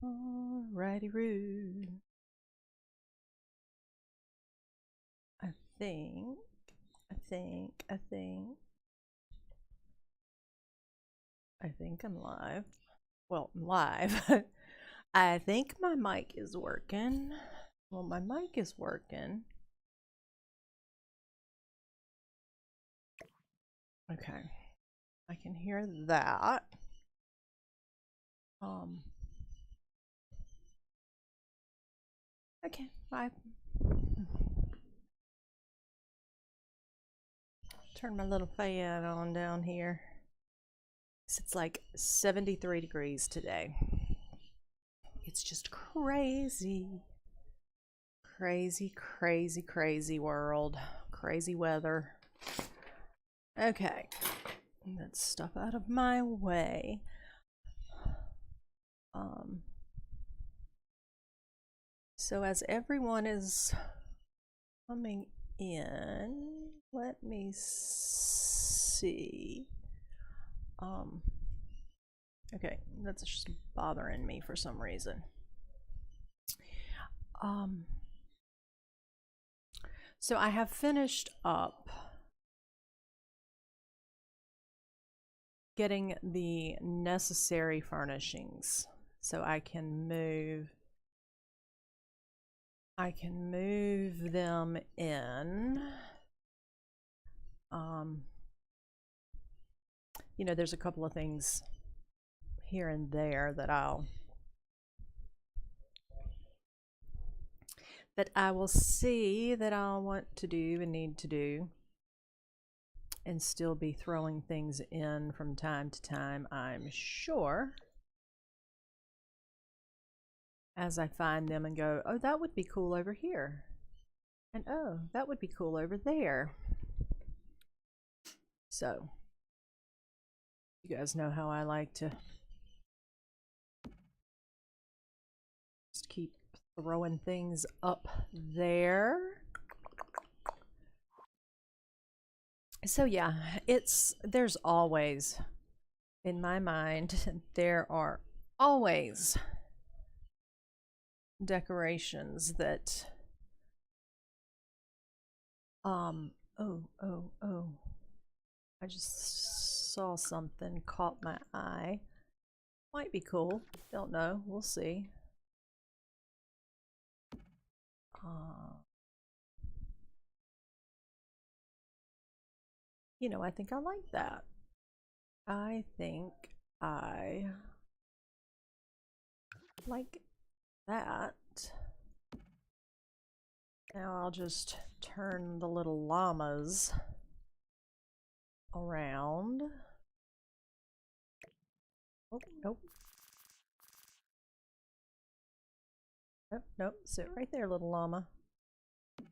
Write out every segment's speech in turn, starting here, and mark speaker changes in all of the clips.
Speaker 1: Alrighty-roo. I think I'm live. Well, I'm live. I think my mic is working. Well, my mic is working. Okay. I can hear that. Okay, bye. Turn my little fan on down here. It's like 73 degrees today. It's just crazy. Crazy world. Crazy weather. Okay. That stuff out of my way. So as everyone is coming in, let me see. Okay, that's just bothering me for some reason. So I have finished up getting the necessary furnishings so I can move them in. You know, there's a couple of things here and there that I will see that I'll want to do and need to do, and still be throwing things in from time to time, I'm sure, as I find them and go, oh, that would be cool over here, and oh, that would be cool over there. So you guys know how I like to just keep throwing things up there. So yeah, there's always, in my mind, there are always decorations that oh, I just saw something, caught my eye. Might be cool, don't know, we'll see. You know, I think I like that. I think I like that. Now I'll just turn the little llamas around. Oh, nope. Nope, sit right there, little llama.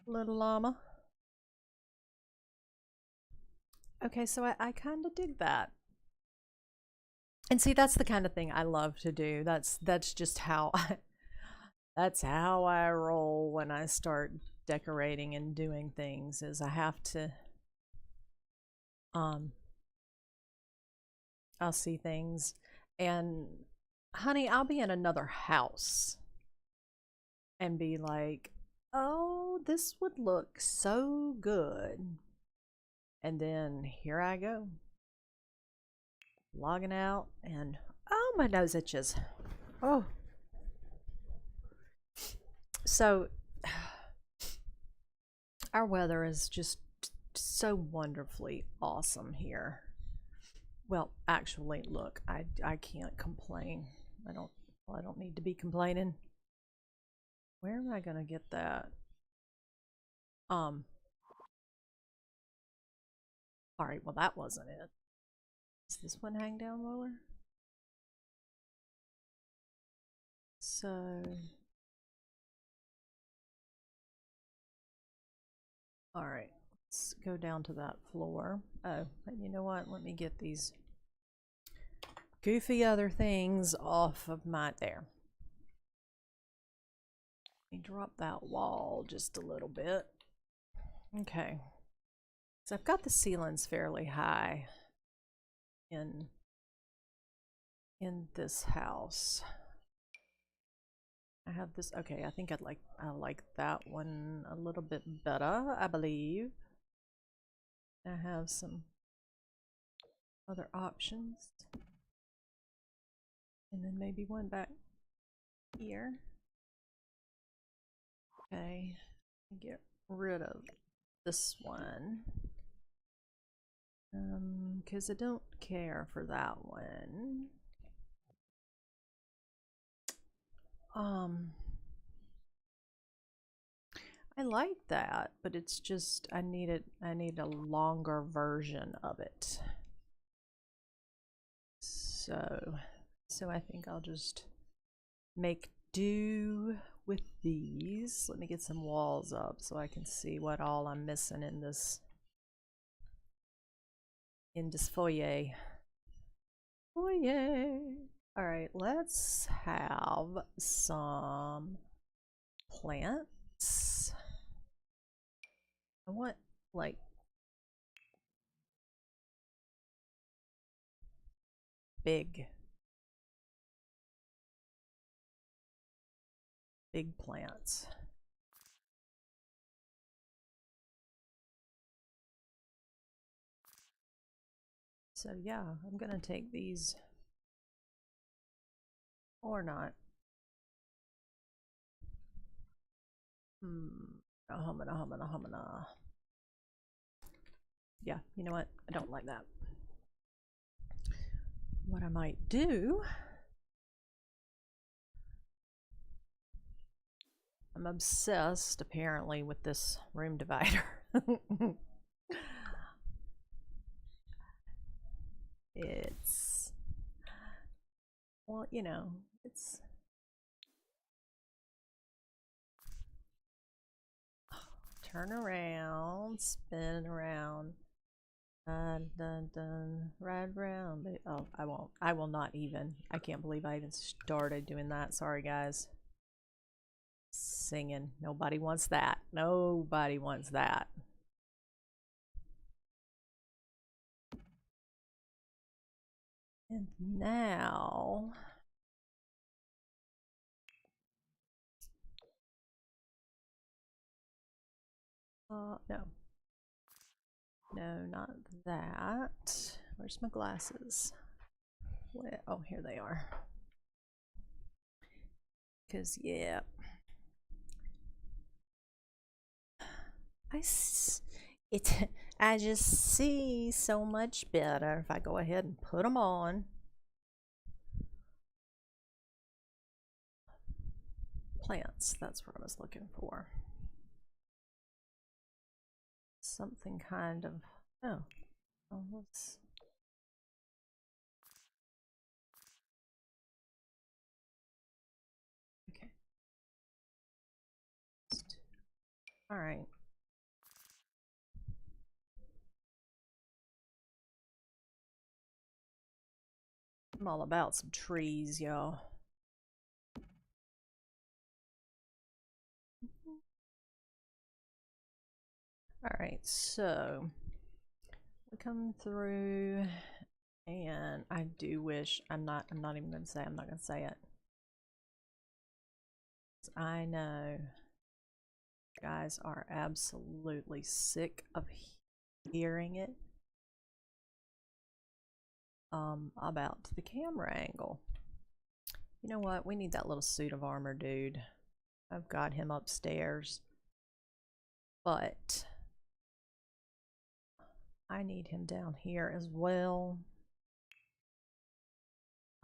Speaker 1: Little llama. Okay, so I kind of dig that. And see, that's the kind of thing I love to do. That's just how that's how I roll when I start decorating and doing things, is I have to I'll see things and honey, I'll be in another house and be like, oh, this would look so good. And then here I go, logging out, and oh, my nose itches. Oh. So our weather is just so wonderfully awesome here. Well, actually, look, I can't complain. I don't need to be complaining. Where am I gonna get that? All right, well, that wasn't it. Does this one hang down lower? So, all right, let's go down to that floor. Oh, and you know what? Let me get these goofy other things off of my, there. Let me drop that wall just a little bit. Okay. So I've got the ceilings fairly high in this house. have this. Okay, I think I like that one a little bit better, I believe. I have some other options. And then maybe one back here. Okay, get rid of this one. Because I don't care for that one. I like that, but it's just I need a longer version of it. So I think I'll just make do with these. Let me get some walls up so I can see what all I'm missing in this foyer. All right, let's have some plants. I want like big plants. So yeah, I'm gonna take these or not. Humana. Yeah, you know what? I don't like that. What I might do, I'm obsessed apparently with this room divider. It's, well, you know, it's turn around, spin around, dun dun, ride around. Oh, I won't. I will not even. I can't believe I even started doing that. Sorry, guys. Singing. Nobody wants that. Nobody wants that. And now, no, not that. Where's my glasses? Where? Oh, here they are. Because yeah, I just see so much better if I go ahead and put them on. Plants, that's what I was looking for. Something kind of, oh, let's, okay. All right. I'm all about some trees, y'all. All right, so we come through, and I do wish I'm not even gonna say. I'm not gonna say it. I know you guys are absolutely sick of hearing it. About the camera angle. You know what? We need that little suit of armor, dude. I've got him upstairs, but I need him down here as well.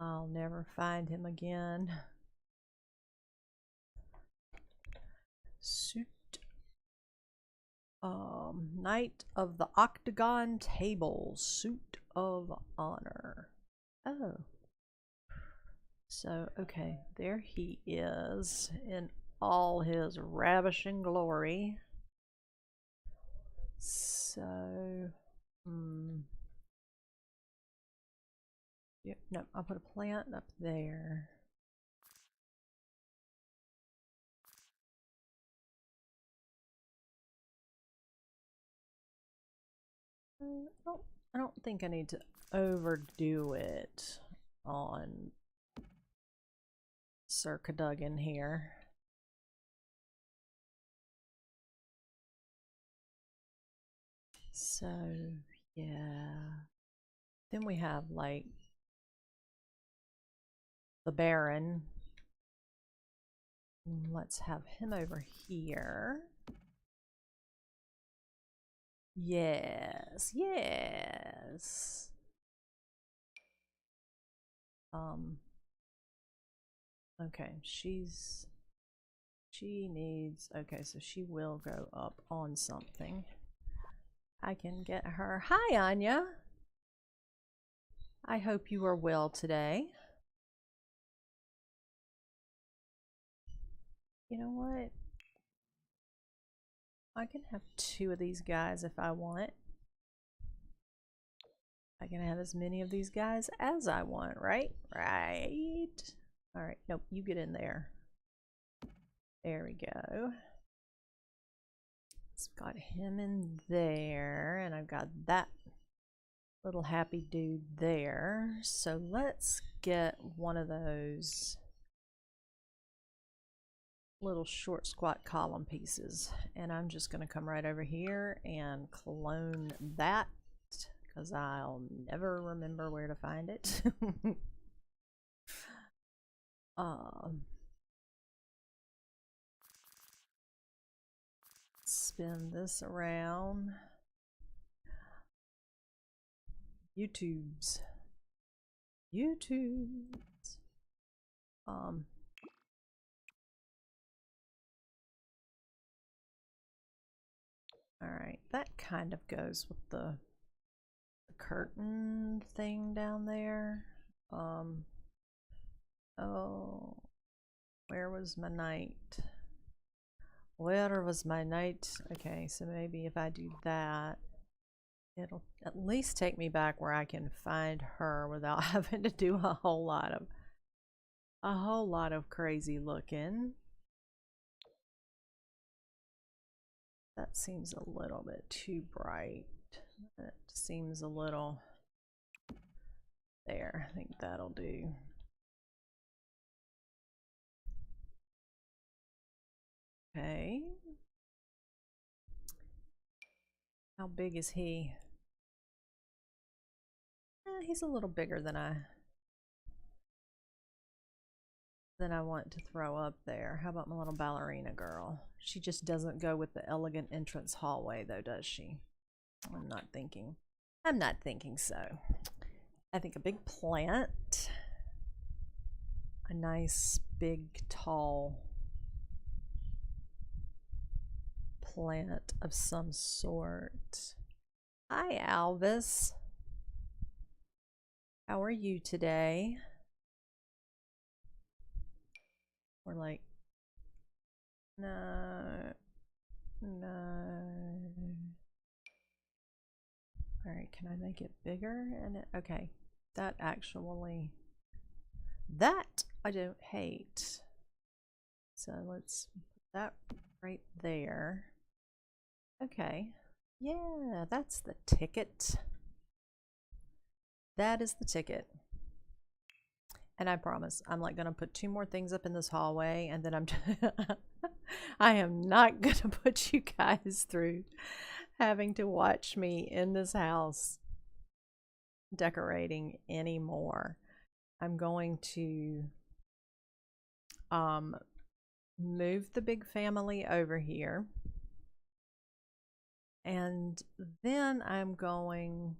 Speaker 1: I'll never find him again. Suit. Knight of the Octagon Table. Suit of Honor. Oh. So, okay, there he is in all his ravishing glory. So, yep, no, I'll put a plant up there. I don't think I need to overdo it on Sir Cadogan here. So, yeah. Then we have like the Baron. Let's have him over here. Yes, yes. Okay, she needs, okay, so she will go up on something. I can get her. Hi, Anya. I hope you are well today. You know what? I can have 2 of these guys if I want. I can have as many of these guys as I want, right? Right. All right, nope, you get in there. There we go. So I've got him in there, and I've got that little happy dude there. So let's get one of those little short squat column pieces, and I'm just going to come right over here and clone that because I'll never remember where to find it. Spin this around. YouTubes. Alright, that kind of goes with the curtain thing down there. Oh, where was my knight? Where was my knight? Okay, so maybe if I do that, it'll at least take me back where I can find her without having to do a whole lot of crazy looking. That seems a little bit too bright. That seems a little there. I think that'll do. Okay. How big is he? He's a little bigger than I want to throw up there. How about my little ballerina girl? She just doesn't go with the elegant entrance hallway though, does she? I'm not thinking so. I think a big plant, a nice big tall plant of some sort. Hi, Alvis. How are you today? We're like, no. All right, can I make it bigger? And okay, that I don't hate. So let's put that right there. Okay, yeah, that's the ticket. That is the ticket. And I promise, I'm like gonna put 2 more things up in this hallway, and then I am not gonna put you guys through having to watch me in this house decorating anymore. I'm going to move the big family over here, and then I'm going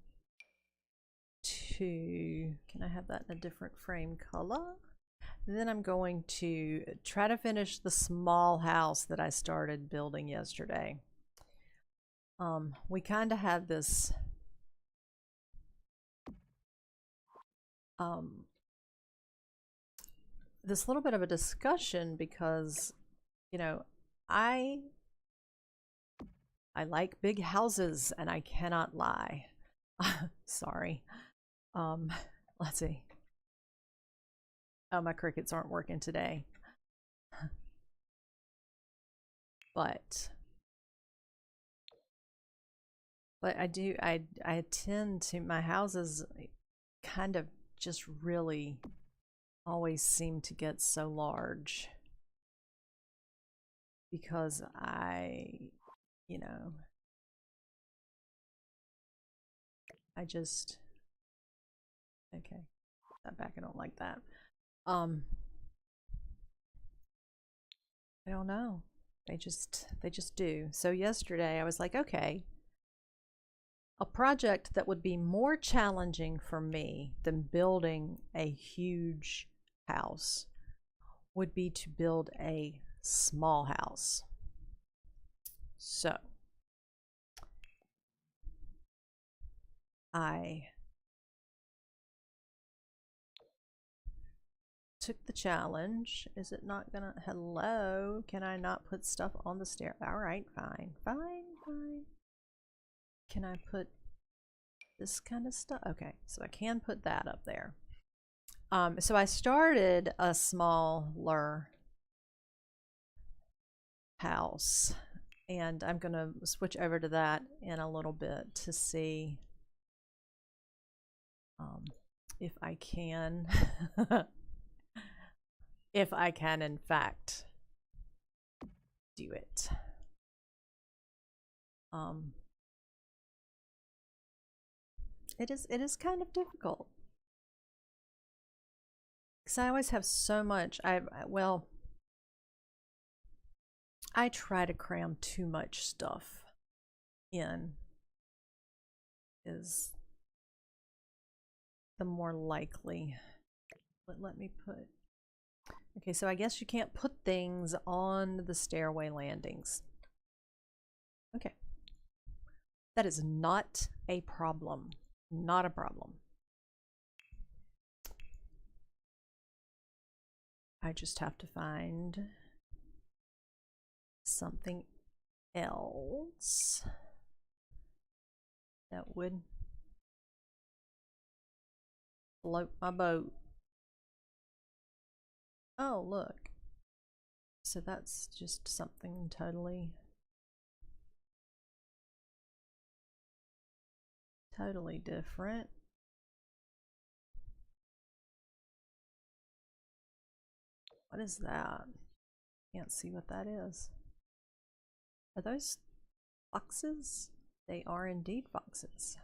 Speaker 1: to, can I have that in a different frame color? And then I'm going to try to finish the small house that I started building yesterday. We kind of had this this little bit of a discussion because, you know, I like big houses, and I cannot lie. Sorry. Let's see. Oh, my crickets aren't working today. But I tend to, my houses kind of just really always seem to get so large because I, you know, I just, okay, that back, I don't like that. I don't know. They just do. So yesterday I was like, okay, a project that would be more challenging for me than building a huge house would be to build a small house. So I took the challenge. Is it not gonna, hello, can I not put stuff on the stair? All right, fine. Can I put this kind of stuff? Okay, so I can put that up there. So I started a smaller house, and I'm gonna switch over to that in a little bit to see if I can if I can in fact do it. It is kind of difficult because I always have so much. Well, I try to cram too much stuff in, is the more likely. But let me put, okay, so I guess you can't put things on the stairway landings. Okay, that is not a problem. Not a problem. I just have to find something else that would float my boat. Oh, look. So that's just something totally different. What is that? Can't see what that is. Are those foxes? They are indeed foxes.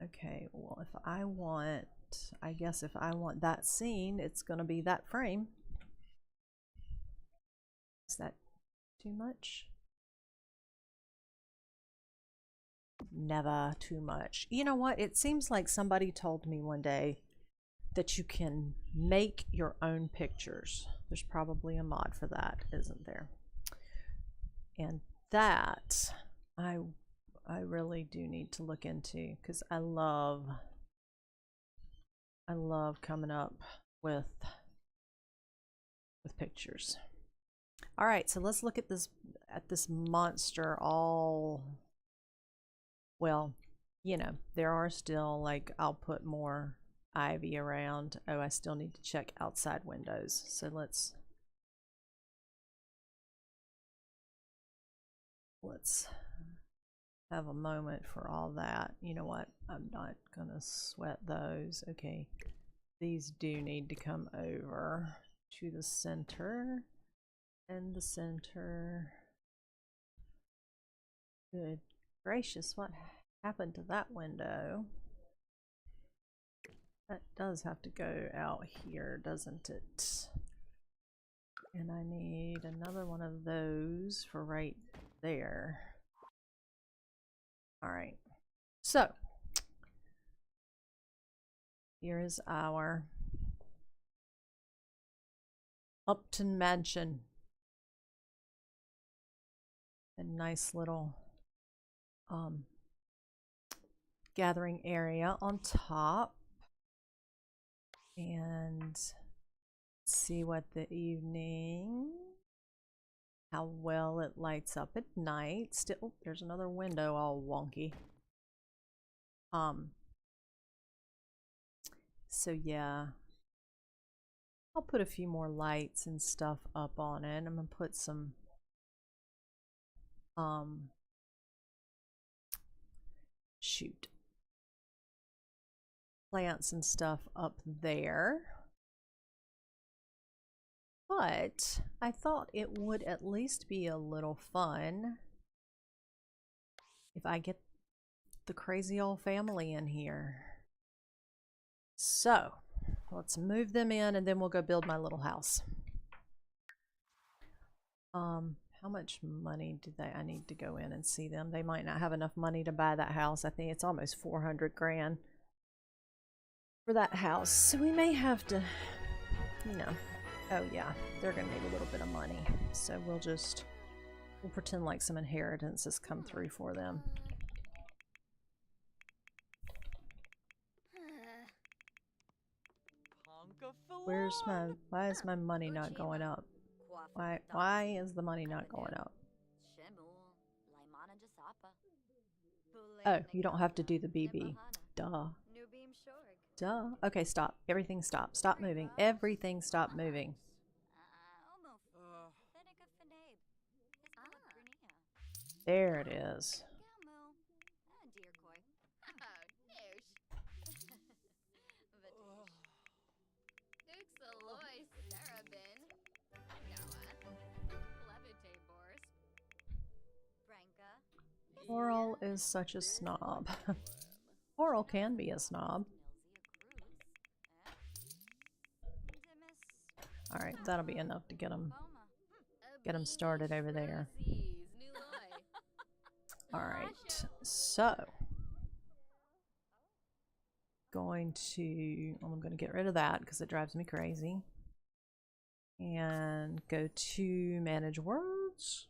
Speaker 1: Okay, well, if I want, I guess if I want that scene, it's going to be that frame. Is that too much? Never too much. You know what? It seems like somebody told me one day that you can make your own pictures. There's probably a mod for that, isn't there? And that I really do need to look into, because I love coming up with pictures. All right, so let's look at this monster. All, well, you know, there are still, like, I'll put more ivy around. Oh, I still need to check outside windows. So let's have a moment for all that. You know what? I'm not gonna sweat those. Okay, these do need to come over to the center and the center. Good gracious, what happened to that window? That does have to go out here, doesn't it? And I need another one of those for right there. All right, so here is our Upton Mansion. A nice little gathering area on top. And see what the evening, how well it lights up at night. Still, oh, there's another window all wonky. So yeah, I'll put a few more lights and stuff up on it. I'm gonna put some shoot, plants and stuff up there. But I thought it would at least be a little fun if I get the crazy old family in here. So, let's move them in and then we'll go build my little house. How much money do I need to go in and see them? They might not have enough money to buy that house. I think it's almost 400 grand for that house. So we may have to, you know, oh yeah, they're gonna need a little bit of money. So we'll pretend like some inheritance has come through for them. Why is my money not going up? Why is the money not going up? Oh, you don't have to do the BB. Duh. Duh. Okay, stop. Everything stop. Stop moving. Everything stop moving. There it is. Oral is such a snob. Oral can be a snob. Alright, that'll be enough to get them started over there. Alright, so I'm going to get rid of that because it drives me crazy. And go to manage worlds.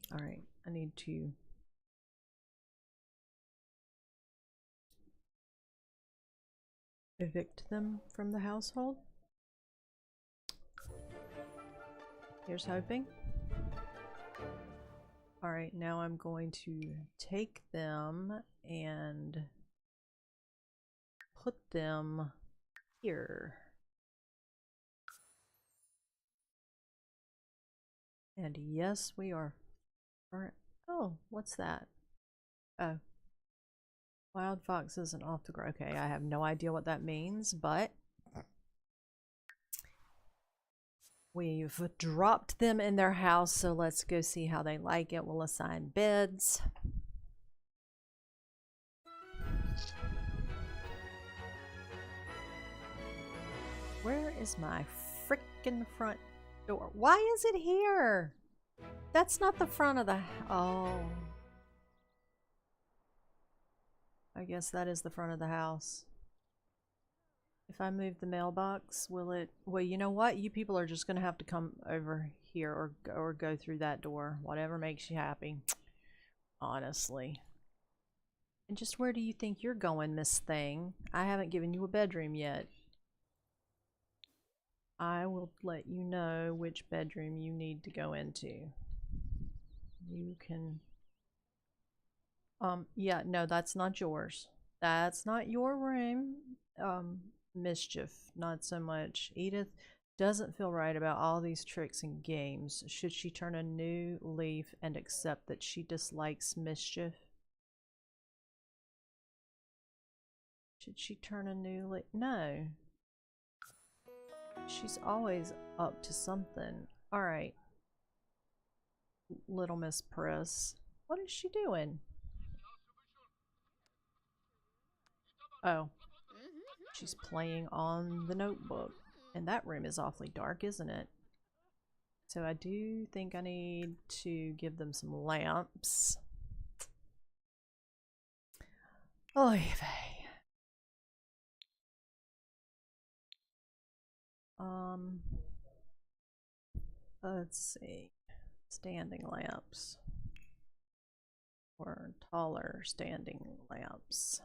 Speaker 1: Alright, I need to evict them from the household. Here's hoping. Alright, now I'm going to take them and put them here. And yes, we are. Oh, what's that? Oh. Wild fox isn't off the ground. Okay, I have no idea what that means, but we've dropped them in their house, so let's go see how they like it. We'll assign beds. Where is my frickin' front door? Why is it here? That's not the front of the... Oh. I guess that is the front of the house. If I move the mailbox, will it... Well, you know what? You people are just going to have to come over here or go through that door. Whatever makes you happy. Honestly. And just where do you think you're going, Miss Thing? I haven't given you a bedroom yet. I will let you know which bedroom you need to go into. You can... yeah, no, that's not yours. That's not your room. Mischief, not so much. Edith doesn't feel right about all these tricks and games. Should she turn a new leaf and accept that she dislikes mischief? Should she turn a new leaf? No. She's always up to something. Alright. Little Miss Press. What is she doing? Oh. She's playing on the notebook. And that room is awfully dark, isn't it? So I do think I need to give them some lamps. Oy vey. Let's see. Standing lamps. Or taller standing lamps.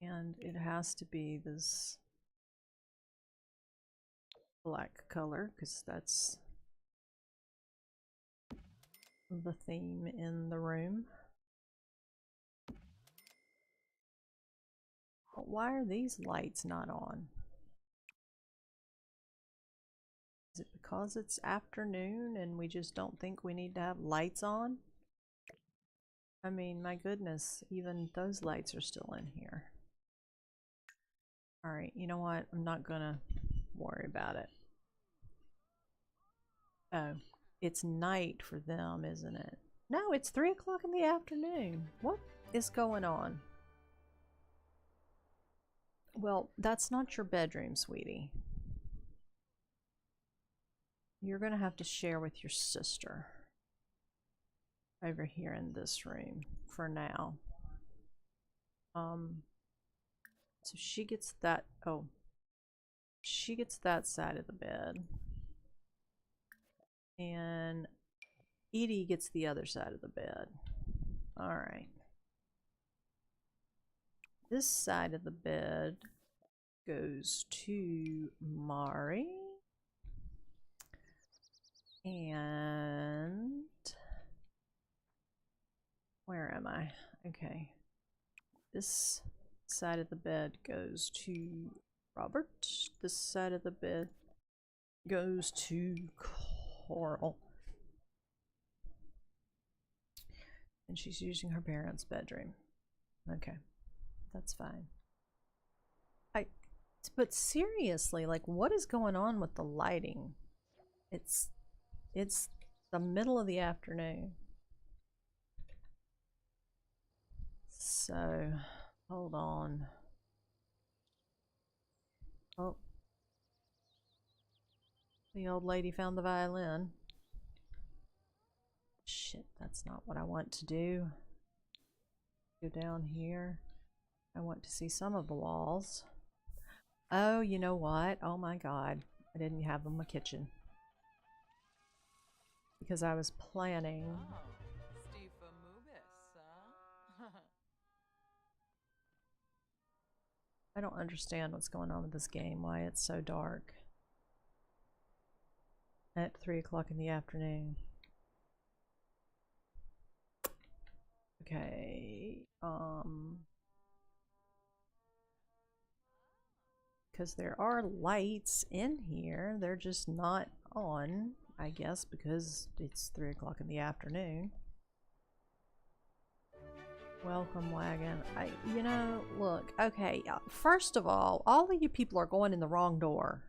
Speaker 1: And it has to be this black color because that's the theme in the room. But why are these lights not on? Is it because it's afternoon and we just don't think we need to have lights on? I mean, my goodness, even those lights are still in here. Alright, you know what? I'm not gonna worry about it. Oh, it's night for them, isn't it? No, it's 3 o'clock in the afternoon. What is going on? Well, that's not your bedroom, sweetie. You're gonna have to share with your sister over here in this room for now. So she gets that, oh, she gets that side of the bed. And Edie gets the other side of the bed. Alright. This side of the bed goes to Mari. And where am I? Okay. This side of the bed goes to Robert. This side of the bed goes to Coral. And she's using her parents' bedroom. Okay. That's fine. But seriously, like, what is going on with the lighting? It's the middle of the afternoon. So, hold on. Oh. The old lady found the violin. Shit, that's not what I want to do. Go down here. I want to see some of the walls. Oh, you know what? Oh my god. I didn't have them in my kitchen. Because I was planning. I don't understand what's going on with this game, why it's so dark. At 3 o'clock in the afternoon. Okay, because there are lights in here, they're just not on, I guess, because it's 3 o'clock in the afternoon. Welcome wagon. You know, look, okay, first of all of you people are going in the wrong door.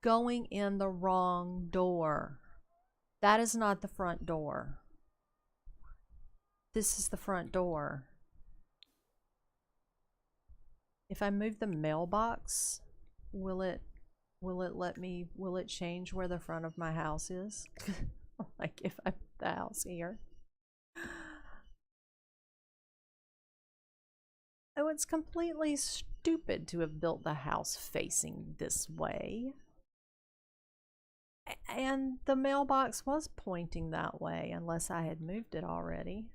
Speaker 1: Going in the wrong door. That is not the front door. This is the front door. If I move the mailbox, will it change where the front of my house is? Like if I put the house here. Oh, it's completely stupid to have built the house facing this way. And the mailbox was pointing that way, unless I had moved it already.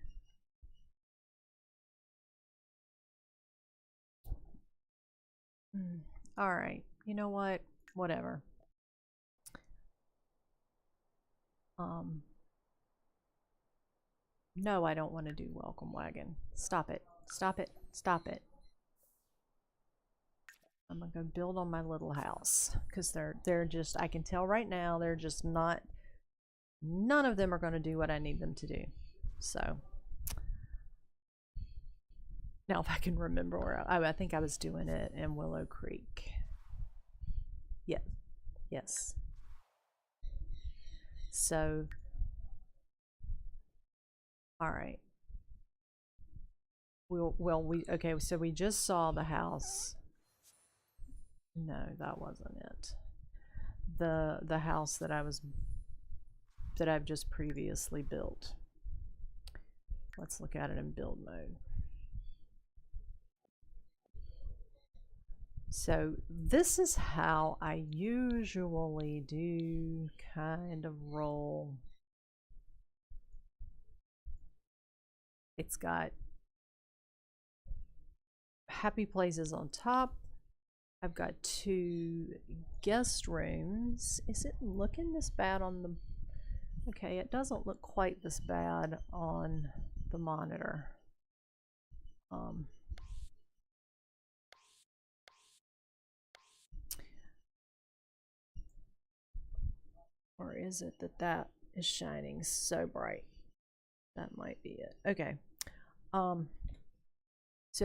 Speaker 1: Alright, you know what? Whatever. No, I don't want to do welcome wagon. Stop it. Stop it. Stop it. I'm gonna go build on my little house. Because they're just, I can tell right now, they're just not, none of them are gonna do what I need them to do. So now if I can remember where I think I was doing it in Willow Creek. Yeah. Yes. So all right. Okay, so we just saw the house. No, that wasn't it. The house that I've just previously built. Let's look at it in build mode. So this is how I usually do kind of roll. It's got happy places on top. I've got 2 guest rooms. Is it looking this bad on the... Okay, it doesn't look quite this bad on the monitor. Or is it that is shining so bright? That might be it. Okay. So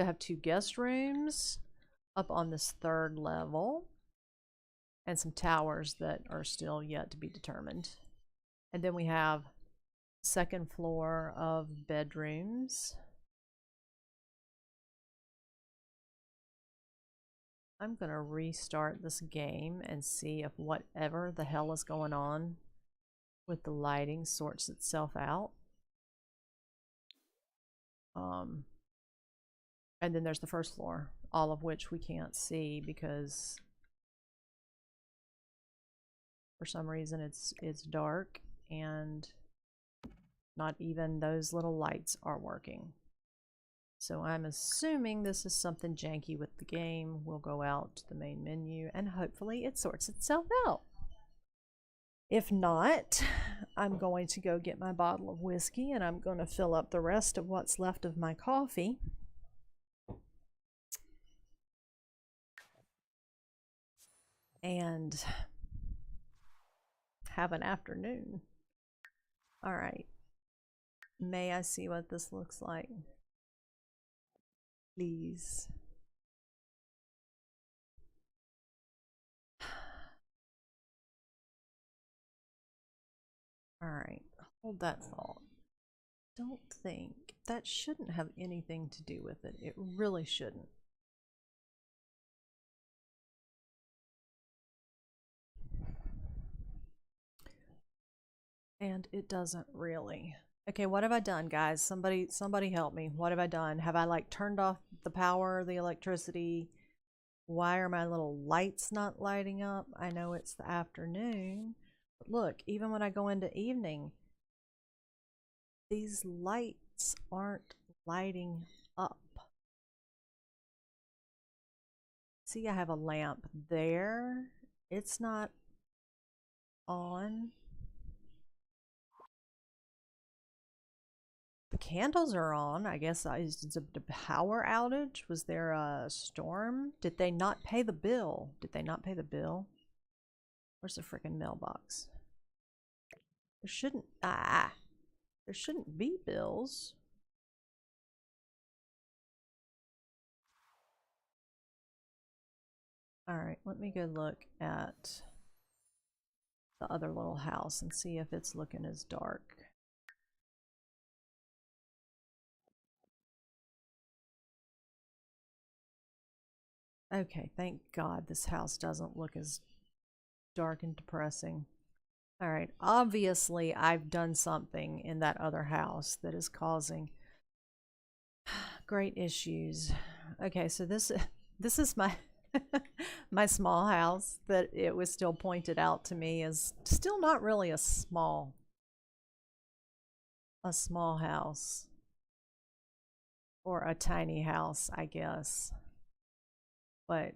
Speaker 1: I have 2 guest rooms. up on this third level, and some towers that are still yet to be determined. And then we have second floor of bedrooms. I'm gonna restart this game and see if whatever the hell is going on with the lighting sorts itself out. And then there's the first floor, all of which we can't see because for some reason it's dark and not even those little lights are working. So I'm assuming this is something janky with the game. We'll go out to the main menu and hopefully it sorts itself out. If not, I'm going to go get my bottle of whiskey and I'm going to fill up the rest of what's left of my coffee. And have an afternoon. All right. May I see what this looks like? Please. All right. Hold that thought. Don't think that shouldn't have anything to do with it. It really shouldn't. And it doesn't really. Okay, what have I done, guys? Somebody help me. What have I done? Have I like turned off the power, the electricity? Why are my little lights not lighting up? I know it's the afternoon. But look, even when I go into evening, these lights aren't lighting up. See, I have a lamp there. It's not on. The candles are on. I guess it's a power outage. Was there a storm? Did they not pay the bill? Did they not pay the bill? Where's the freaking mailbox? There shouldn't be bills. All right, let me go look at the other little house and see if it's looking as dark. Okay, thank God this house doesn't look as dark and depressing. All right, obviously I've done something in that other house that is causing great issues. Okay, so this is my my small house that it was still pointed out to me as still not really a small house or a tiny house, I guess. But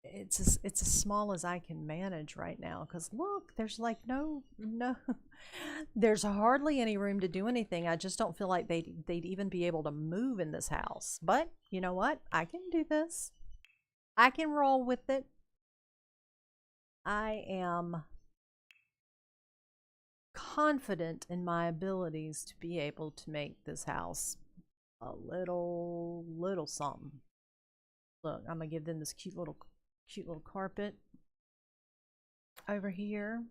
Speaker 1: it's as small as I can manage right now because look, there's like no there's hardly any room to do anything. I just don't feel like they'd even be able to move in this house. But you know what? I can do this. I can roll with it. I am confident in my abilities to be able to make this house a little something. Look, I'm gonna give them this cute little carpet over here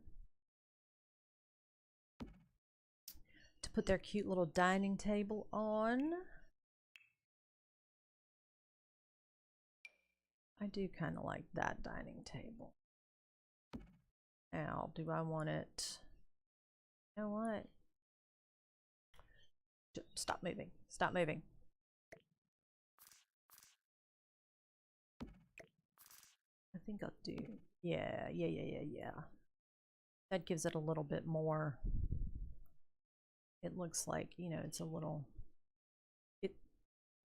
Speaker 1: to put their cute little dining table on. I do kind of like that dining table. Now, do I want it? You know what? Stop moving. Stop moving. I think I'll do. Yeah. That gives it a little bit more. It looks like, you know, it's a little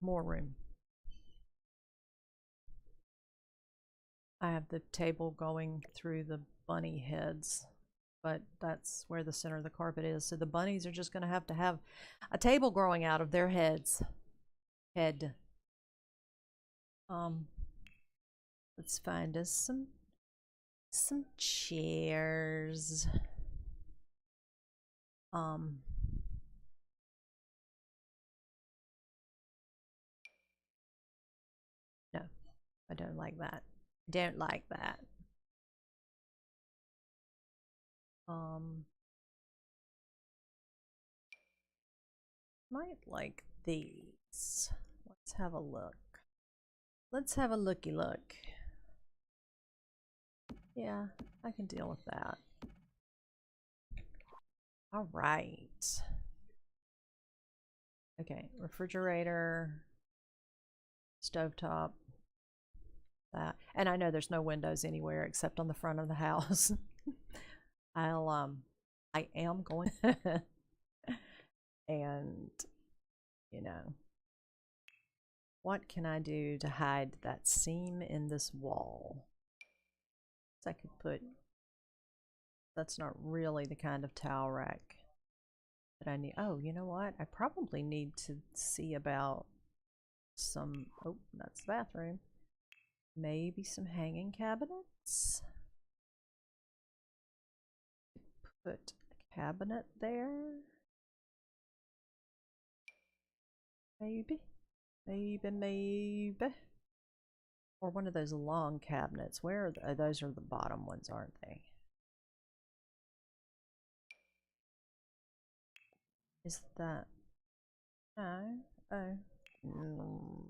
Speaker 1: more room. I have the table going through the bunny heads, but that's where the center of the carpet is. So the bunnies are just going to have a table growing out of their heads. Let's find us some chairs. No, I don't like that. Don't like that. Might like these. Let's have a look. Let's have a looky look. Yeah, I can deal with that. All right. Okay, refrigerator, stovetop, that. And I know there's no windows anywhere except on the front of the house. I am going and you know, what can I do to hide that seam in this wall? So I could put, that's not really the kind of towel rack that I need. Oh, you know what? I probably need to see about some, oh, that's the bathroom. Maybe some hanging cabinets. Put a cabinet there. Maybe. Maybe. Or one of those long cabinets. Where are those are the bottom ones, aren't they? Is that... No. Oh. Mm.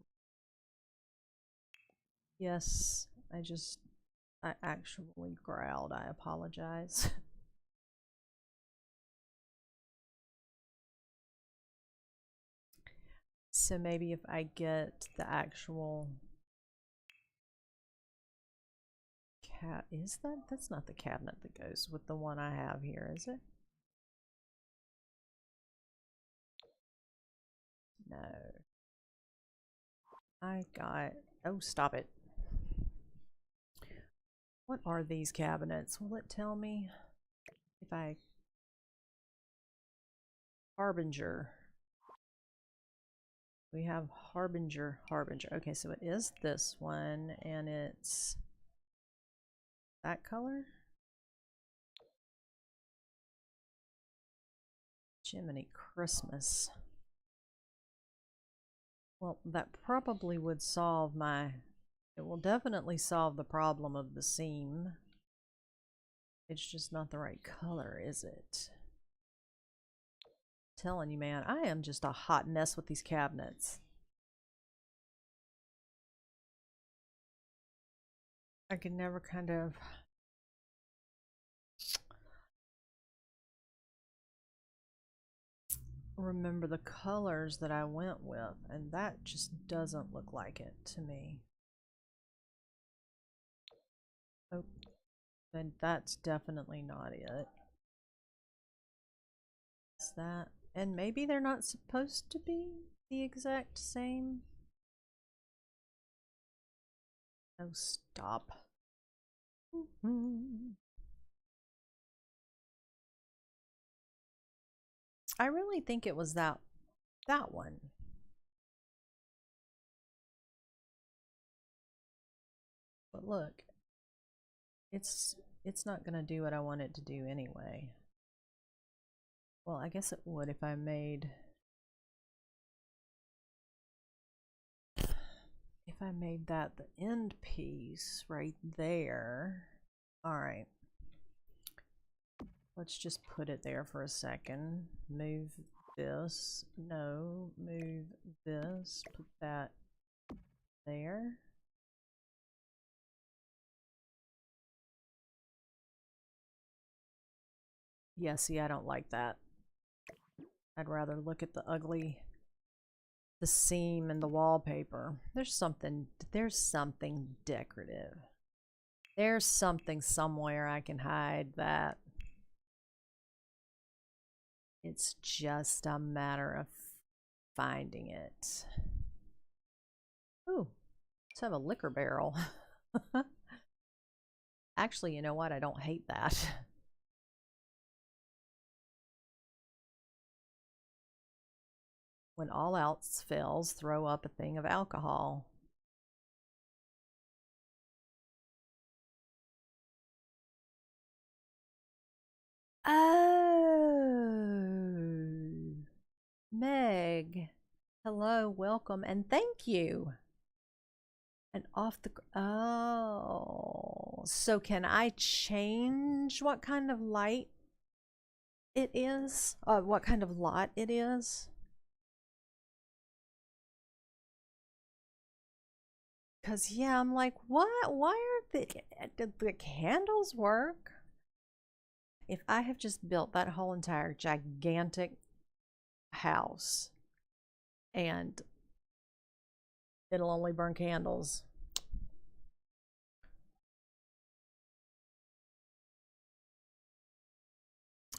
Speaker 1: Yes. I actually growled. I apologize. So maybe if I get the actual cat, is that's not the cabinet that goes with the one I have here, is it? No. I got, oh, stop it. What are these cabinets? Will it tell me if I, Harbinger. We have Harbinger. Okay, so it is this one, and it's that color? Jiminy Christmas. Well, that probably would solve it will definitely solve the problem of the seam. It's just not the right color, is it? I'm telling you, man, I am just a hot mess with these cabinets. I can never kind of remember the colors that I went with, and that just doesn't look like it to me. Oh, and that's definitely not it. Is that? And maybe they're not supposed to be the exact same. Oh, stop. I really think it was that one. But look, it's not going to do what I want it to do anyway. Well, I guess it would if I made that the end piece right there. All right. Let's just put it there for a second. Move this. No, move this. Put that there. Yeah, see, I don't like that. I'd rather look at the seam and the wallpaper. There's something decorative. There's something somewhere I can hide that. It's just a matter of finding it. Ooh, let's have a liquor barrel. Actually, you know what? I don't hate that. When all else fails, throw up a thing of alcohol. Oh, Meg. Hello, welcome, and thank you. And off the, oh, so can I change what kind of light it is? What kind of lot it is? Because, yeah, I'm like, what? Why are did the candles work? If I have just built that whole entire gigantic house and it'll only burn candles.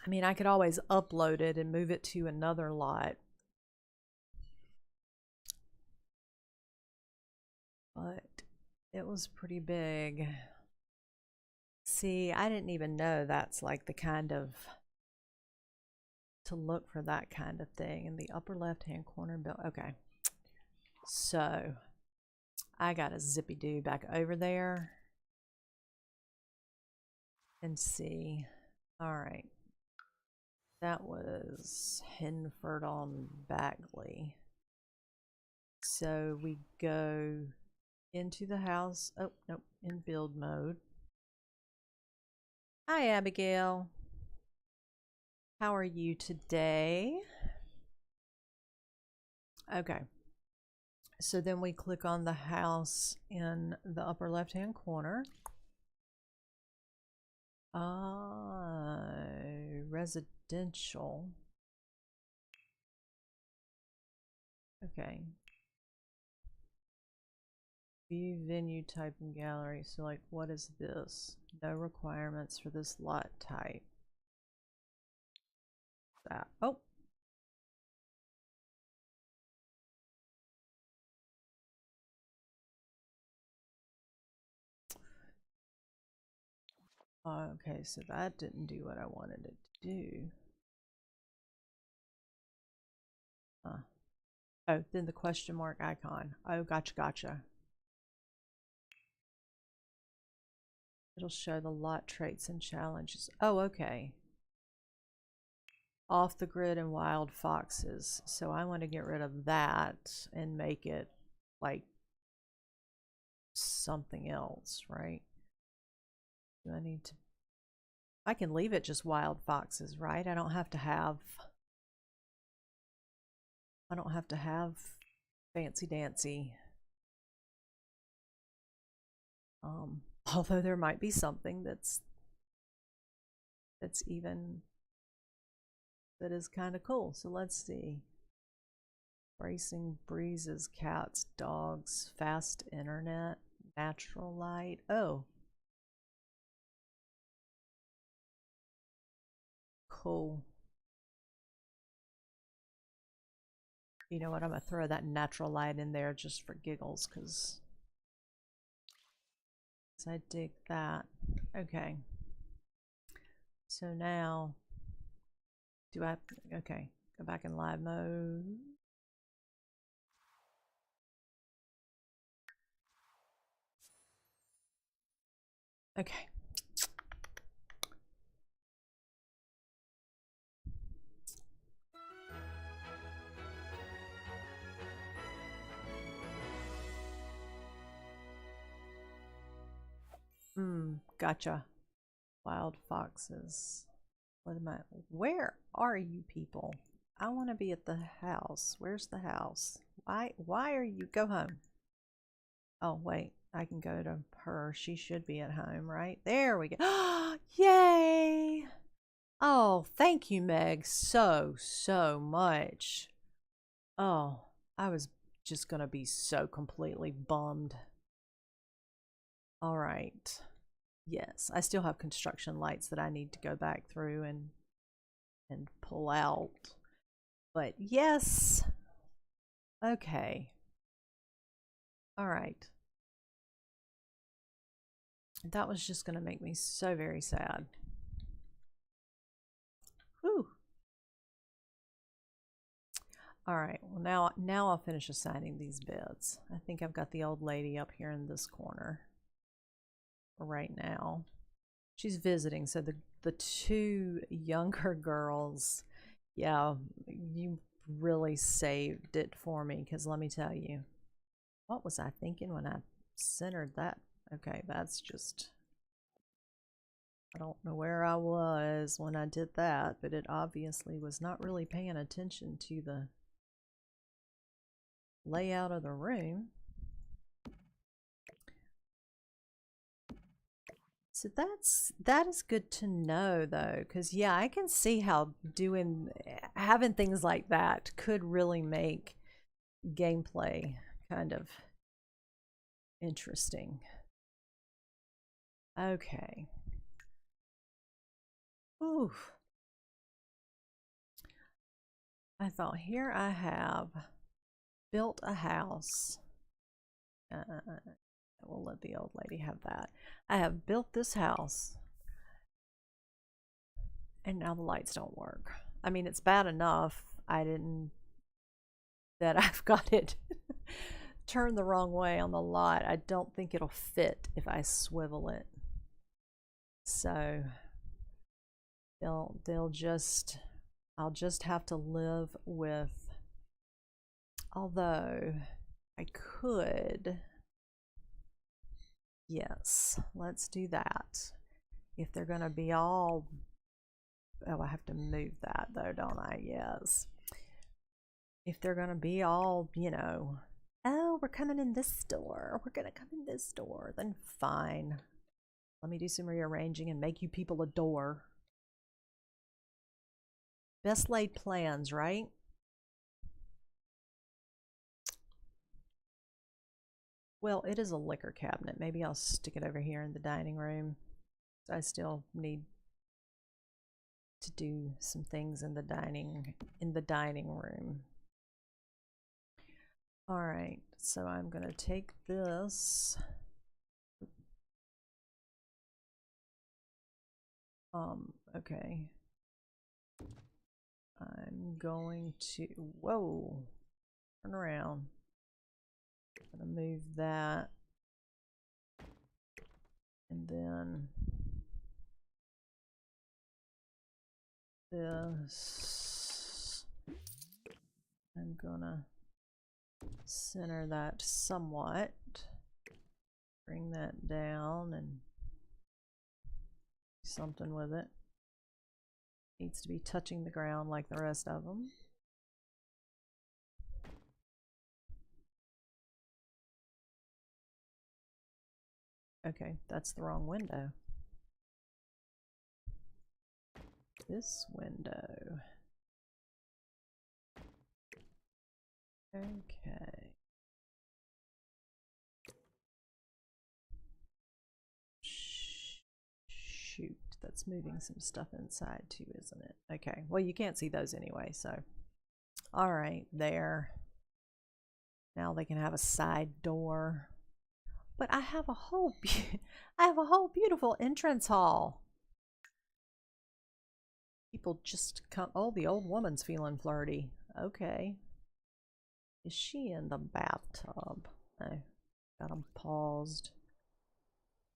Speaker 1: I mean, I could always upload it and move it to another lot. But it was pretty big. See, I didn't even know that's like the kind of, to look for that kind of thing in the upper left hand corner. Okay, so I got a zippy doo back over there and see. All right, that was Henford on Bagley. So we go into the house. Oh, nope, in build mode. Hi, Abigail. How are you today? Okay. So then we click on the house in the upper left-hand corner. Residential. Okay. View venue type and gallery. So like, what is this? No requirements for this lot type. That. Oh. Okay, so that didn't do what I wanted it to do. Oh, then the question mark icon. Oh, gotcha. It'll show the lot traits and challenges. Oh, okay. Off the grid and wild foxes. So I want to get rid of that and make it like something else, right? Do I need to? I can leave it just wild foxes, right? I don't have to have fancy dancy. Although there might be something that's even that is kind of cool. So let's see. Racing breezes, cats, dogs, fast internet, natural light. Oh, cool. You know what? I'm gonna throw that natural light in there just for giggles, because I dig that. Okay. So now, do I have to, okay, go back in live mode. Okay. Gotcha. Wild foxes. What am I? Where are you people? I want to be at the house. Where's the house? Why are you? Go home. Oh, wait. I can go to her. She should be at home, right? There we go. Yay! Oh, thank you, Meg, so much. Oh, I was just gonna be so completely bummed. All right. Yes, I still have construction lights that I need to go back through and pull out. But yes. Okay. All right. That was just going to make me so very sad. Whew. All right. Well, now I'll finish assigning these beds. I think I've got the old lady up here in this corner right now. She's visiting, so the two younger girls, yeah, you really saved it for me, because let me tell you, what was I thinking when I centered that. Okay, that's just... I don't know where I was when I did that, but it obviously was not really paying attention to the layout of the room. So that is good to know though, because yeah, I can see how having things like that could really make gameplay kind of interesting. Okay. Ooh. I thought, here I have built a house. We'll let the old lady have that. I have built this house, and now the lights don't work. I mean, it's bad enough that I've got it turned the wrong way on the lot. I don't think it'll fit if I swivel it. So I'll just have to live with, although I could, yes, let's do that. If they're gonna be all, oh, I have to move that though, don't I? Yes. If they're gonna be all, you know, oh, we're coming in this door, we're gonna come in this door, then fine. Let me do some rearranging and make you people a door. Best laid plans, right? Well, it is a liquor cabinet. Maybe I'll stick it over here in the dining room. I still need to do some things in the dining room. All right, so I'm gonna take this. Okay. I'm going to, whoa, turn around. I'm gonna move that. And then this. I'm gonna center that somewhat. Bring that down and do something with it. Needs to be touching the ground like the rest of them. Okay, that's the wrong window. This window. Okay. Shoot, that's moving some stuff inside too, isn't it? Okay, well, you can't see those anyway, so. All right, there. Now they can have a side door. But I have a whole beautiful entrance hall. People just come. Oh, the old woman's feeling flirty. Okay. Is she in the bathtub? No. Got them paused.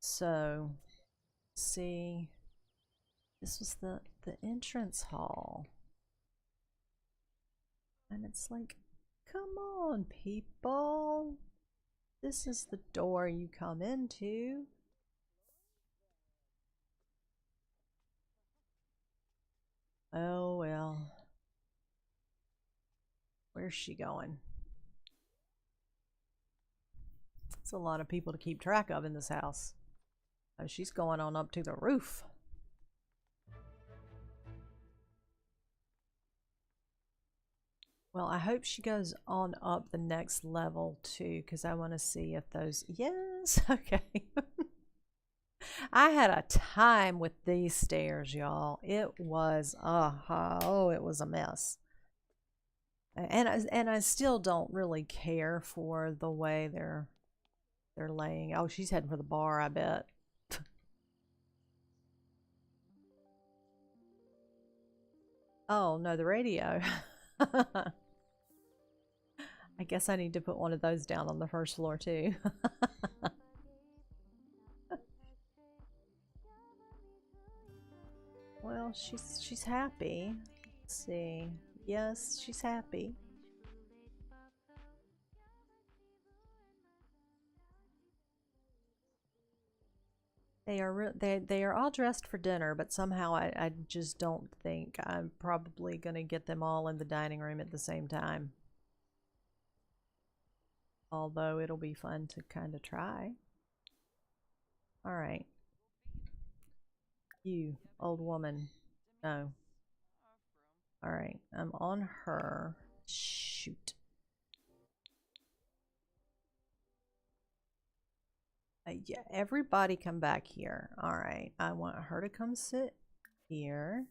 Speaker 1: So, see, this was the entrance hall. And it's like, come on, people. This is the door you come into. Oh, well. Where's she going? It's a lot of people to keep track of in this house. Oh, she's going on up to the roof. Well, I hope she goes on up the next level too, because I want to see if those... Yes, okay. I had a time with these stairs, y'all. It was, oh, it was a mess. And I still don't really care for the way they're laying. Oh, she's heading for the bar, I bet. Oh, no, the radio. I guess I need to put one of those down on the first floor too. Well, she's happy. Let's see. Yes, she's happy. They are all dressed for dinner, but somehow I just don't think I'm probably gonna get them all in the dining room at the same time. Although it'll be fun to kind of try. All right. You, old woman. No. All right. I'm on her. Shoot. Yeah, everybody come back here. All right. I want her to come sit here.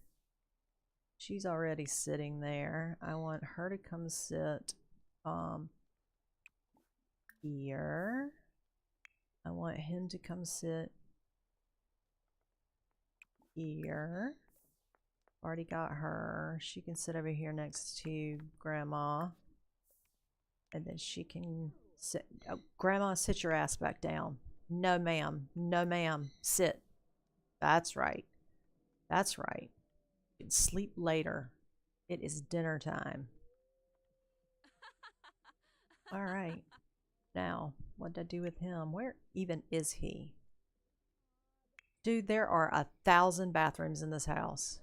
Speaker 1: She's already sitting there. I want her to come sit here. I want him to come sit here. Already got her. She can sit over here next to Grandma. And then she can sit. Oh, Grandma, sit your ass back down. No, ma'am. No, ma'am. Sit. That's right. That's right. You can sleep later. It is dinner time. All right. Now, what did I do with him? Where even is he? Dude, there are 1,000 bathrooms in this house.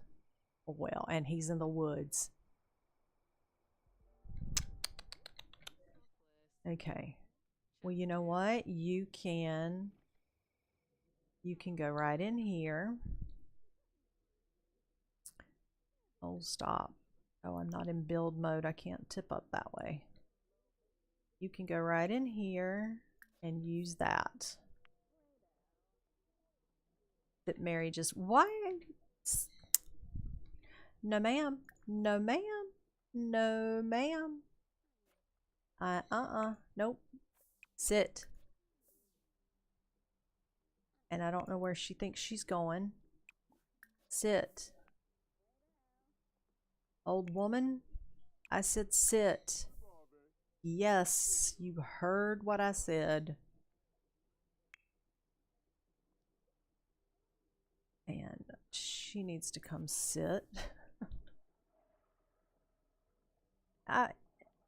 Speaker 1: Well, and he's in the woods. Okay. Well, you know what? You can go right in here. Oh, stop. Oh, I'm not in build mode. I can't tip up that way. You can go right in here and use that. That Mary just, why? No, ma'am. No, ma'am. No, ma'am. Nope. Sit. And I don't know where she thinks she's going. Sit. Old woman, I said sit. Yes, you heard what I said. And she needs to come sit.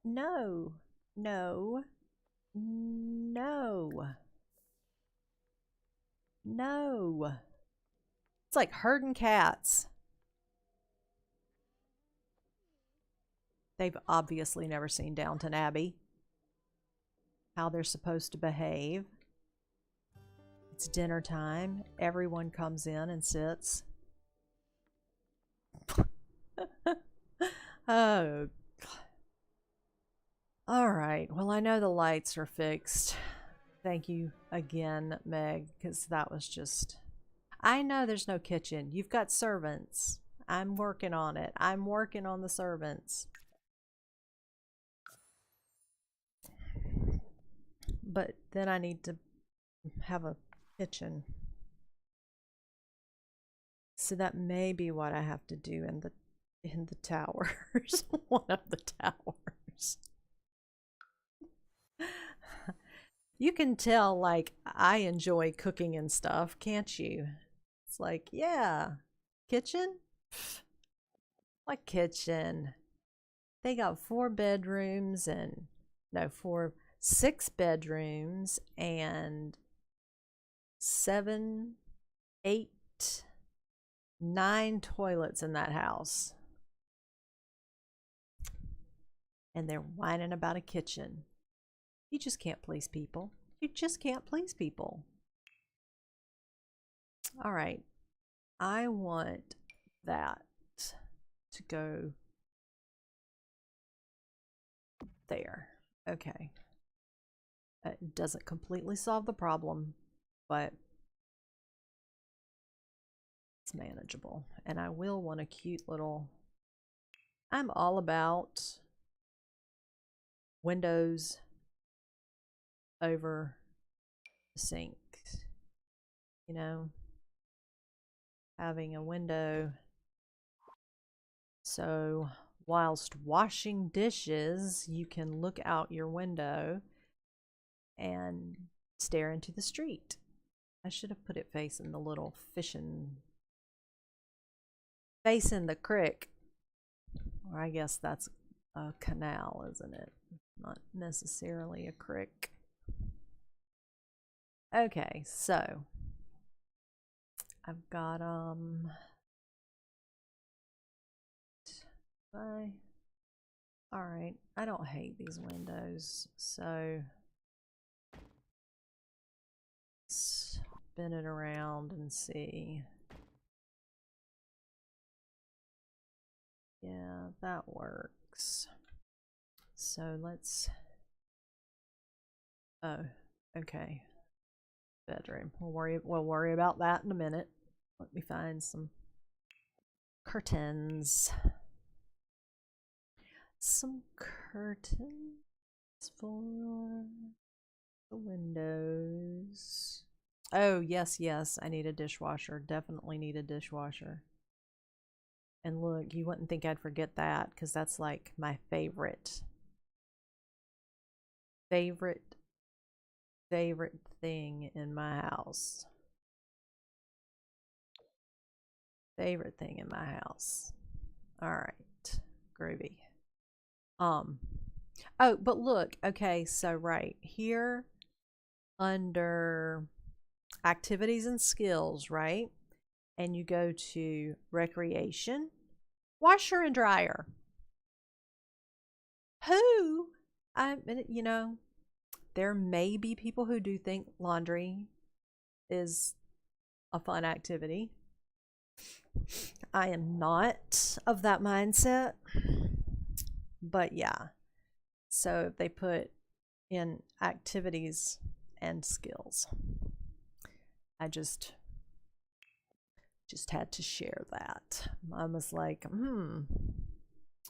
Speaker 1: No, no, no, no. It's like herding cats. They've obviously never seen Downton Abbey. How they're supposed to behave. It's dinner time. Everyone comes in and sits. Oh. All right. Well, I know the lights are fixed. Thank you again, Meg, because that was just... I know there's no kitchen. You've got servants. I'm working on it. I'm working on the servants. But then I need to have a kitchen. So that may be what I have to do in the towers. One of the towers. You can tell, like, I enjoy cooking and stuff, can't you? It's like, yeah, kitchen? Pfft, what kitchen? They got 4 bedrooms and, no, 6 bedrooms and 7, 8, 9 toilets in that house. And they're whining about a kitchen. You just can't please people. You just can't please people. All right. I want that to go there. Okay. It doesn't completely solve the problem, but it's manageable. And I will want a cute little... I'm all about windows over the sink, you know, having a window so whilst washing dishes you can look out your window and stare into the street. I should have put it facing the little fishing, facing the creek, or I guess that's a canal, isn't it? Not necessarily a creek. Okay, so I've got alright, I don't hate these windows, so spin it around and see. Yeah, that works. So let's, oh, okay. Bedroom. We'll worry about that in a minute. Let me find some curtains. Some curtains for the windows. Oh, yes, yes. I need a dishwasher. Definitely need a dishwasher. And look, you wouldn't think I'd forget that because that's like my favorite thing in my house. Favorite thing in my house. All right. Groovy. Oh, but look, okay, so right here under activities and skills, right? And you go to recreation, washer and dryer. Who? You know, there may be people who do think laundry is a fun activity. I am not of that mindset. But yeah. So they put in activities and skills. I just had to share that. I was like,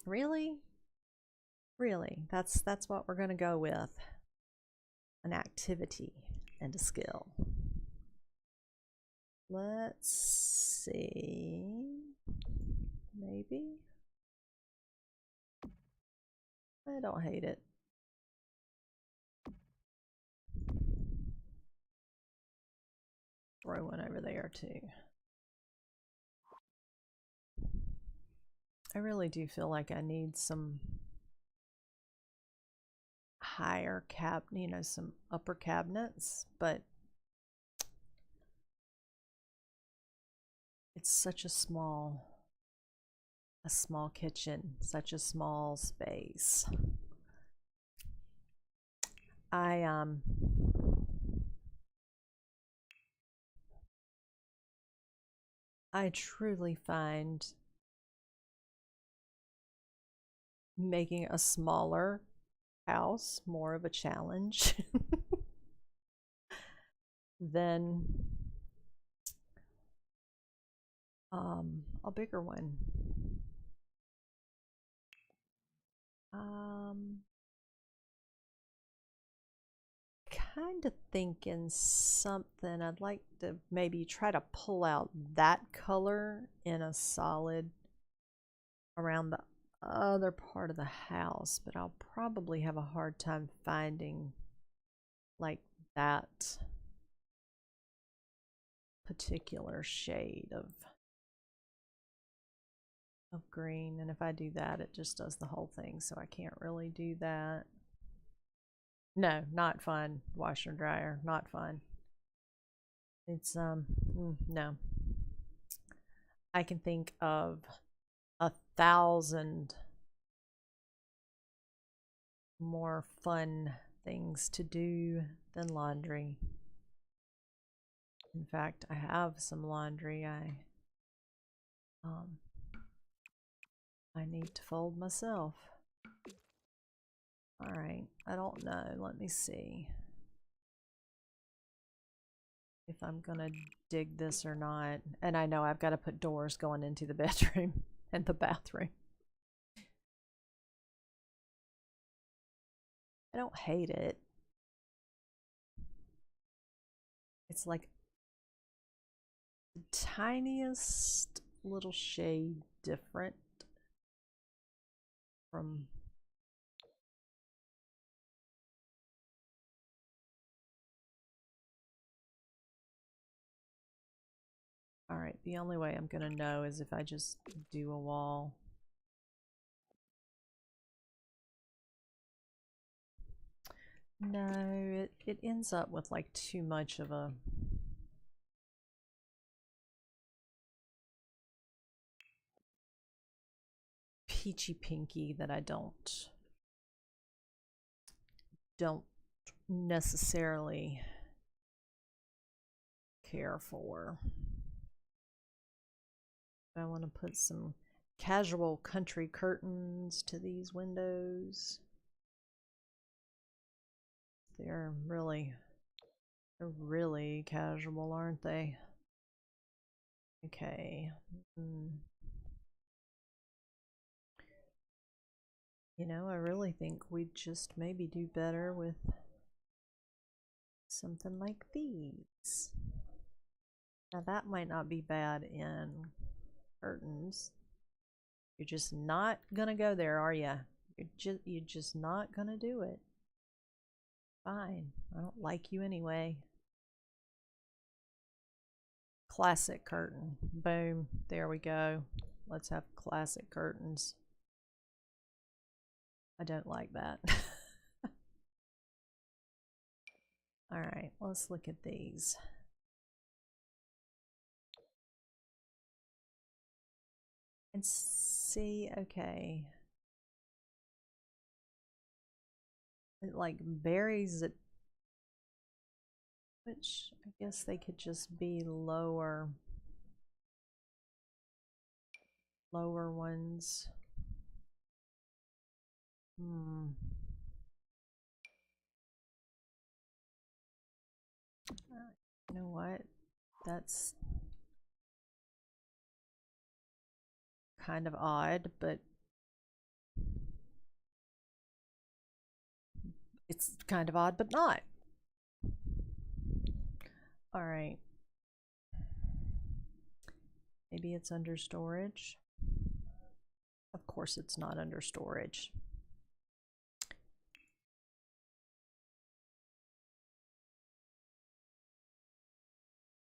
Speaker 1: really? Really? That's what we're gonna go with. An activity and a skill. Let's see. Maybe. I don't hate it. Throw one over there too. I really do feel like I need some higher some upper cabinets, but it's such a small kitchen, such a small space. I truly find making a smaller house more of a challenge than a bigger one. Kind of thinking something. I'd like to maybe try to pull out that color in a solid around the other part of the house, but I'll probably have a hard time finding like that particular shade of green. And if I do that, it just does the whole thing, so I can't really do that. No, not fun. Washer and dryer, not fun. It's no. I can think of 1,000 more fun things to do than laundry. In fact, I have some laundry I need to fold myself. All right, I don't know. Let me see if I'm gonna dig this or not. And I know I've got to put doors going into the bedroom and the bathroom. I don't hate it. It's like the tiniest little shade different from all right, the only way I'm gonna know is if I just do a wall. No, it ends up with like too much of a peachy pinky that I don't necessarily care for. I want to put some casual country curtains to these windows. They're really casual, aren't they? Okay. You know, I really think we'd just maybe do better with something like these. Now that might not be bad in curtains. You're just not gonna go there, are you? You're just not gonna do it. Fine. I don't like you anyway. Classic curtain. Boom. There we go. Let's have classic curtains. I don't like that. Alright, let's look at these. And see, okay. It like berries that, which I guess they could just be lower ones. You know what? That's kind of odd, but it's kind of odd, but not. All right. Maybe it's under storage. Of course it's not under storage.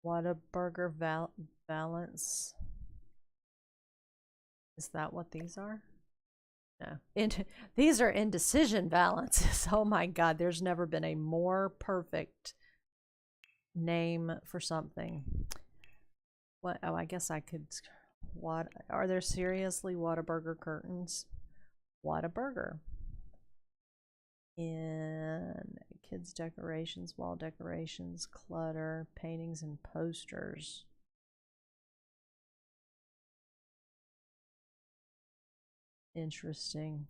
Speaker 1: Whataburger Valance. Is that what these are? No. These are indecision balances. Oh my God, there's never been a more perfect name for something. What? Oh, I guess I could. What are there seriously Whataburger curtains? Whataburger. In kids' decorations, wall decorations, clutter, paintings, and posters. Interesting.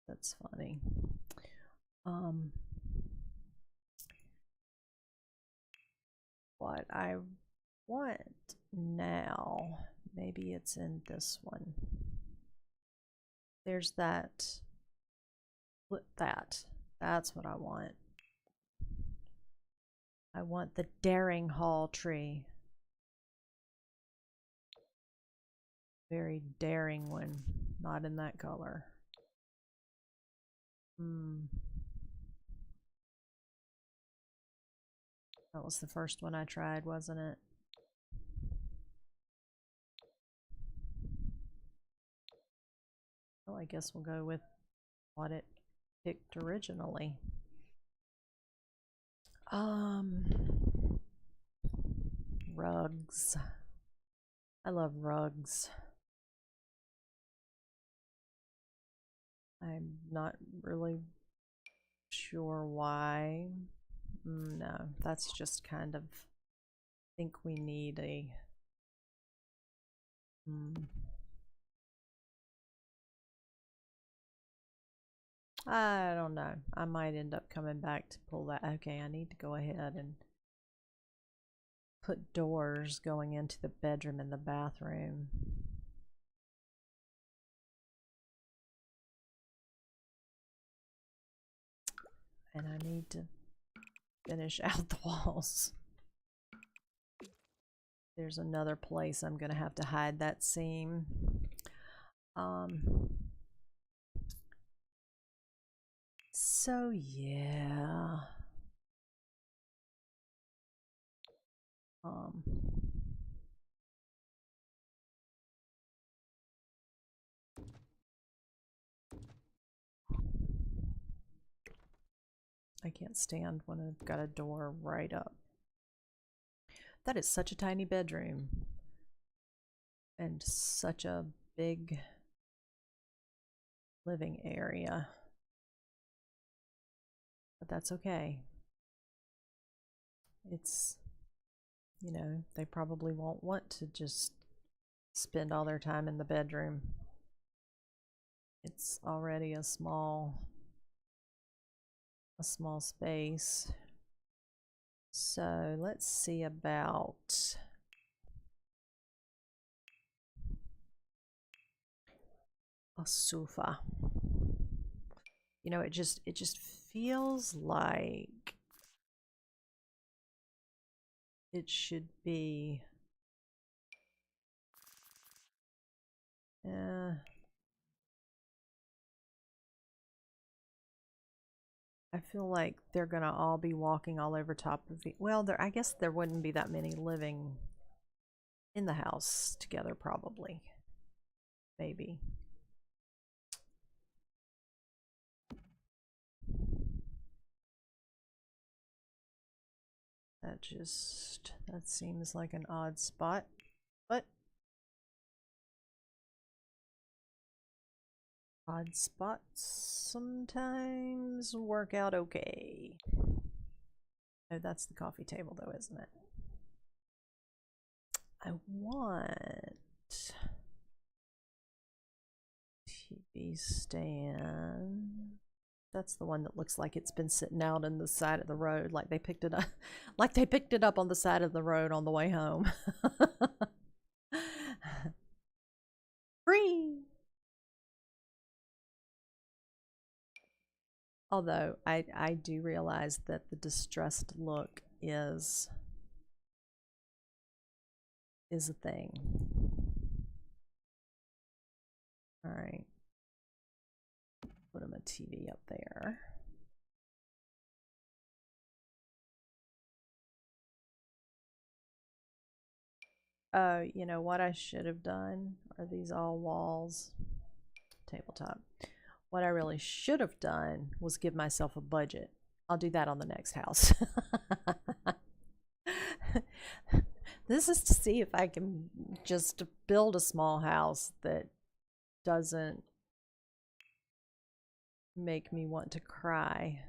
Speaker 1: That's funny. What I want now, maybe it's in this one. There's that. That's what I want. I want the Daring Hall tree. Very daring one. Not in that color. That was the first one I tried, wasn't it? Well, I guess we'll go with what it picked originally. Rugs. I love rugs. I'm not really sure why. No, that's just kind of, I think we need a I don't know. I might end up coming back to pull that. Okay, I need to go ahead and put doors going into the bedroom and the bathroom. And I need to finish out the walls. There's another place I'm gonna have to hide that seam. So yeah. I can't stand when I've got a door right up. That is such a tiny bedroom. And such a big living area. But that's okay. It's, you know, they probably won't want to just spend all their time in the bedroom. It's already a small space. So let's see about a sofa. You know, it just feels like it should be I feel like they're gonna all be walking all over top of the, well, I guess there wouldn't be that many living in the house together, probably. Maybe. That seems like an odd spot, but odd spots sometimes work out okay. Oh, that's the coffee table though, isn't it? I want TV stand. That's the one that looks like it's been sitting out in the side of the road, like they picked it up, like they picked it up on the side of the road on the way home. Free. Although I do realize that the distressed look is a thing. All right. Put him a TV up there. You know what I should have done? Are these all walls? Tabletop. What I really should have done was give myself a budget. I'll do that on the next house. This is to see if I can just build a small house that doesn't make me want to cry.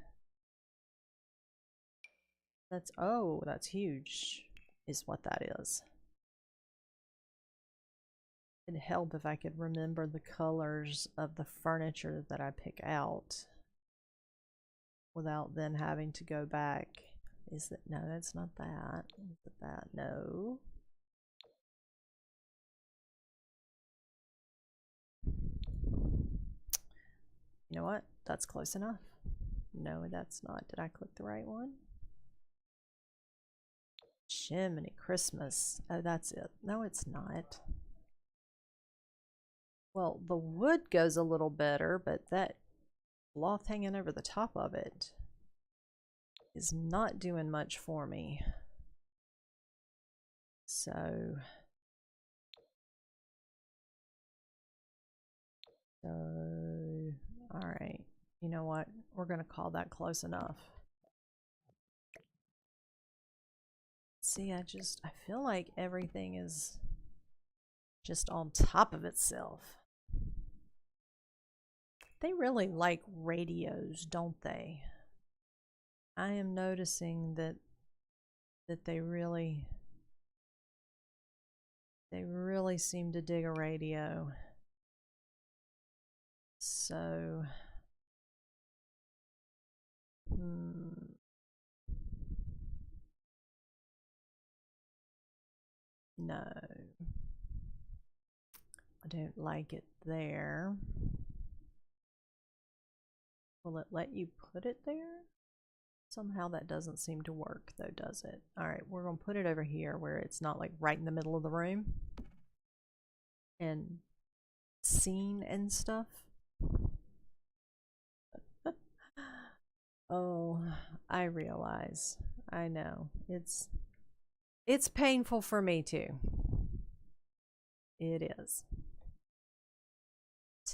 Speaker 1: That's huge, is what that is. It'd help if I could remember the colors of the furniture that I pick out without then having to go back. Is it? No, that's not that. Is it that? No. You know what? That's close enough. No, that's not. Did I click the right one? Jiminy Christmas. Oh, that's it. No, it's not. Well, the wood goes a little better, but that cloth hanging over the top of it is not doing much for me. So all right. You know what? We're going to call that close enough. See, I feel like everything is just on top of itself. They really like radios, don't they? I am noticing that they really seem to dig a radio. So no, I don't like it there. Will it let you put it there? Somehow that doesn't seem to work though, does it? All right, we're gonna put it over here where it's not like right in the middle of the room and seen and stuff. Oh, I realize. I know. It's painful for me too. It is.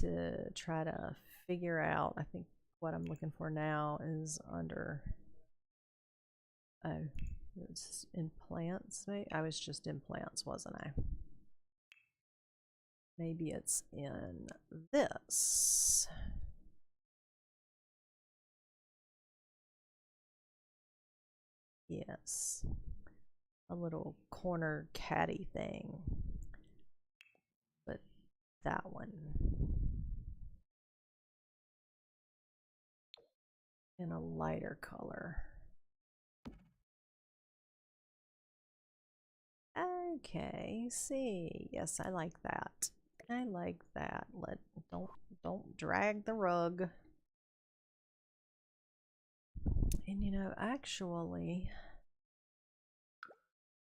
Speaker 1: To try to figure out, I think what I'm looking for now is under Oh, it's in plants. I was just in plants, wasn't I? Maybe it's in this. Yes. A little corner caddy thing. But that one. In a lighter color. Okay, see. Yes, I like that. I like that. Don't drag the rug. And you know, actually,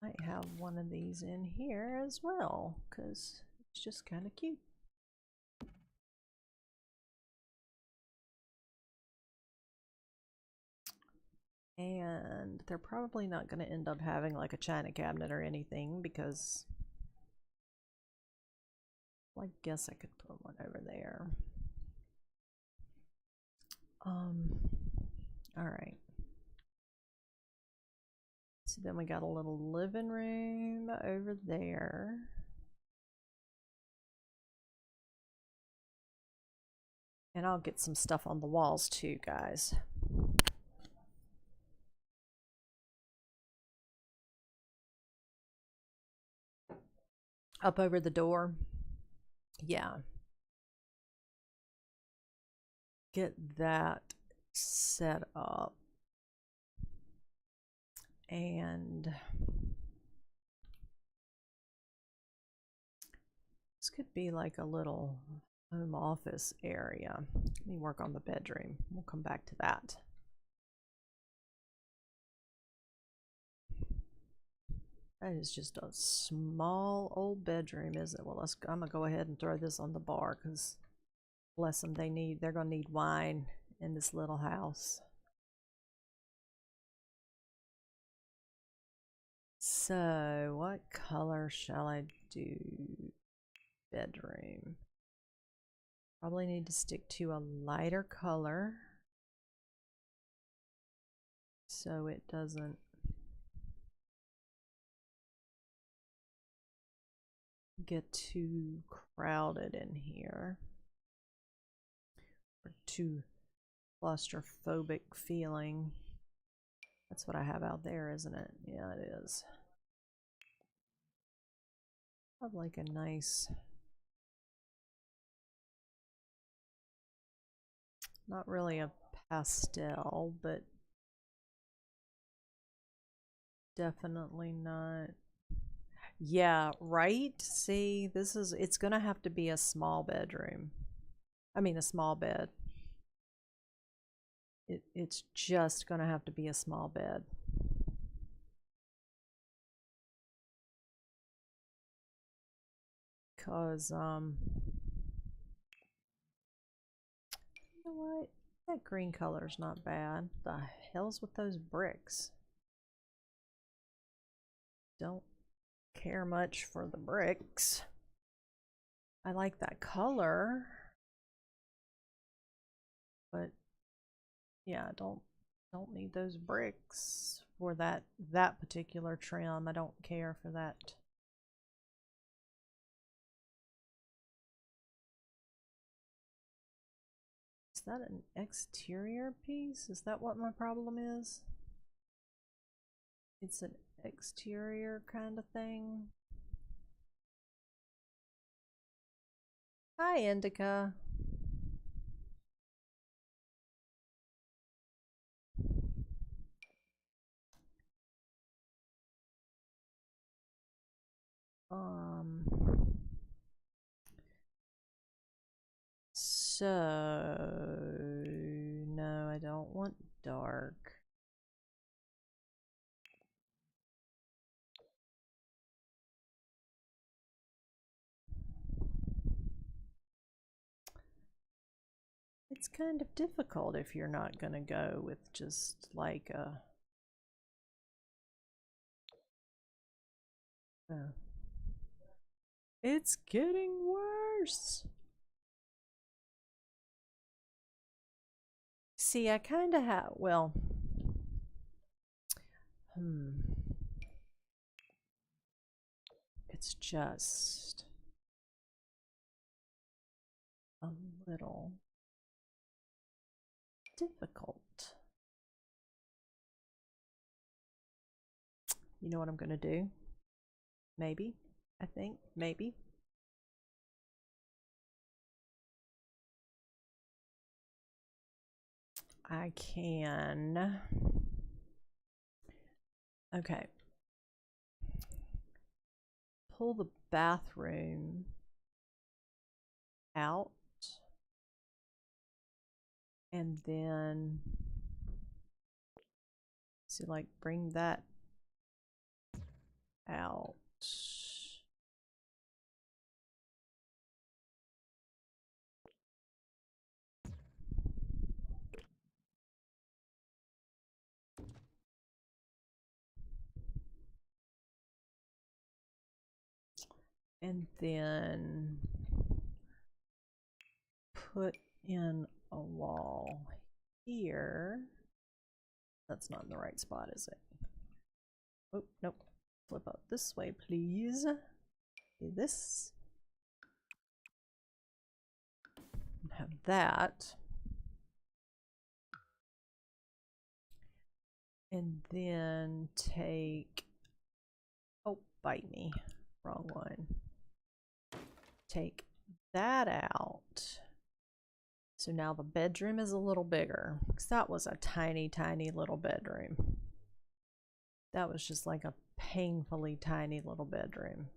Speaker 1: I might have one of these in here as well, because it's just kind of cute. And they're probably not going to end up having like a china cabinet or anything, because well, I guess I could put one over there. All right. So then we got a little living room over there. And I'll get some stuff on the walls too, guys. Up over the door. Yeah. Get that set up. And this could be like a little home office area. Let me work on the bedroom. We'll come back to that. That is just a small old bedroom, isn't it? Well, I'm gonna go ahead and throw this on the bar, because bless them, they're gonna need wine in this little house. So what color shall I do? Bedroom. Probably need to stick to a lighter color so it doesn't get too crowded in here, or too claustrophobic feeling. That's what I have out there, isn't it? Yeah, it is. I have like a nice, not really a pastel, but definitely not. Yeah, right? See, it's gonna have to be a small bedroom. I mean, a small bed. It's just gonna have to be a small bed. Because, you know what? That green color's not bad. The hell's with those bricks? Don't care much for the bricks. I like that color, but yeah, don't need those bricks for that particular trim. I don't care for that. Is that an exterior piece? Is that what my problem is? It's an exterior kind of thing. Hi, Indica. So no, I don't want dark. It's kind of difficult if you're not gonna go with just like a oh. It's getting worse. See, I kind of have, well, It's just a little difficult. You know what I'm going to do? Maybe. I think. Maybe. I can. Okay. Pull the bathroom out. And then, so like bring that out. And then put in a wall here. That's not in the right spot, is it? Oh, nope. Flip up this way, please. Do this. And have that. And then take, oh, bite me. Wrong one. Take that out. So now the bedroom is a little bigger, because that was a tiny, tiny little bedroom. That was just like a painfully tiny little bedroom.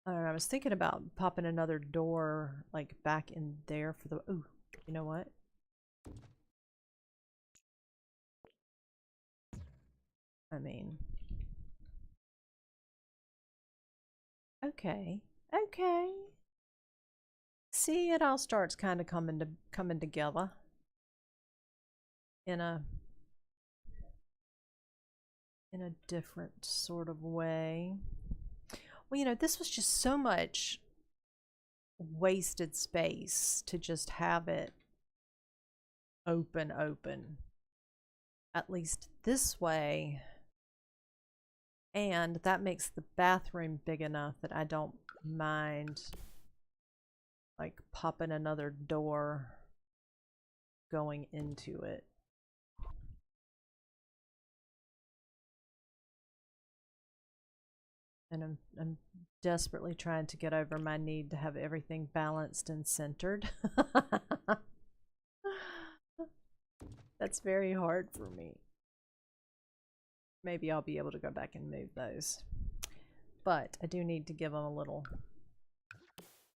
Speaker 1: I don't know, I was thinking about popping another door like back in there for the, ooh, you know what? I mean, okay, okay. See, it all starts kind of coming together in a different sort of way. Well, you know, this was just so much wasted space to just have it open, at least this way. And that makes the bathroom big enough that I don't mind like popping another door going into it. And I'm desperately trying to get over my need to have everything balanced and centered. That's very hard for me. Maybe I'll be able to go back and move those. But I do need to give them a little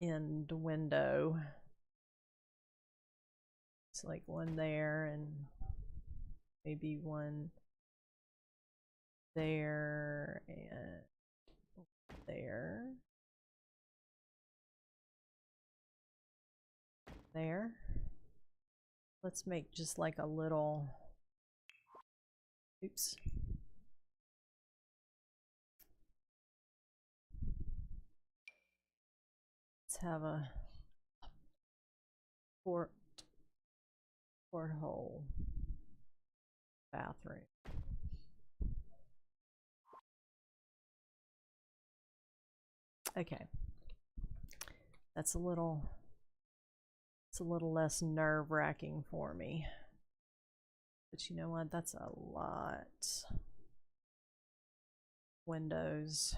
Speaker 1: end window. It's like one there and maybe one there and there. There. Let's make just like a little, oops. Let's have a porthole bathroom. Okay. That's a little, it's a little less nerve-wracking for me. But you know what? That's a lot. Windows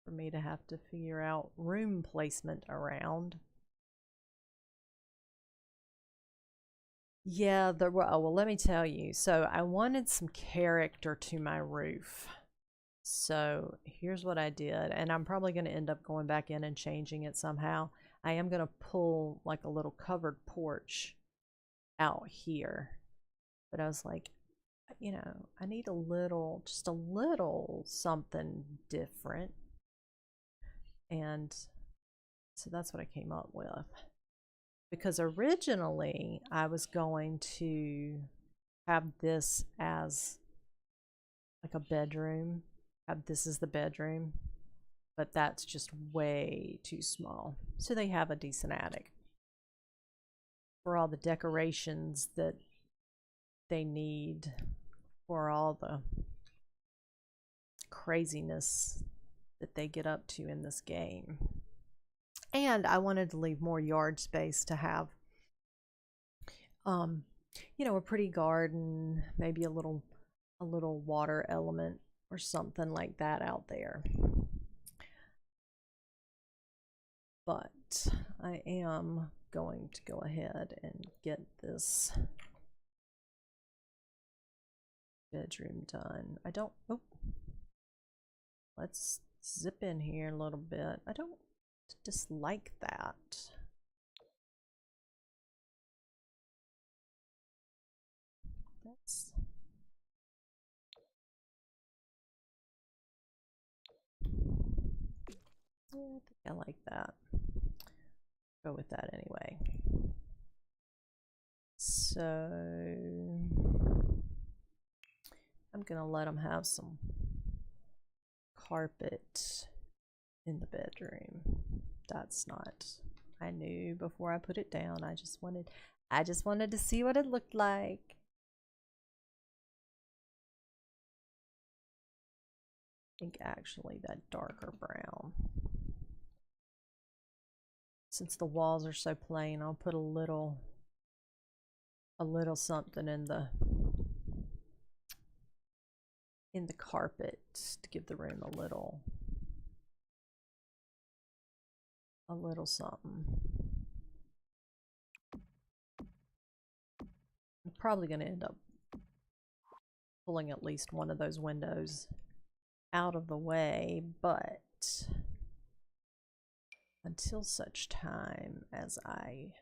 Speaker 1: for me to have to figure out room placement around. Yeah, there were, oh, well, let me tell you. So I wanted some character to my roof. So here's what I did, and I'm probably going to end up going back in and changing it somehow. I am going to pull like a little covered porch out here. But I was like, you know, I need a little, just a little something different. And so that's what I came up with. Because originally I was going to have this as like a bedroom, have this as the bedroom, but that's just way too small. So they have a decent attic. for all the decorations that they need for all the craziness that they get up to in this game. And I wanted to leave more yard space to have, you know, a pretty garden, maybe a little water element or something like that out there. But I am going to go ahead and get this bedroom done. I don't, oh, let's zip in here a little bit. I don't dislike that. That's, yeah, I think I like that. Go with that anyway. So I'm gonna let them have some carpet in the bedroom. That's not, I knew before I put it down. I just wanted to see what it looked like. I think actually that darker brown. Since the walls are so plain, I'll put a little something in the carpet to give the room a little something. I'm probably going to end up pulling at least one of those windows out of the way, but until such time as I've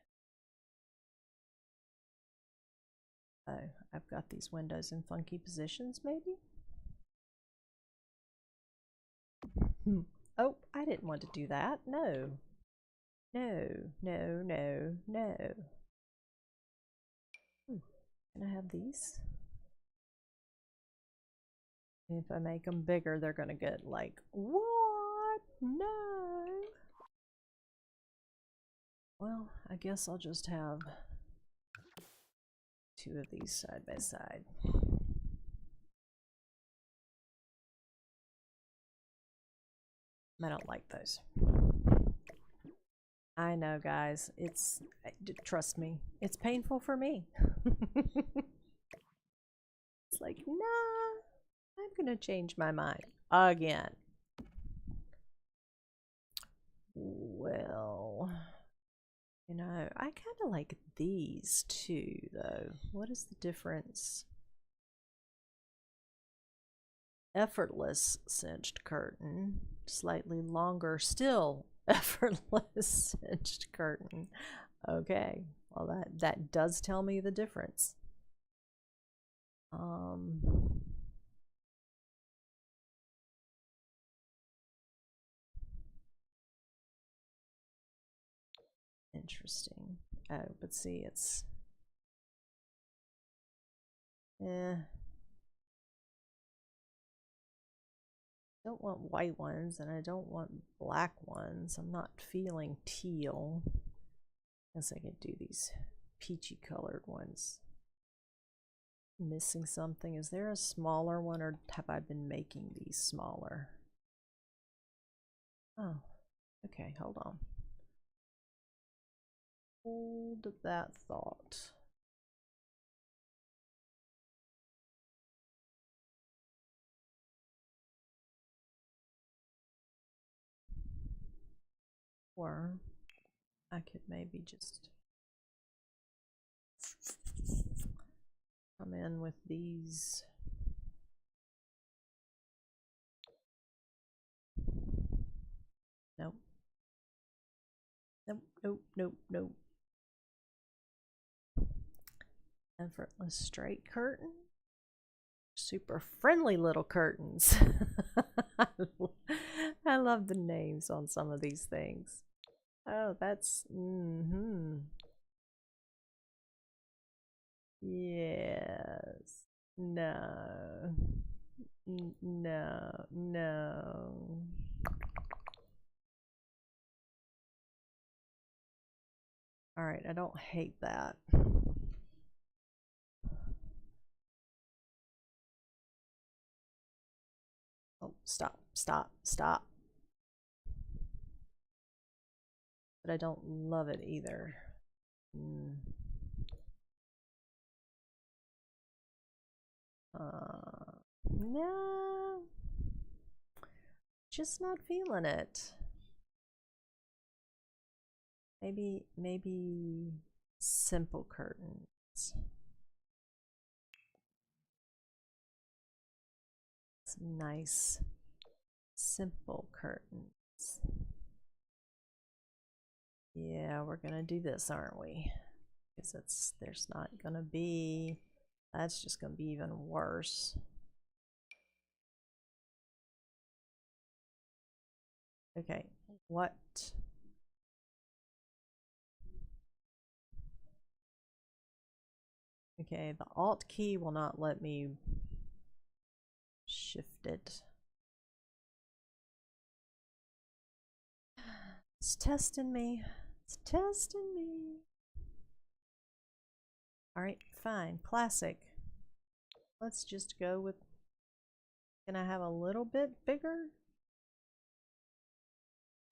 Speaker 1: got these windows in funky positions, maybe? Oh, I didn't want to do that. No. No, no, no, no. Can I have these? If I make them bigger, they're gonna get like, what? No. Well, I guess I'll just have two of these side by side. I don't like those. I know, guys. Trust me, it's painful for me. It's like, nah, I'm gonna change my mind again. Well, you know, I kind of like these too, though. What is the difference? Effortless cinched curtain, slightly longer, still effortless cinched curtain. Okay, well that does tell me the difference. Interesting. Oh, but see, it's don't want white ones and I don't want black ones. I'm not feeling teal. Guess I could do these peachy colored ones. Missing something. Is there a smaller one or have I been making these smaller? Oh, okay, hold on. Hold that thought. Or I could maybe just come in with these. Nope. Nope, nope, nope, nope. Effortless straight curtain. Super friendly little curtains. I love the names on some of these things. Oh, that's yes. No. No. No. All right, I don't hate that. Oh, stop, stop, stop. But I don't love it either. No, just not feeling it. Maybe simple curtains. Some nice simple curtains. Yeah, we're gonna do this, aren't we? Because there's not gonna be, that's just gonna be even worse. Okay, what? Okay, the Alt key will not let me shift it. It's testing me. It's testing me. Alright, fine. Classic. Let's just go with... Can I have a little bit bigger?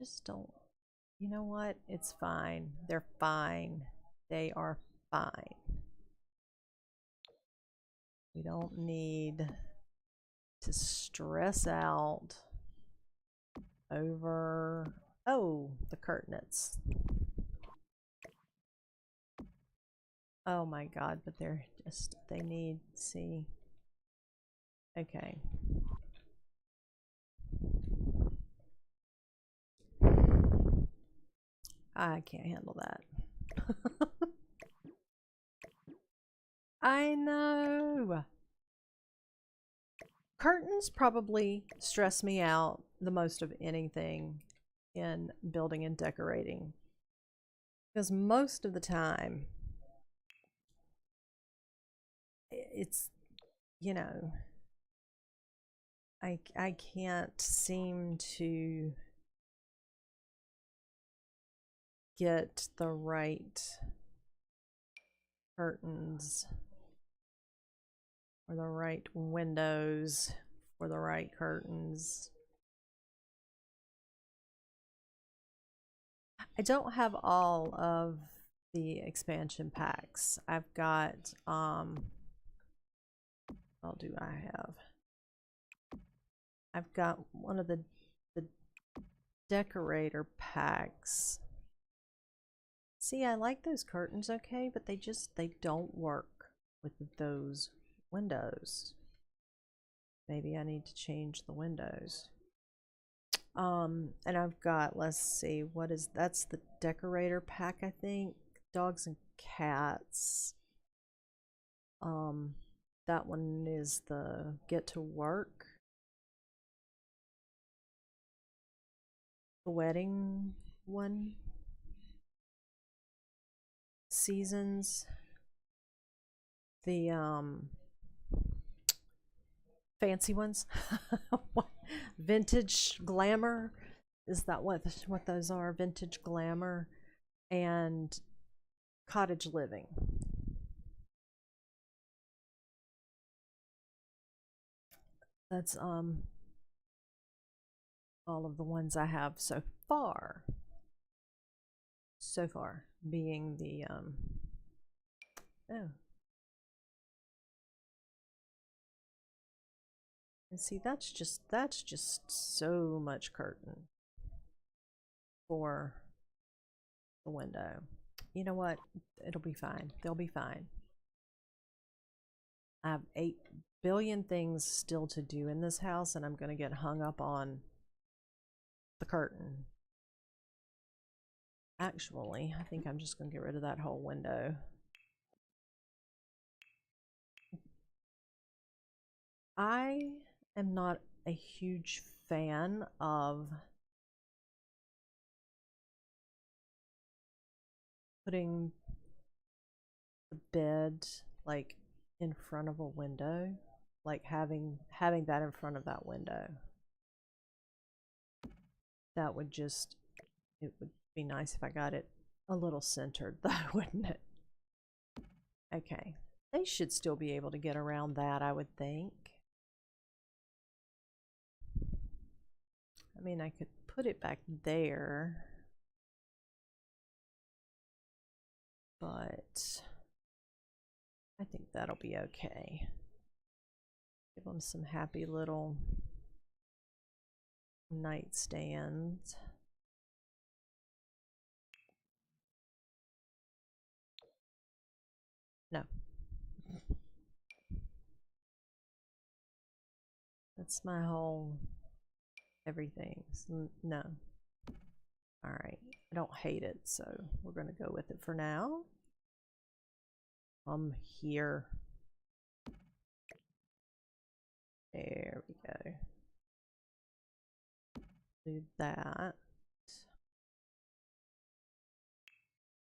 Speaker 1: Just don't... You know what? It's fine. They're fine. They are fine. We don't need to stress out over... Oh, the curtains. Oh my god, but they're just... They need... See... Okay. I can't handle that. I know. Curtains probably stress me out the most of anything in building and decorating. Because most of the time, it's, you know, I can't seem to get the right curtains or the right windows for the right curtains. I don't have all of the expansion packs. I've got what do I have? I've got one of the decorator packs. See, I like those curtains okay, but they don't work with those windows. Maybe I need to change the windows. And I've got, let's see, that's the decorator pack, I think. Dogs and cats. That one is the get to work. The wedding one. Seasons. The fancy ones. Vintage glamour. Is that what those are? Vintage glamour and cottage living. That's all of the ones I have so far. So far being the oh. And see, that's just so much curtain for the window. You know what? It'll be fine. They'll be fine. I have 8 billion things still to do in this house, and I'm going to get hung up on the curtain. Actually, I think I'm just going to get rid of that whole window. I am not a huge fan of putting the bed like in front of a window, like having that in front of that window. That would just, it would be nice if I got it a little centered though, wouldn't it? Okay. They should still be able to get around that, I would think. I mean, I could put it back there, but I think that'll be okay. Give them some happy little nightstands. No. That's my whole everything. No. Alright. I don't hate it, so we're going to go with it for now. Here. There we go. Do that.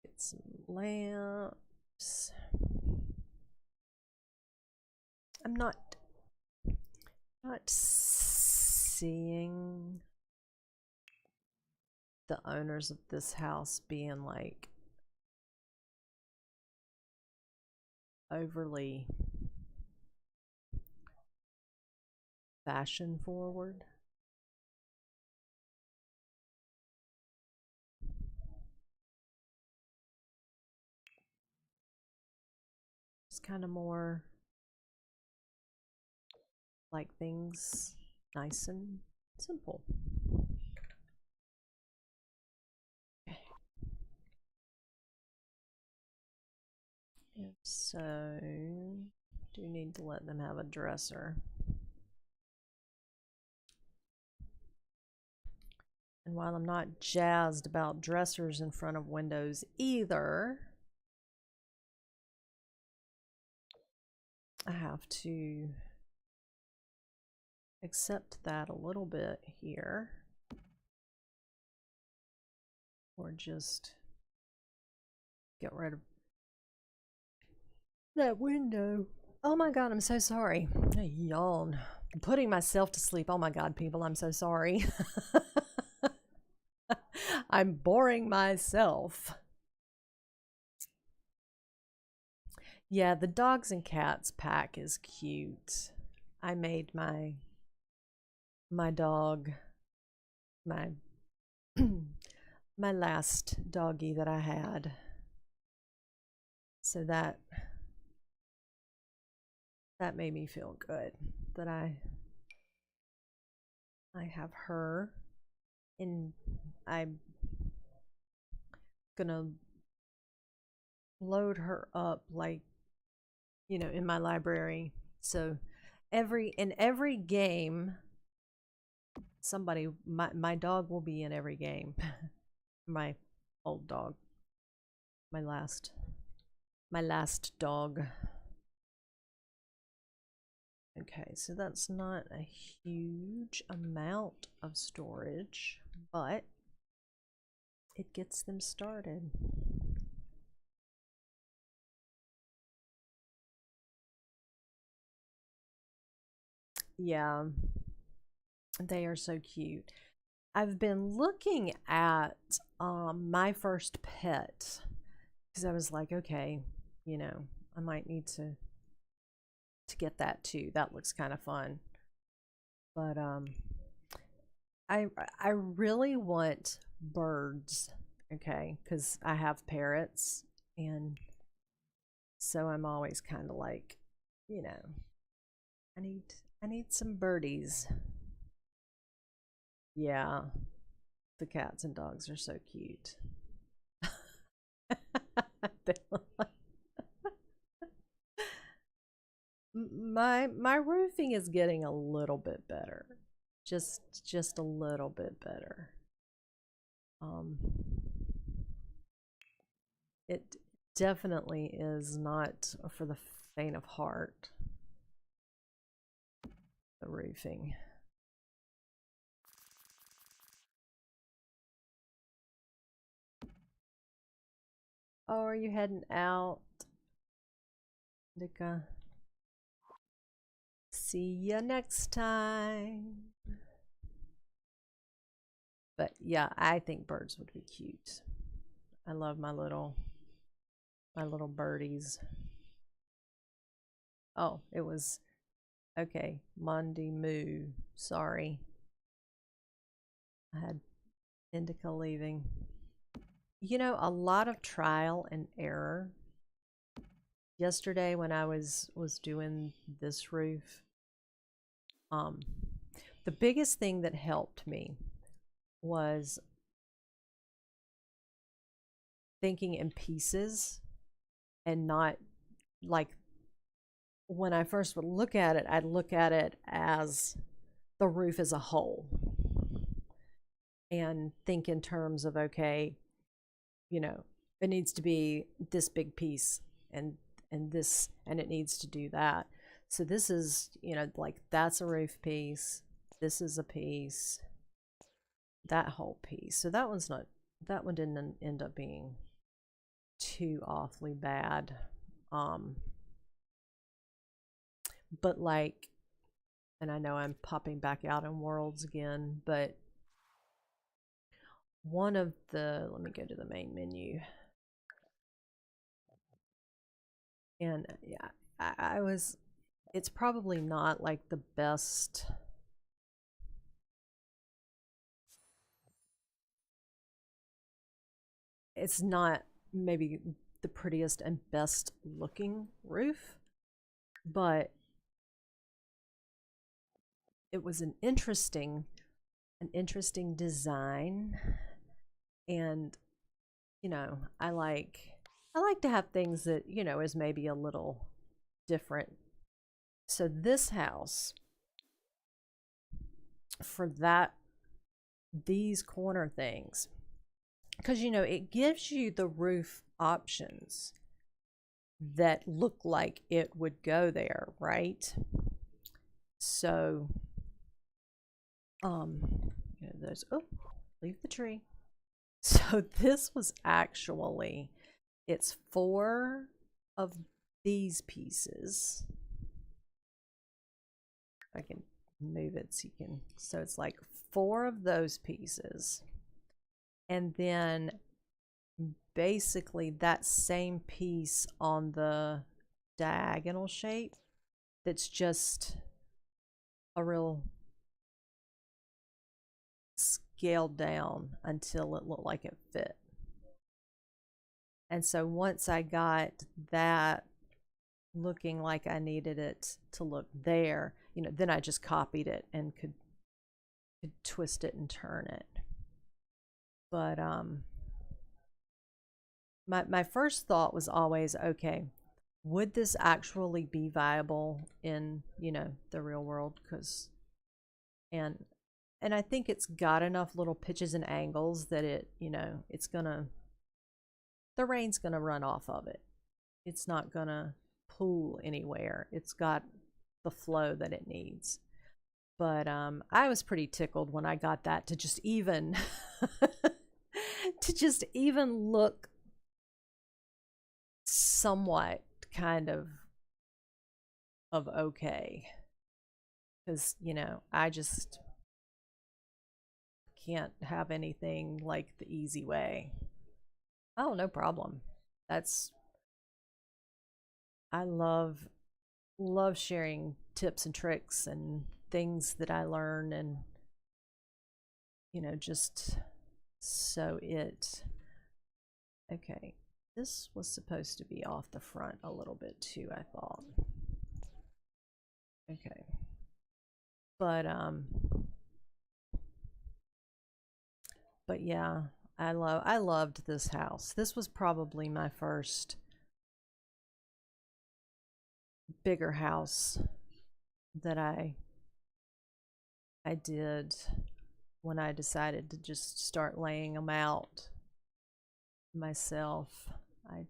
Speaker 1: Get some lamps. I'm not seeing the owners of this house being like overly fashion forward. It's kind of more like things nice and simple. Okay. And so, do need to let them have a dresser. And while I'm not jazzed about dressers in front of windows either, I have to accept that a little bit here, or just get rid of that window. Oh my god, I'm so sorry. I yawn. I'm putting myself to sleep. Oh my god, people, I'm so sorry. I'm boring myself. Yeah, the dogs and cats pack is cute. I made my dog, my my last doggy that I had. So that made me feel good that I have her, and I'm gonna load her up, like, you know, in my library. So in every game, somebody, my dog will be in every game. My old dog, my last dog. Okay, so that's not a huge amount of storage, but it gets them started. Yeah, they are so cute. I've been looking at my first pet, because I was like, okay, you know, I might need to get that too. That looks kind of fun. But I really want birds, okay, because I have parrots, and so I'm always kind of like, you know, I need some birdies. Yeah, the cats and dogs are so cute. My roofing is getting a little bit better, just a little bit better. It definitely is not for the faint of heart, the roofing. Oh, are you heading out, Dika? See ya next time. But yeah, I think birds would be cute. I love my little birdies. Oh, it was okay. Monday Moo. Sorry. I had Indica leaving. You know, a lot of trial and error. Yesterday when I was doing this roof, um the biggest thing that helped me was thinking in pieces and not like when I first would look at it, I'd look at it as the roof as a whole and think in terms of, okay, you know, it needs to be this big piece and this, and it needs to do that. So this is, you know, like that's a roof piece, this is a piece, that whole piece. So that one's not, that one didn't end up being too awfully bad. But like, and I know I'm popping back out in worlds again, but one of the, let me go to the main menu. And yeah, I was, it's probably not like the best. It's not maybe the prettiest and best looking roof, but it was an interesting design. And you know, I like to have things that, you know, is maybe a little different. So this house, for that, these corner things, because you know it gives you the roof options that look like it would go there, right? So you know, there's, oh, leave the tree. So this was actually, it's 4 of these pieces. I can move it so you can, so it's like 4 of those pieces, and then basically that same piece on the diagonal shape that's just a real scaled down until it looked like it fit. And so once I got that looking like I needed it to look there, you know, then I just copied it and could twist it and turn it. But my first thought was always, okay, would this actually be viable in, you know, the real world? Because and I think it's got enough little pitches and angles that it, you know, it's gonna, the rain's gonna run off of it. It's not gonna pool anywhere. It's got the flow that it needs. But I was pretty tickled when I got that to just even to just even look somewhat kind of okay, because you know I just can't have anything like the easy way. Oh, no problem. That's, I love sharing tips and tricks and things that I learn, and you know, just so it, okay, this was supposed to be off the front a little bit too, I thought. Okay. But yeah, I loved this house. This was probably my first bigger house that I did when I decided to just start laying them out myself. I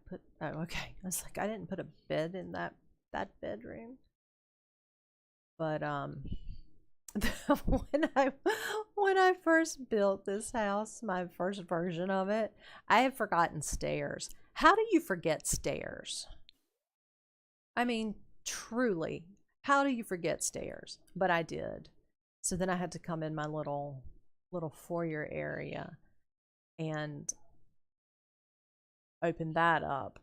Speaker 1: put, oh, okay. I was like, I didn't put a bed in that bedroom. But when I first built this house, my first version of it, I had forgotten stairs. How do you forget stairs? I mean, truly, how do you forget stairs? But I did. So then I had to come in my little foyer area, and open that up.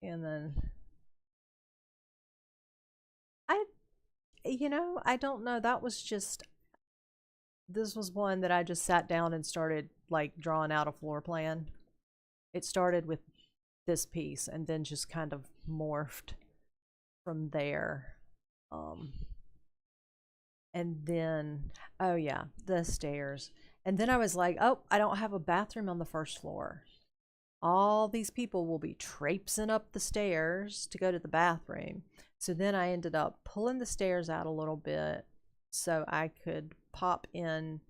Speaker 1: And then I don't know. This was one that I just sat down and started like drawing out a floor plan. It started with this piece and then just kind of morphed from there. And then, oh yeah, the stairs. And then I was like, oh, I don't have a bathroom on the first floor. All these people will be traipsing up the stairs to go to the bathroom. So then I ended up pulling the stairs out a little bit so I could pop in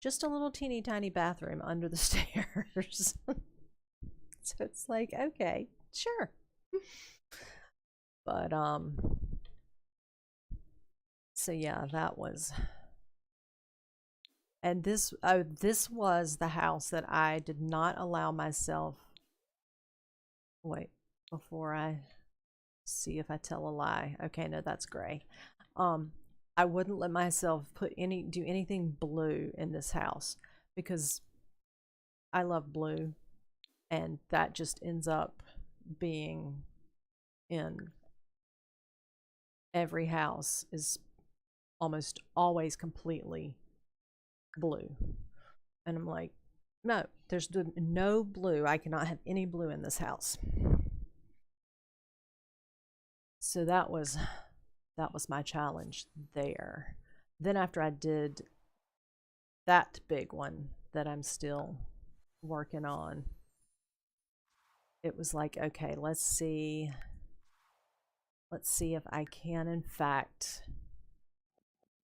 Speaker 1: just a little teeny tiny bathroom under the stairs. So it's like, okay, sure. But so yeah, that was, and this was the house that I did not allow myself, wait, before I see if I tell a lie. Okay, no, that's gray. I wouldn't let myself do anything blue in this house because I love blue, and that just ends up being in every house is almost always completely blue. And I'm like, no, there's no blue. I cannot have any blue in this house. So that was my challenge there. Then after I did that big one that I'm still working on, it was like, okay, let's see if I can in fact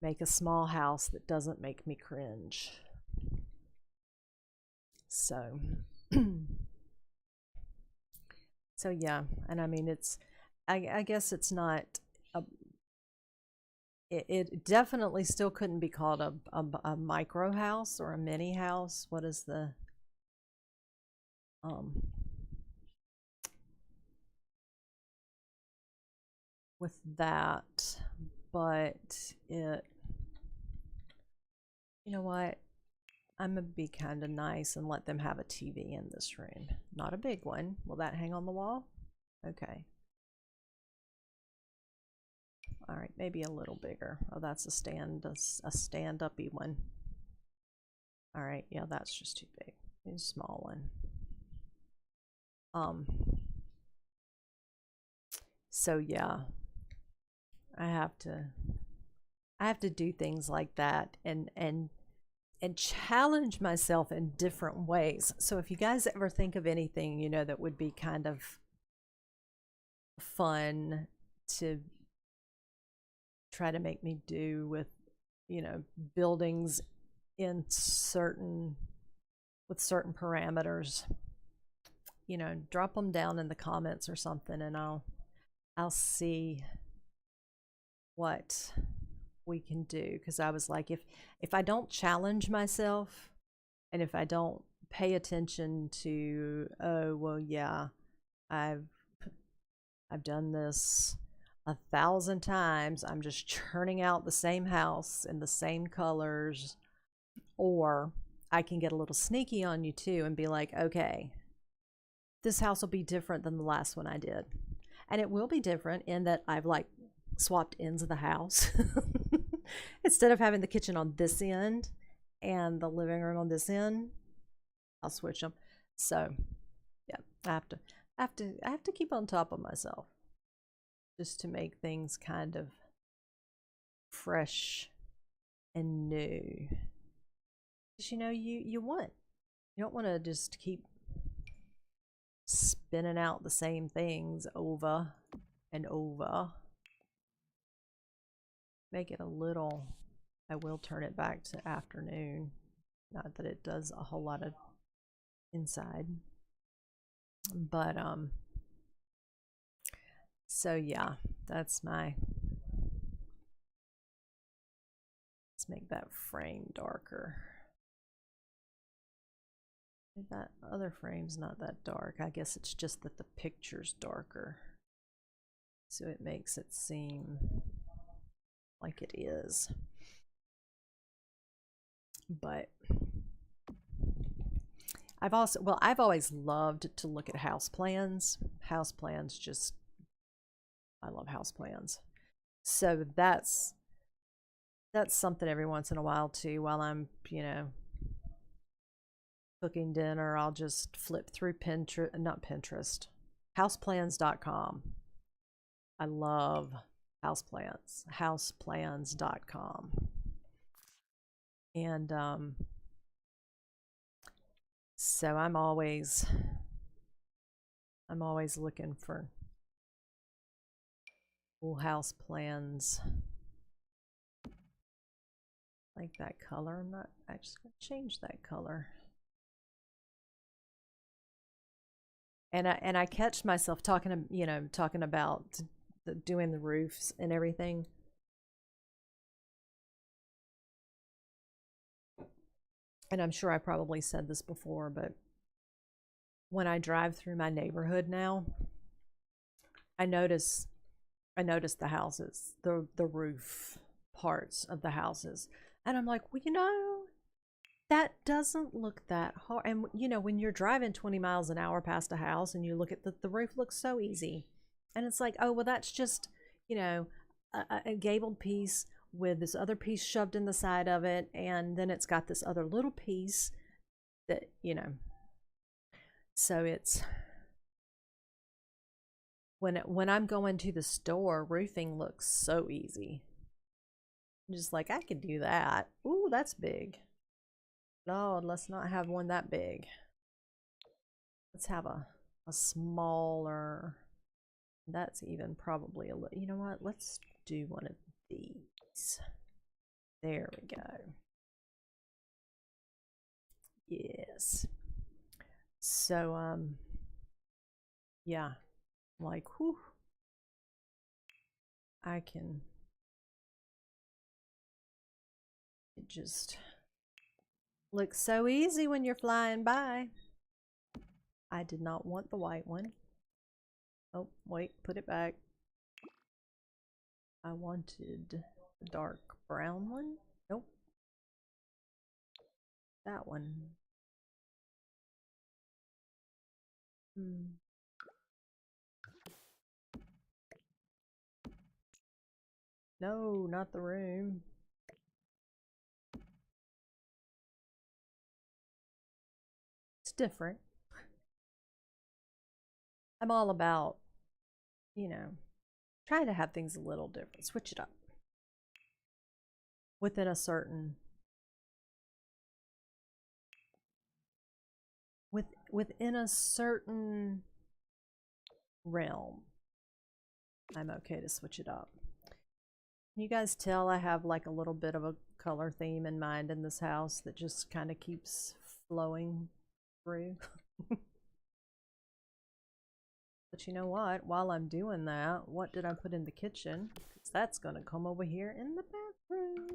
Speaker 1: make a small house that doesn't make me cringe. So so yeah, and I mean I guess it's not a, it definitely still couldn't be called a micro house or a mini house. What is the with that, but it, you know what, I'm gonna be kind of nice and let them have a TV in this room. Not a big one. Will that hang on the wall? Okay. All right, maybe a little bigger. Oh, that's a stand-uppy one. All right, yeah, that's just too big. A small one. So yeah, I have to do things like that and challenge myself in different ways. So if you guys ever think of anything, you know, that would be kind of fun to try to make me do with, you know, buildings in with certain parameters, you know, drop them down in the comments or something, and I'll see what we can do. Because I was like, if I don't challenge myself and if I don't pay attention to, oh well, yeah, I've done this 1,000 times, I'm just churning out the same house in the same colors. Or I can get a little sneaky on you too and be like, okay, this house will be different than the last one I did. And it will be different in that I've like swapped ends of the house. Instead of having the kitchen on this end and the living room on this end, I'll switch them. So yeah, I have to keep on top of myself just to make things kind of fresh and new. Because you know, you don't want to just keep spinning out the same things over and over. Make it a little, I will turn it back to afternoon. Not that it does a whole lot of inside. But so yeah, that's my, let's make that frame darker. That other frame's not that dark. I guess it's just that the picture's darker, so it makes it seem like it is. But I've always loved to look at house plans. House plans just, I love house plans. So that's something every once in a while too, while I'm, cooking dinner, I'll just flip through Pinterest, not Pinterest, houseplans.com. I love houseplans, houseplans.com. And so I'm always looking for cool house plans. Like that color. I'm not actually going to change that color. And I catch myself talking about doing the roofs and everything. And I'm sure I probably said this before, but when I drive through my neighborhood now, I notice the houses, the roof parts of the houses. And I'm like, well, that doesn't look that hard. And when you're driving 20 miles an hour past a house and you look at the roof looks so easy. And it's like, oh, well, that's just, a gabled piece with this other piece shoved in the side of it. And then it's got this other little piece that, so it's, when I'm going to the store, roofing looks so easy. I'm just like, I could do that. Ooh, that's big. Lord, let's not have one that big. Let's have a smaller. That's even probably a little. You know what? Let's do one of these. There we go. Yes. So, yeah. Like, whew. I can. It just looks so easy when you're flying by. I did not want the white one. Oh, wait, put it back. I wanted the dark brown one. Nope. That one. No, not the room. It's different. I'm all about, trying to have things a little different. Switch it up. Within a certain within a certain realm, I'm okay to switch it up. Can you guys tell I have like a little bit of a color theme in mind in this house that just kind of keeps flowing through? But you know what? While I'm doing that, what did I put in the kitchen? Because that's going to come over here in the bathroom.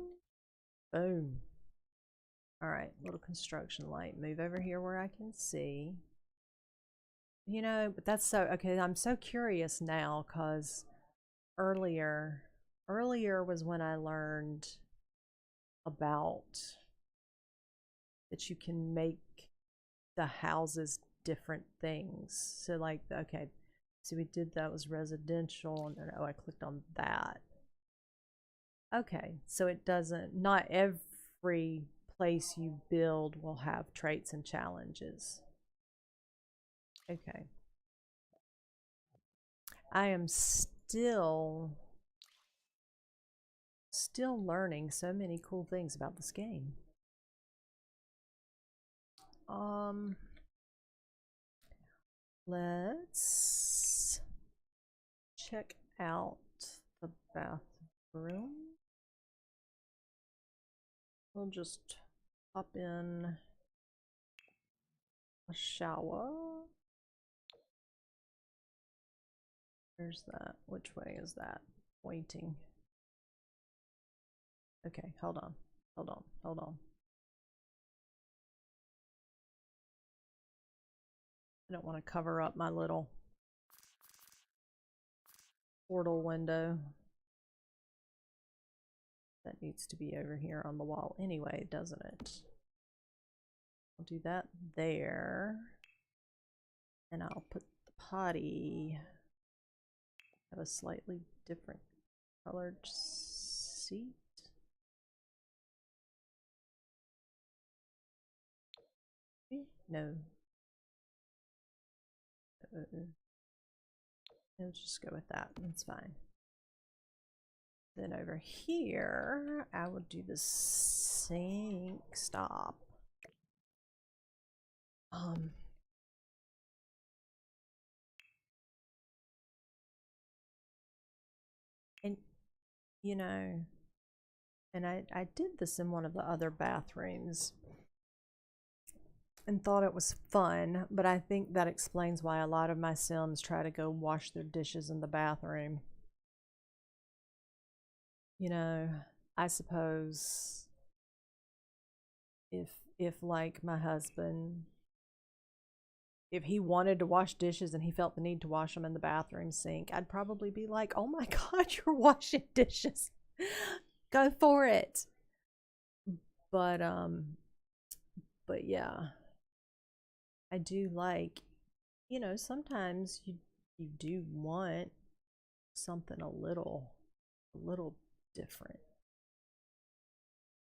Speaker 1: Boom. All right, little construction light. Move over here where I can see. But that's so, okay, I'm so curious now because earlier was when I learned about that you can make the houses different things. So like, okay, so we did that was residential, and then I clicked on that. Okay, so it doesn't, not every place you build will have traits and challenges. Okay. I am still learning so many cool things about this game. Let's check out the bathroom. We'll just pop in a shower. Where's that? Which way is that? Waiting. Okay, hold on. I don't want to cover up my little portal window. That needs to be over here on the wall anyway, doesn't it? I'll do that there. And I'll put the potty, have a slightly different colored seat. No. Let's just go with that. That's fine. Then over here, I will do the sink stop. And you know, and I did this in one of the other bathrooms and thought it was fun, but I think that explains why a lot of my Sims try to go wash their dishes in the bathroom. You know, I suppose if like my husband, if he wanted to wash dishes and he felt the need to wash them in the bathroom sink, I'd probably be like, oh my God, you're washing dishes. Go for it. But yeah, I do like, you know, sometimes you do want something a little different.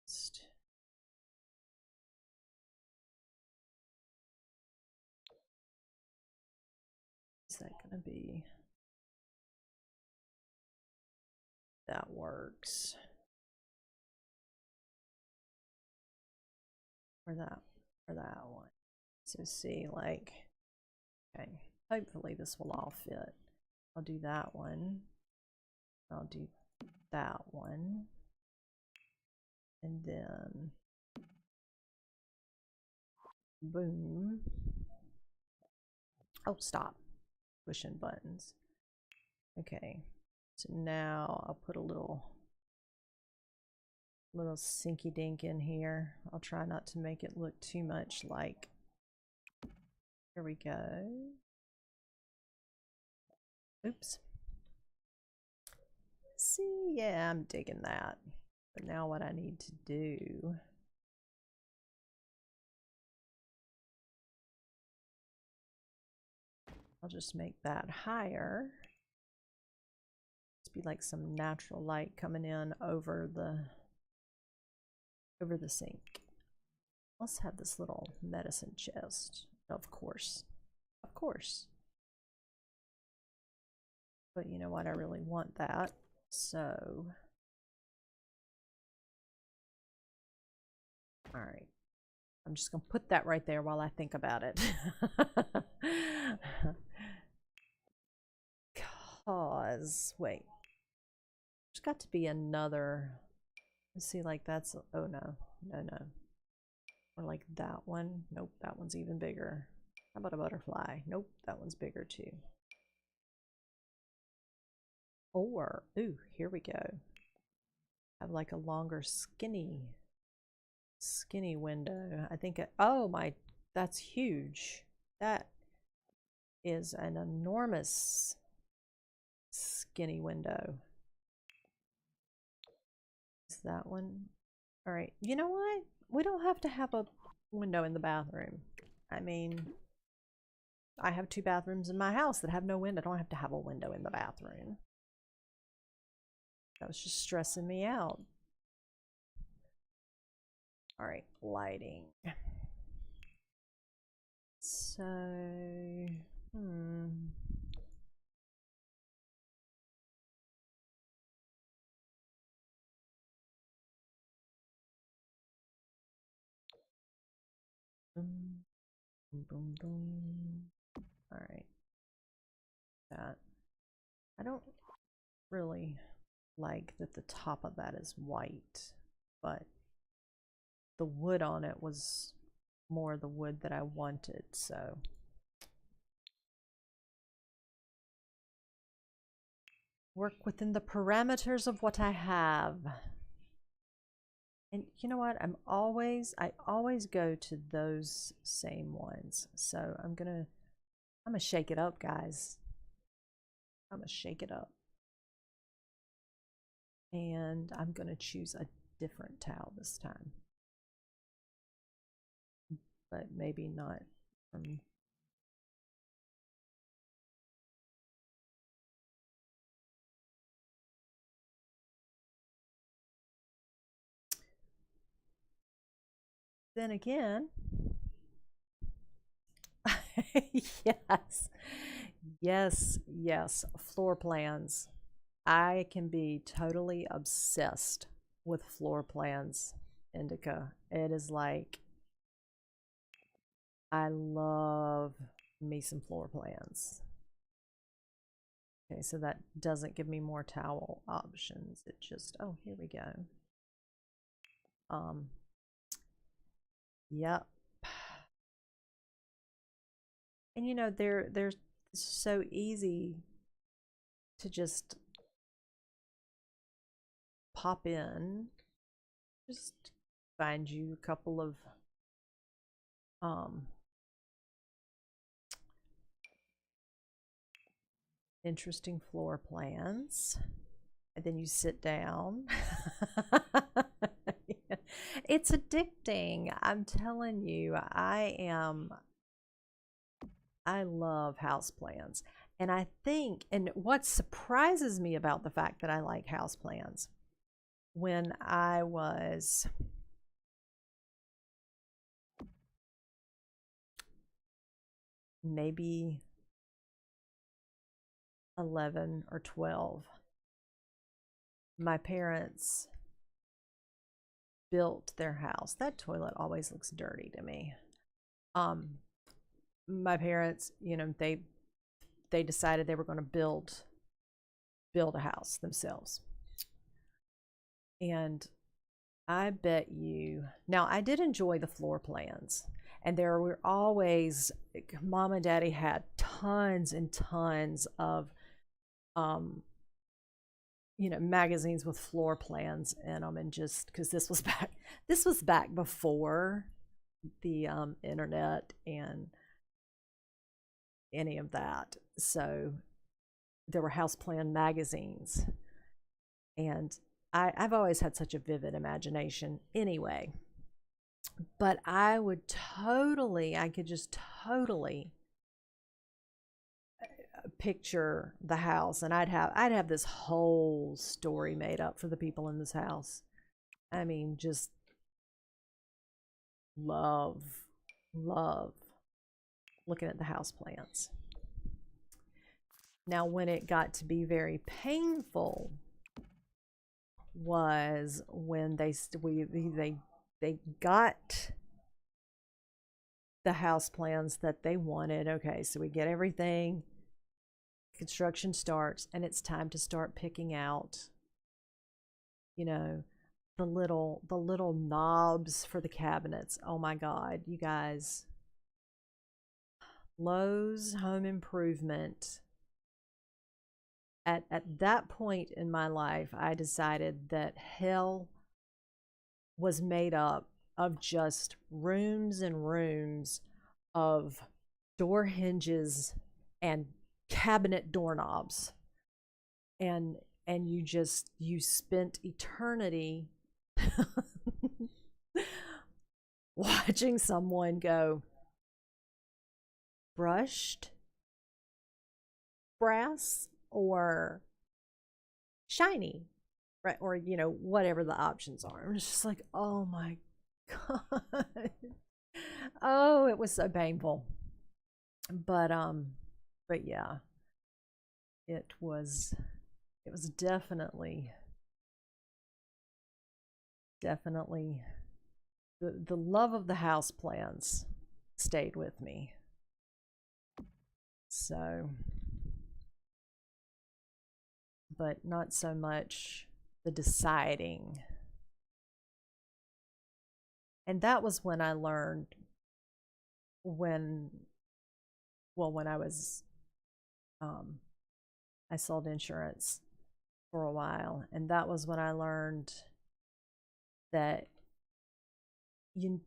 Speaker 1: Is that gonna be, that works for that one? So see, like, okay, hopefully this will all fit. I'll do that one. I'll do that one. And then boom. Oh, stop pushing buttons. Okay, so now I'll put a little sinky dink in here. I'll try not to make it look too much like, here we go. Oops. See, yeah, I'm digging that. But now what I need to do, I'll just make that higher. Just be like some natural light coming in over the sink. Let's have this little medicine chest, of course. Of course. But you know what? I really want that. So, all right. I'm just going to put that right there while I think about it. Cause, wait. There's got to be another. Let's see, like that's, oh no. Or like that one. Nope, that one's even bigger. How about a butterfly? Nope, that one's bigger too. Or, ooh, here we go. Have like a longer skinny window. I think oh my, that's huge. That is an enormous skinny window. Is that one? All right, you know what? We don't have to have a window in the bathroom. I mean, I have 2 bathrooms in my house that have no window. I don't have to have a window in the bathroom. That was just stressing me out. All right, lighting. So, boom, boom, boom. All right, that. I don't really like that the top of that is white, but the wood on it was more the wood that I wanted, so. Work within the parameters of what I have. And you know what? I always go to those same ones. So I'm gonna shake it up, guys. I'm gonna shake it up. And I'm gonna choose a different towel this time. but maybe not from. Then again, yes, yes, floor plans. I can be totally obsessed with floor plans, Indica. It is like I love me some floor plans. Okay, so that doesn't give me more towel options. It just, oh, here we go. Um, yep. And you know, they're so easy to just pop in. Just find you a couple of um interesting floor plans, and then you sit down. It's addicting. I'm telling you, I love house plans. And I think, and what surprises me about the fact that I like house plans, when I was maybe 11 or 12, my parents built their house. That toilet always looks dirty to me. Um, my parents, you know, they decided they were going to build a house themselves. And I bet you, now I did enjoy the floor plans, and there were always, mom and daddy had tons and tons of um you know, magazines with floor plans in them, and just because this was back before the internet and any of that. So there were house plan magazines, and I've always had such a vivid imagination anyway. But I could just totally picture the house, and I'd have this whole story made up for the people in this house. I mean, just love, love looking at the house plants. Now, when it got to be very painful was when they got the house plans that they wanted. Okay, so we get everything, construction starts, and it's time to start picking out, you know, the little knobs for the cabinets. Oh my God, you guys. Lowe's Home Improvement. At that point in my life, I decided that hell was made up of just rooms and rooms of door hinges and cabinet doorknobs. And you spent eternity watching someone go brushed brass or shiny, right? Or, you know, whatever the options are. And it's just like, oh my God. Oh, it was so painful. But yeah, it was definitely the love of the house plans stayed with me. So, but not so much the deciding. And that was when I learned, when when I was I sold insurance for a while, and that was when I learned that you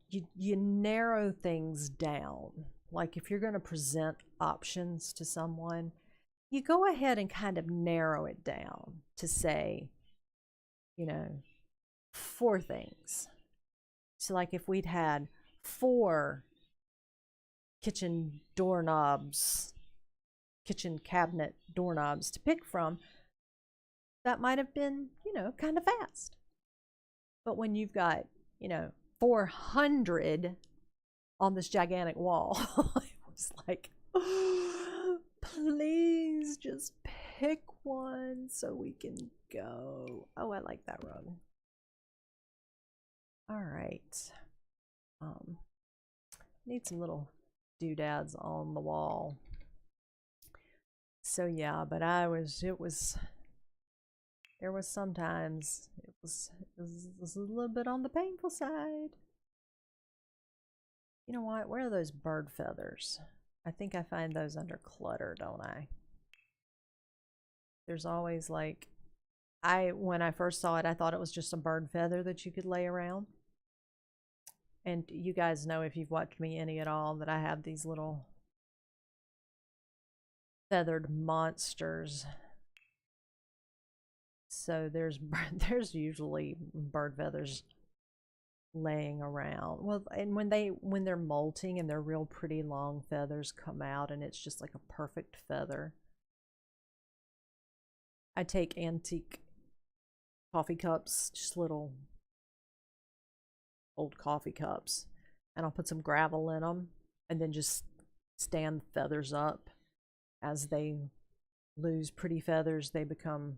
Speaker 1: narrow things down. Like if you're going to present options to someone, you go ahead and kind of narrow it down to say, you know, 4 things. So like if we'd had 4 kitchen doorknobs, kitchen cabinet doorknobs to pick from, that might have been, kind of fast. But when you've got, 400 on this gigantic wall, it was like, please just pick one so we can go. Oh, I like that rug. All right. Need some little doodads on the wall. So yeah, but there was sometimes it was a little bit on the painful side. You know what? Where are those bird feathers? I think I find those under clutter, don't I? There's always like, when I first saw it, I thought it was just a bird feather that you could lay around. And you guys know, if you've watched me any at all, that I have these little feathered monsters. So there's usually bird feathers laying around. Well, and when they're molting and they're real pretty long feathers come out, and it's just like a perfect feather. I take antique coffee cups, just little old coffee cups, and I'll put some gravel in them and then just stand feathers up. As they lose pretty feathers, they become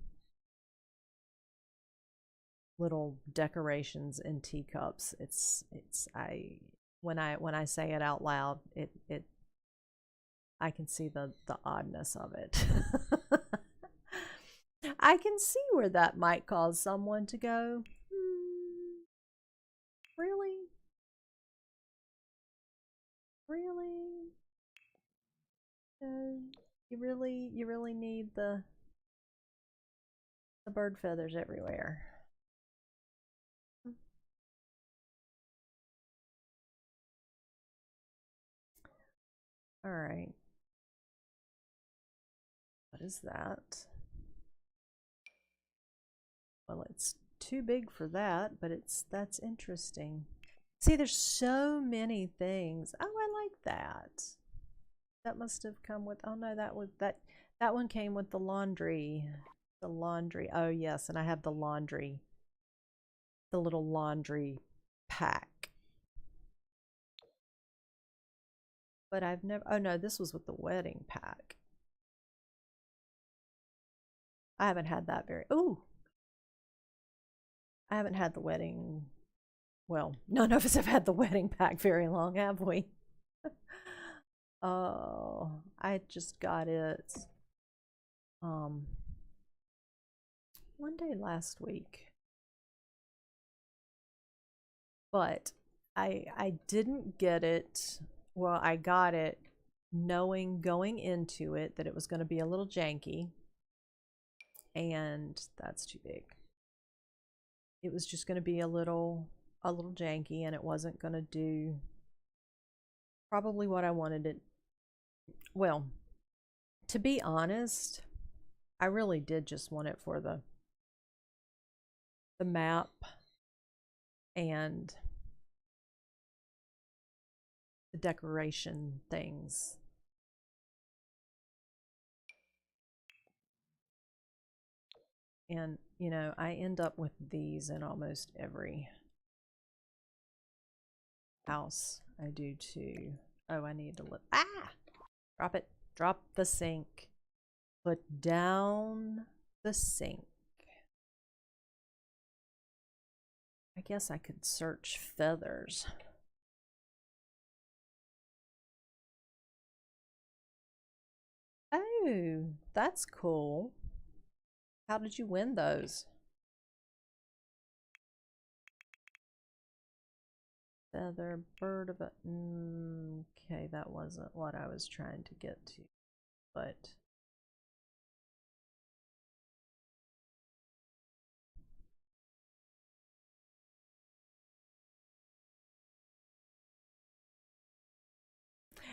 Speaker 1: little decorations in teacups. When I say it out loud, I can see the oddness of it. I can see where that might cause someone to go, really? Really? You really need the bird feathers everywhere. All right. What is that? Well, it's too big for that, but that's interesting. See, there's so many things. Oh, I like that. That must have come with, oh no, that one came with the laundry. The laundry. Oh yes, and I have the laundry. The little laundry pack. But I've never, oh no, this was with the wedding pack. I haven't had that I haven't had the wedding, well, none of us have had the wedding pack very long, have we? Oh, I just got it one day last week. But I didn't get it. Well, I got it knowing going into it that it was going to be a little janky, and that's too big. It was just going to be a little janky, and it wasn't going to do probably what I wanted it. Well, to be honest, I really did just want it for the map and the decoration things. And, I end up with these in almost every house I do too. Oh, I need to look. Drop it. Drop the sink. Put down the sink. I guess I could search feathers. Oh, that's cool. How did you win those? Feather, bird of a... okay, that wasn't what I was trying to get to, but...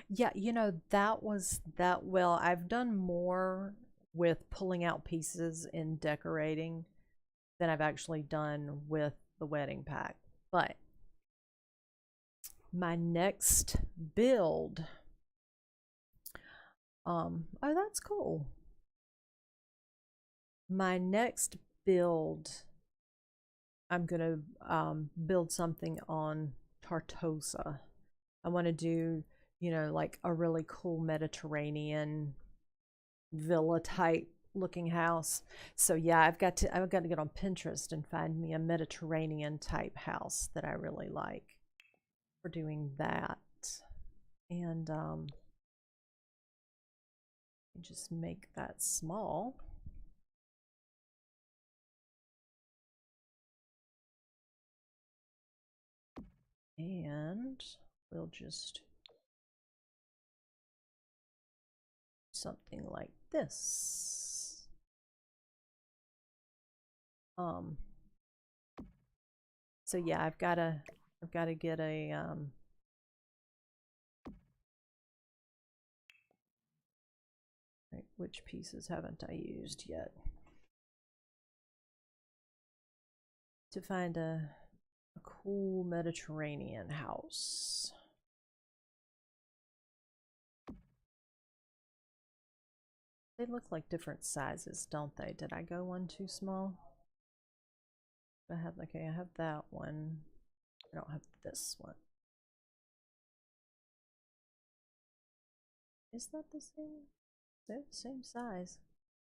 Speaker 1: yeah, well, I've done more with pulling out pieces in decorating than I've actually done with the wedding pack. But my next build Oh, that's cool. My next build, I'm gonna build something on Tartosa. I want to do, like a really cool Mediterranean villa type looking house. So yeah, I've got to get on Pinterest and find me a Mediterranean type house that I really like for doing that. And just make that small. And we'll just something like this. Um so yeah, I've got to get a right, which pieces haven't I used yet? To find a cool Mediterranean house. They look like different sizes, don't they? Did I go one too small? Okay, I have that one. I don't have this one. Is that the same? They're the same size.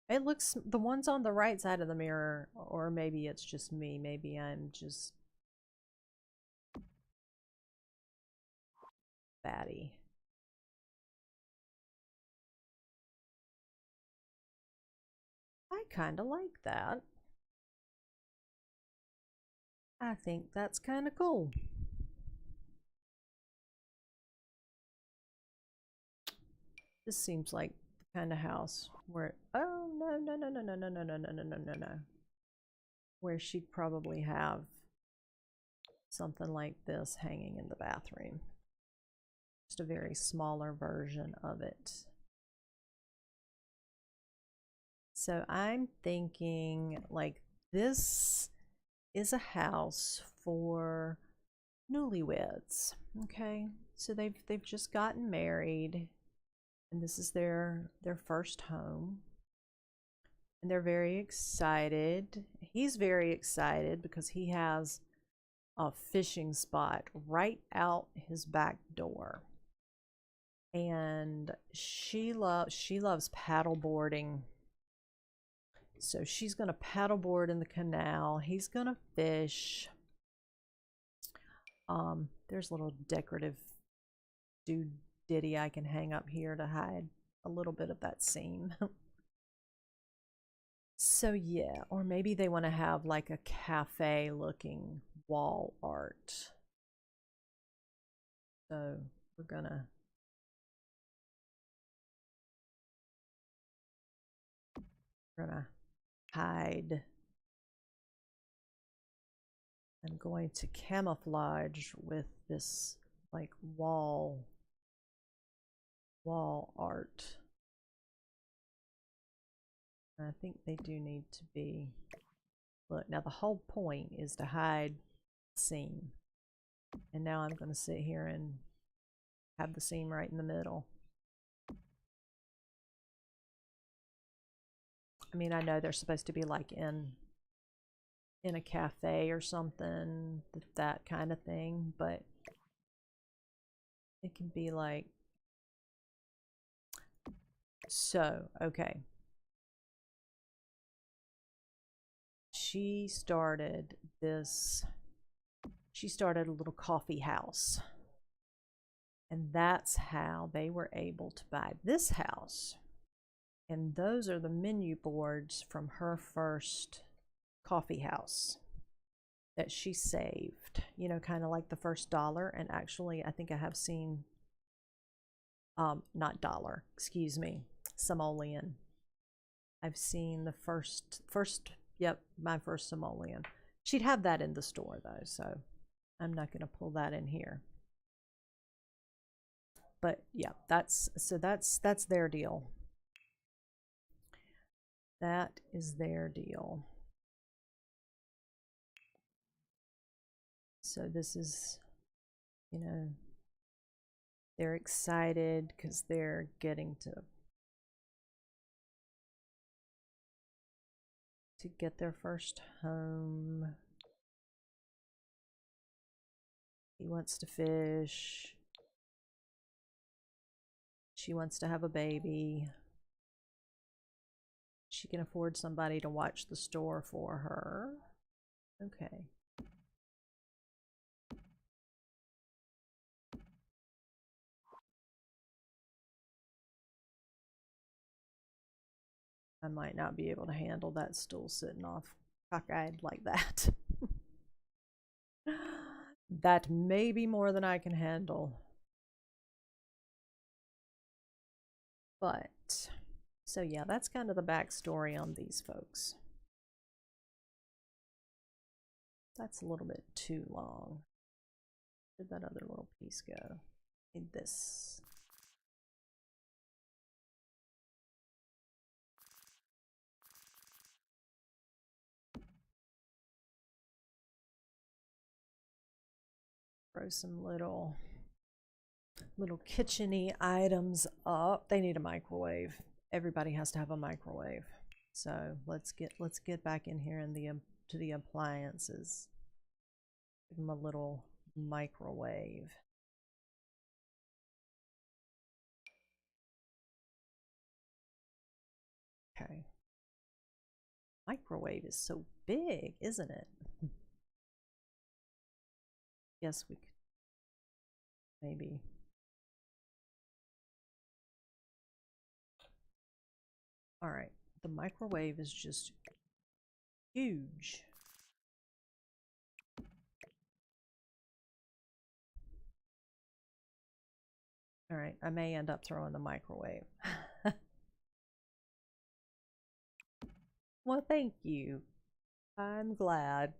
Speaker 1: It looks, the ones on the right side of the mirror, or maybe it's just me. Maybe I'm just batty. I kind of like that. I think that's kind of cool. This seems like the kind of house where, oh, no, no, no, no, no, no, no, no, no, no, no, no, no. Where she'd probably have something like this hanging in the bathroom. Just a very smaller version of it. So I'm thinking like this is a house for newlyweds. Okay. So they've just gotten married and this is their first home. And they're very excited. He's very excited because he has a fishing spot right out his back door. And she loves paddle boarding. So she's gonna paddleboard in the canal. He's gonna fish. There's a little decorative ditty I can hang up here to hide a little bit of that seam. So yeah, or maybe they want to have like a cafe looking wall art. So we're gonna hide. I'm going to camouflage with this like wall art. And I think they do need to be, look, now the whole point is to hide the seam. And now I'm going to sit here and have the seam right in the middle. I mean, I know they're supposed to be like in a cafe or something, that kind of thing, but it can be like, so, okay. She started a little coffee house. And that's how they were able to buy this house. And those are the menu boards from her first coffee house that she saved, kind of like the first dollar. And actually, I think I have seen, not dollar, excuse me, simoleon. I've seen the yep, my first simoleon. She'd have that in the store though, so I'm not going to pull that in here. But yeah, that's their deal. That is their deal. So this is, they're excited because they're getting to to get their first home. He wants to fish. She wants to have a baby. She can afford somebody to watch the store for her. Okay. I might not be able to handle that stool sitting off cockeyed like that. That may be more than I can handle. But, so yeah, that's kind of the backstory on these folks. That's a little bit too long. Where'd that other little piece go? Need this. Throw some little kitchen-y items up. They need a microwave. Everybody has to have a microwave. So let's get back in here in to the appliances. Give them a little microwave. Okay. Microwave is so big, isn't it? Yes, we could maybe. All right, the microwave is just huge. All right, I may end up throwing the microwave. Well, thank you. I'm glad.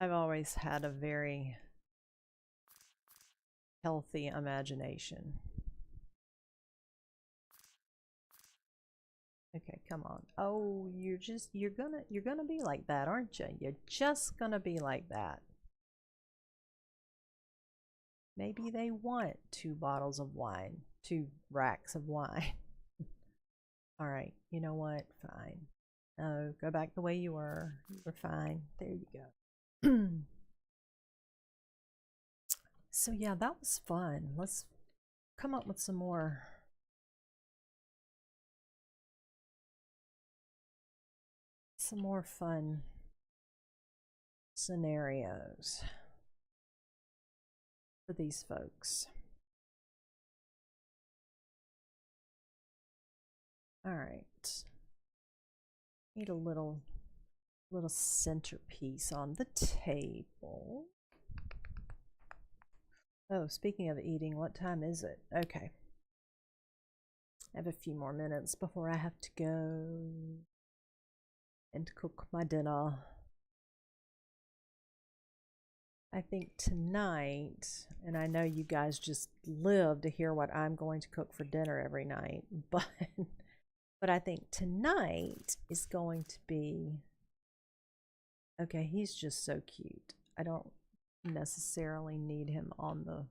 Speaker 1: I've always had a very healthy imagination. Okay, come on. Oh, you're gonna be like that, aren't you? You're just gonna be like that. Maybe they want 2 bottles of wine, 2 racks of wine. All right, you know what? Fine. Oh, go back the way you were. You were fine. There you go. So yeah, that was fun. Let's come up with some more fun scenarios for these folks. All right. Need a little centerpiece on the table. Oh, speaking of eating, what time is it? Okay. I have a few more minutes before I have to go and cook my dinner. I think tonight, and I know you guys just live to hear what I'm going to cook for dinner every night, but I think tonight is going to be, okay, he's just so cute. I don't necessarily need him on the,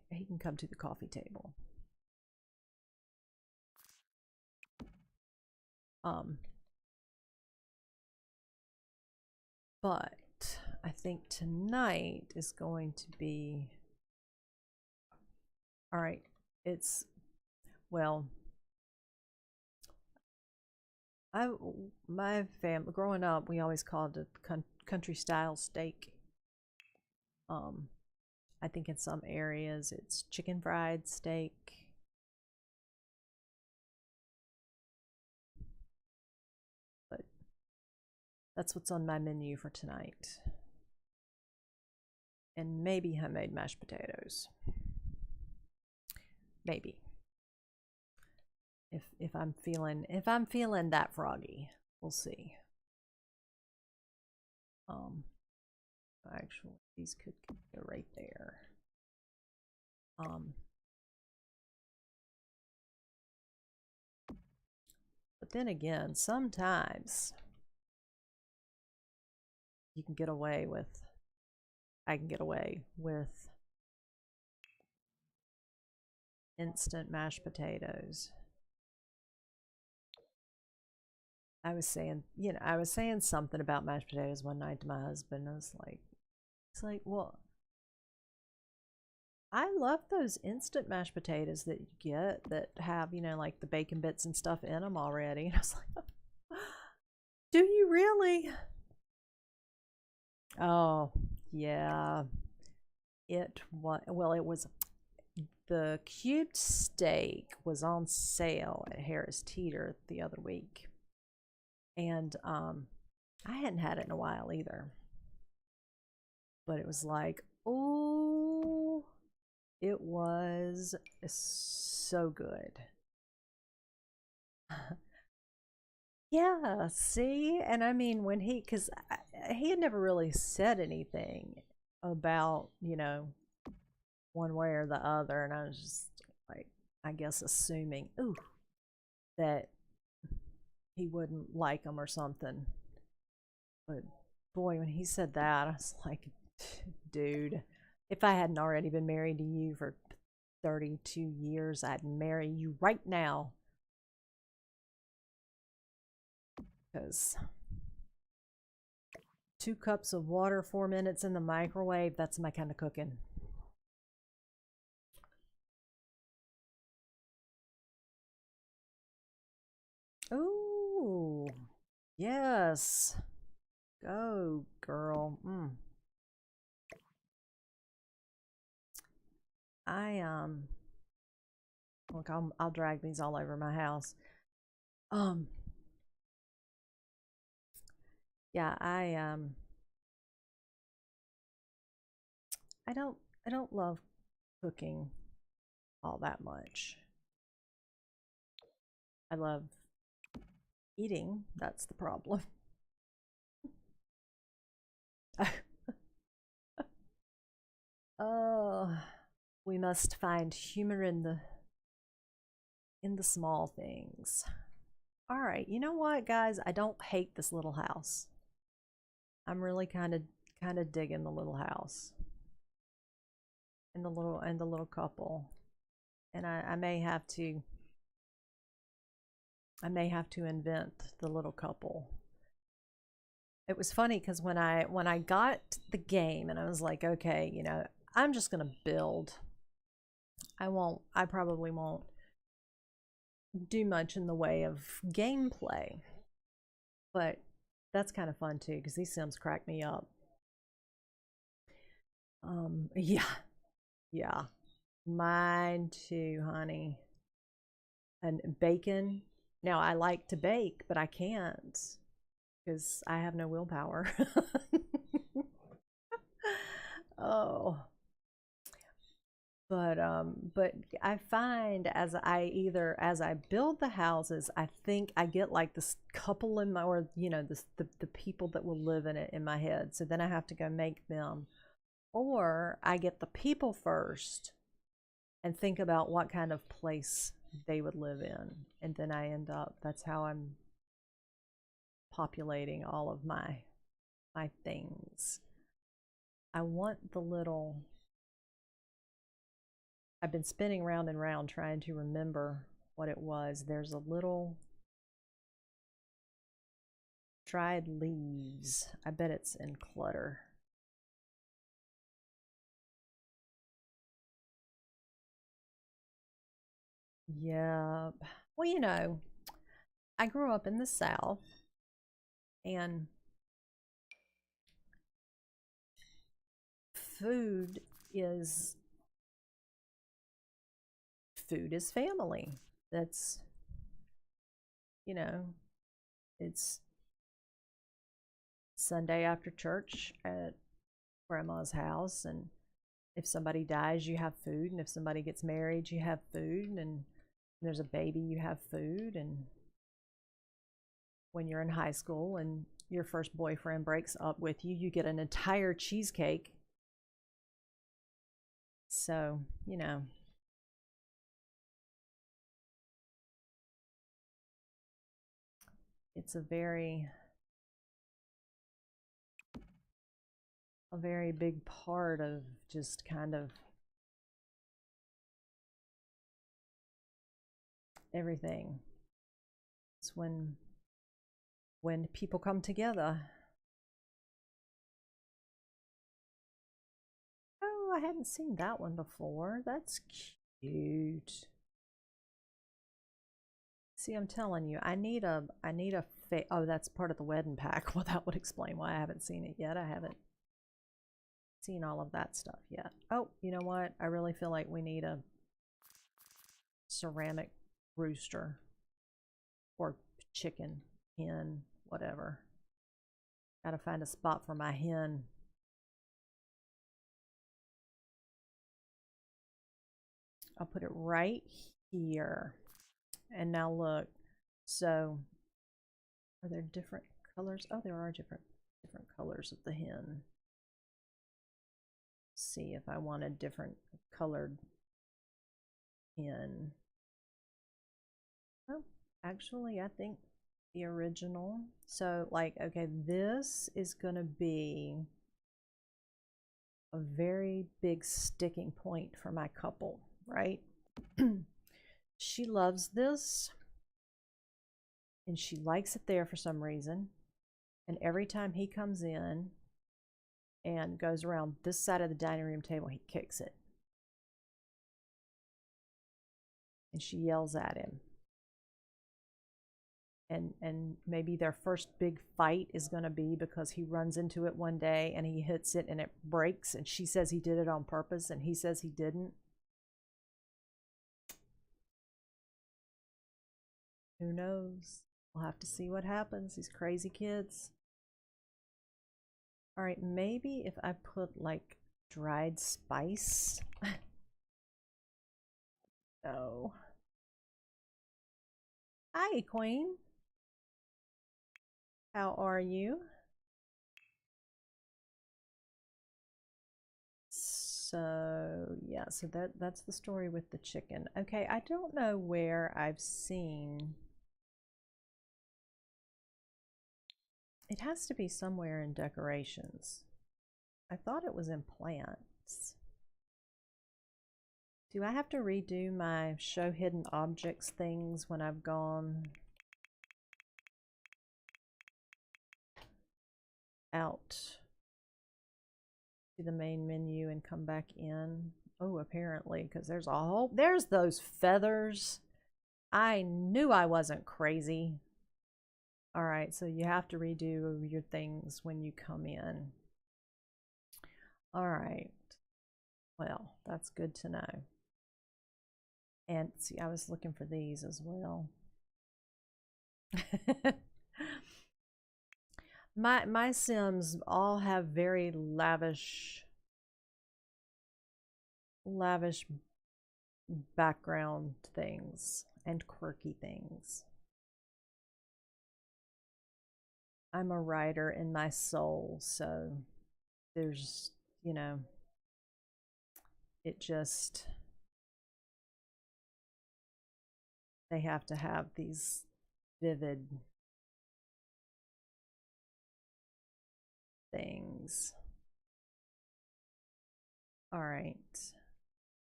Speaker 1: he can come to the coffee table. But I think tonight is going to be, all right, it's, well, my family, growing up, we always called it country style steak. I think in some areas it's chicken fried steak. But that's what's on my menu for tonight. And maybe homemade mashed potatoes. Maybe. If I'm feeling that froggy, we'll see. Actually, these could go right there. But then again, sometimes you can get away with I can get away with instant mashed potatoes. I was saying, I was saying something about mashed potatoes one night to my husband. I was like, it's like, well, I love those instant mashed potatoes that you get that have, like the bacon bits and stuff in them already. And I was like, do you really? Oh, yeah. It was the cubed steak was on sale at Harris Teeter the other week. And I hadn't had it in a while either. But it was like, oh, it was so good. Yeah, see? And I mean, because he had never really said anything about, one way or the other. And I was just like, I guess assuming, ooh, that he wouldn't like them or something. But boy, when he said that, I was like, dude, if I hadn't already been married to you for 32 years, I'd marry you right now. Because 2 cups of water, 4 minutes in the microwave, that's my kind of cooking. Ooh, yes. Go, girl. I look, I'll drag these all over my house. Um, yeah, I don't love cooking all that much. I love eating. That's the problem. Oh, we must find humor in the small things. All right, you know what, guys? I don't hate this little house. I'm really kind of digging the little house and the little couple. And I may have to invent the little couple. It was funny because when I got the game and I was like, okay, I'm just gonna build. I probably won't do much in the way of gameplay, but that's kind of fun too because these Sims crack me up. Yeah, yeah, mine too, honey. And bacon. Now I like to bake, but I can't because I have no willpower. Oh, but I find as I build the houses, I think I get like this couple in my, or the people that will live in it in my head. So then I have to go make them, or I get the people first and think about what kind of place they would live in, and then I end up, that's how I'm populating all of my things. I want the little, I've been spinning round and round trying to remember what it was. There's a little dried leaves. I bet it's in clutter. Yeah. Well, I grew up in the South, and food is food is family. That's, you know, it's Sunday after church at grandma's house, and if somebody dies, you have food, and if somebody gets married, you have food, and there's a baby, you have food, and when you're in high school and your first boyfriend breaks up with you, you get an entire cheesecake. So, it's a very a very big part of just kind of everything. It's when people come together. Oh, I hadn't seen that one before. That's cute. See, I'm telling you, I need a oh, that's part of the wedding pack. Well, that would explain why I haven't seen it yet. I haven't seen all of that stuff yet. Oh, you know what? I really feel like we need a ceramic rooster or chicken, hen, whatever. Gotta find a spot for my hen. I'll put it right here. And now look, so are there different colors? Oh, there are different colors of the hen. Let's see if I want a different colored hen. Oh, actually, I think the original. So like, okay, this is gonna be a very big sticking point for my couple, right? She loves this and she likes it there for some reason. And every time he comes in and goes around this side of the dining room table, he kicks it. And she yells at him. And maybe their first big fight is going to be because he runs into it one day and he hits it and it breaks, and she says he did it on purpose and he says he didn't. Who knows? We'll have to see what happens. These crazy kids. All right, maybe if I put like dried spice. Oh. Hi, Queen. How are you? So yeah, so that's the story with the chicken. Okay, I don't know where I've seen. It has to be somewhere in decorations. I thought it was in plants. Do I have to redo my show hidden objects things when I've gone out to the main menu and come back in? Oh, apparently, because there's those feathers. I knew I wasn't crazy. All right, so you have to redo your things when you come in. All right. Well, that's good to know. And see, I was looking for these as well. My Sims all have very lavish background things and quirky things. I'm a writer in my soul, so there's, you know, it just, they have to have these vivid things. All right.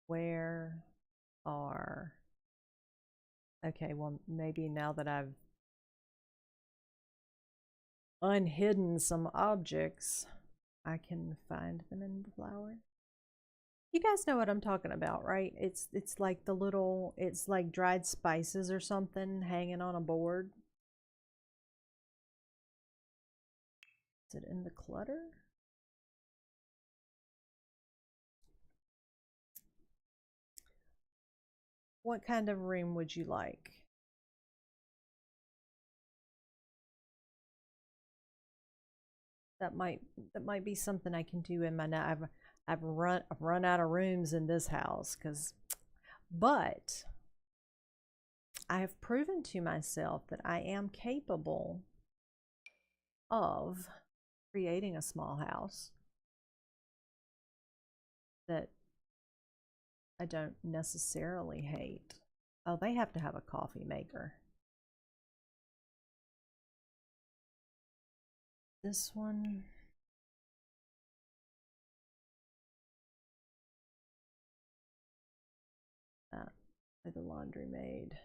Speaker 1: Where are, okay, well, maybe now that I've unhidden some objects, I can find them in the flower. You guys know what I'm talking about, right? It's like the little, it's like dried spices or something hanging on a board. Is it in the clutter? What kind of room would you like? That might be something I can do in my now. I've run out of rooms in this house but I have proven to myself that I am capable of creating a small house that I don't necessarily hate. Oh, they have to have a coffee maker. This one, by the laundry maid.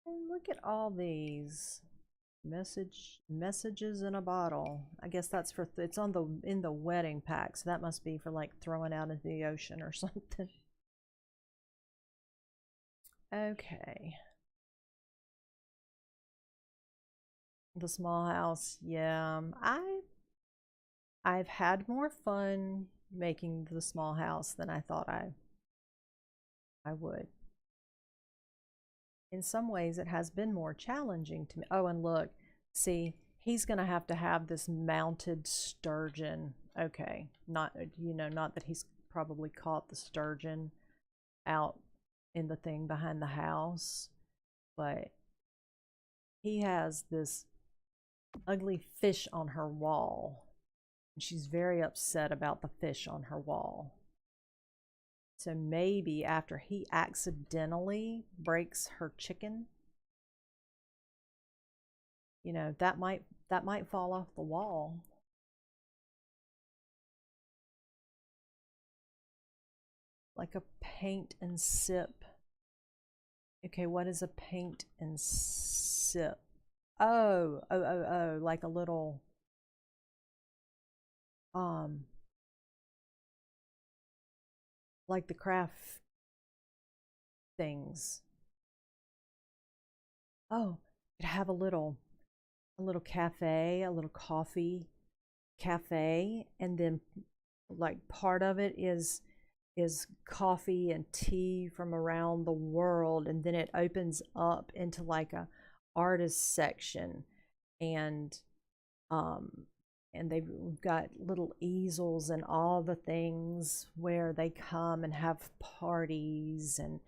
Speaker 1: And look at all these messages in a bottle. I guess that's for it's on the in the wedding pack, so that must be for like throwing out into the ocean or something. Okay. The small house. Yeah. I've had more fun making the small house than I thought I would. In some ways it has been more challenging to me. Oh, and look, see, he's going to have this mounted sturgeon. Okay, not not that he's probably caught the sturgeon out in the thing behind the house, but he has this ugly fish on her wall, and she's very upset about the fish on her wall. So maybe after he accidentally breaks her chicken, that might fall off the wall. Like a paint and sip. Okay, what is a paint and sip? Oh, like a little like the craft things. Oh, you have a little cafe, a little coffee cafe, and then like part of it is coffee and tea from around the world, and then it opens up into like a artist section, and um they've got little easels and all the things where they come and have parties and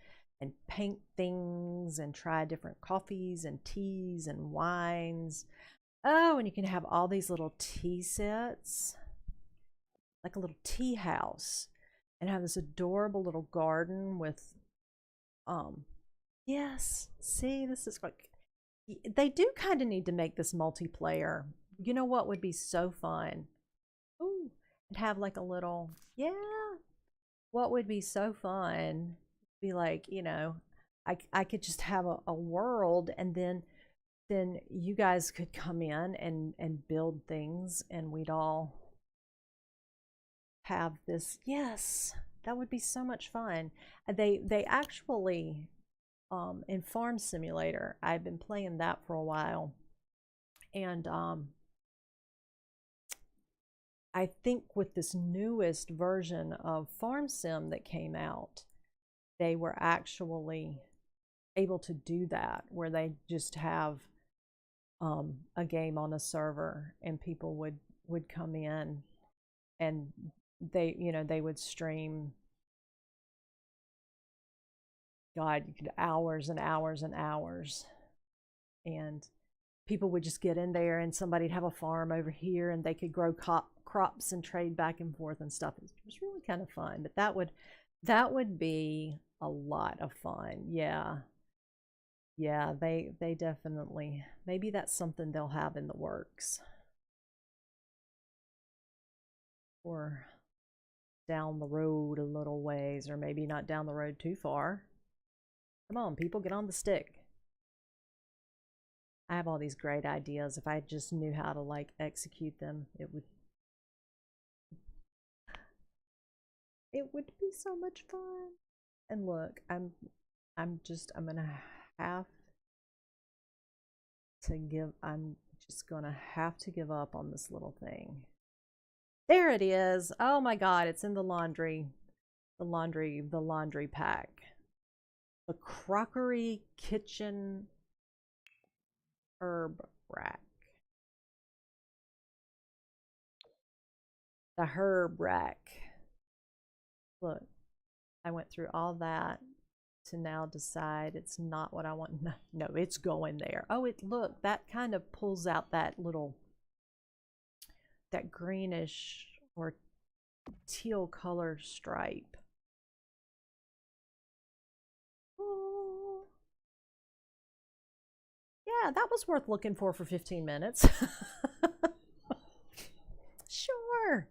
Speaker 1: paint things and try different coffees and teas and wines. Oh, and you can have all these little tea sets, like a little tea house, and have this adorable little garden with yes, see, this is like, they do kind of need to make this multiplayer. You know what would be so fun? Ooh, and have like a little, yeah, what would be so fun? Be like, I could just have a world, and then you guys could come in and build things, and we'd all have this. Yes, that would be so much fun. They actually in Farm Simulator, I've been playing that for a while, and I think with this newest version of Farm Sim that came out, they were actually able to do that, where they just have a game on a server, and people would come in, and they would stream, God, you could hours and hours and hours, and people would just get in there, and somebody'd have a farm over here, and they could grow crops and trade back and forth and stuff. It was really kind of fun, but that would be a lot of fun. Yeah. Yeah, they definitely, maybe that's something they'll have in the works, or down the road a little ways, or maybe not down the road too far. Come on, people, get on the stick. I have all these great ideas. If I just knew how to like execute them, it would be so much fun. And look, I'm gonna have I'm just gonna have to give up on this little thing. There it is. Oh my God, it's in the laundry pack. The crockery kitchen herb rack. The herb rack. Look, I went through all that to now decide it's not what I want. No, it's going there. Oh, look, that kind of pulls out that greenish or teal color stripe. Oh. Yeah, that was worth looking for 15 minutes. Sure.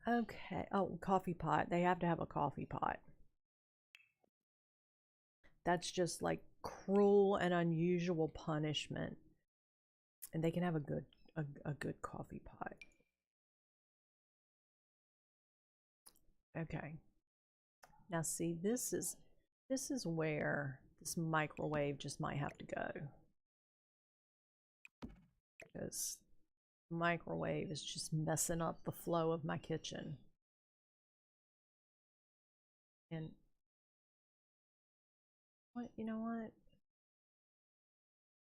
Speaker 1: Okay. Oh, coffee pot. They have to have a coffee pot. That's just like cruel and unusual punishment. And they can have a good coffee pot. Okay. Now see, this is where this microwave just might have to go. Because the microwave is just messing up the flow of my kitchen. And what, you know what?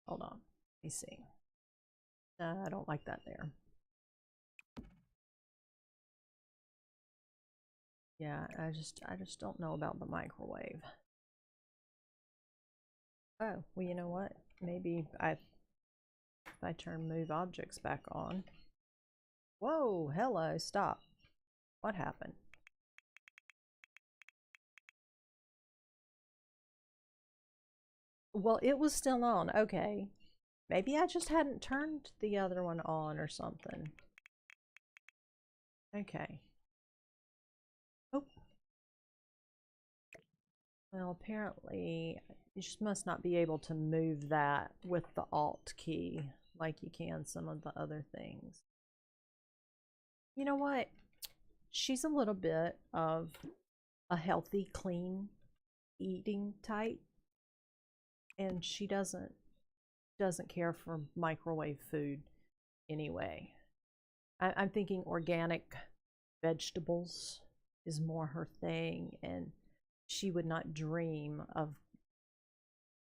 Speaker 1: Hold on. Let me see. I don't like that there. Yeah, I just don't know about the microwave. Oh, well, you know what? Maybe if I turn move objects back on. Whoa, hello, stop. What happened? Well, it was still on. Okay. Maybe I just hadn't turned the other one on or something. Okay. Oh. Well, apparently you just must not be able to move that with the Alt key like you can some of the other things. You know what? She's a little bit of a healthy, clean eating type, and she doesn't care for microwave food anyway. I'm thinking organic vegetables is more her thing, and she would not dream of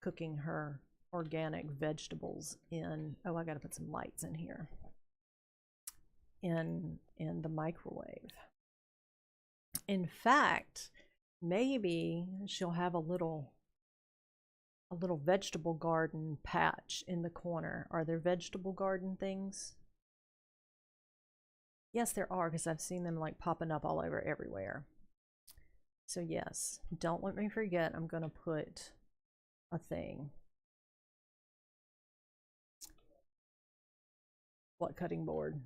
Speaker 1: cooking her organic vegetables in, oh, I gotta put some lights in here, in the microwave. In fact, maybe she'll have a little vegetable garden patch in the corner. Are there vegetable garden things? Yes, there are, because I've seen them like popping up all over everywhere. So yes, don't let me forget, I'm gonna put a thing. What cutting board?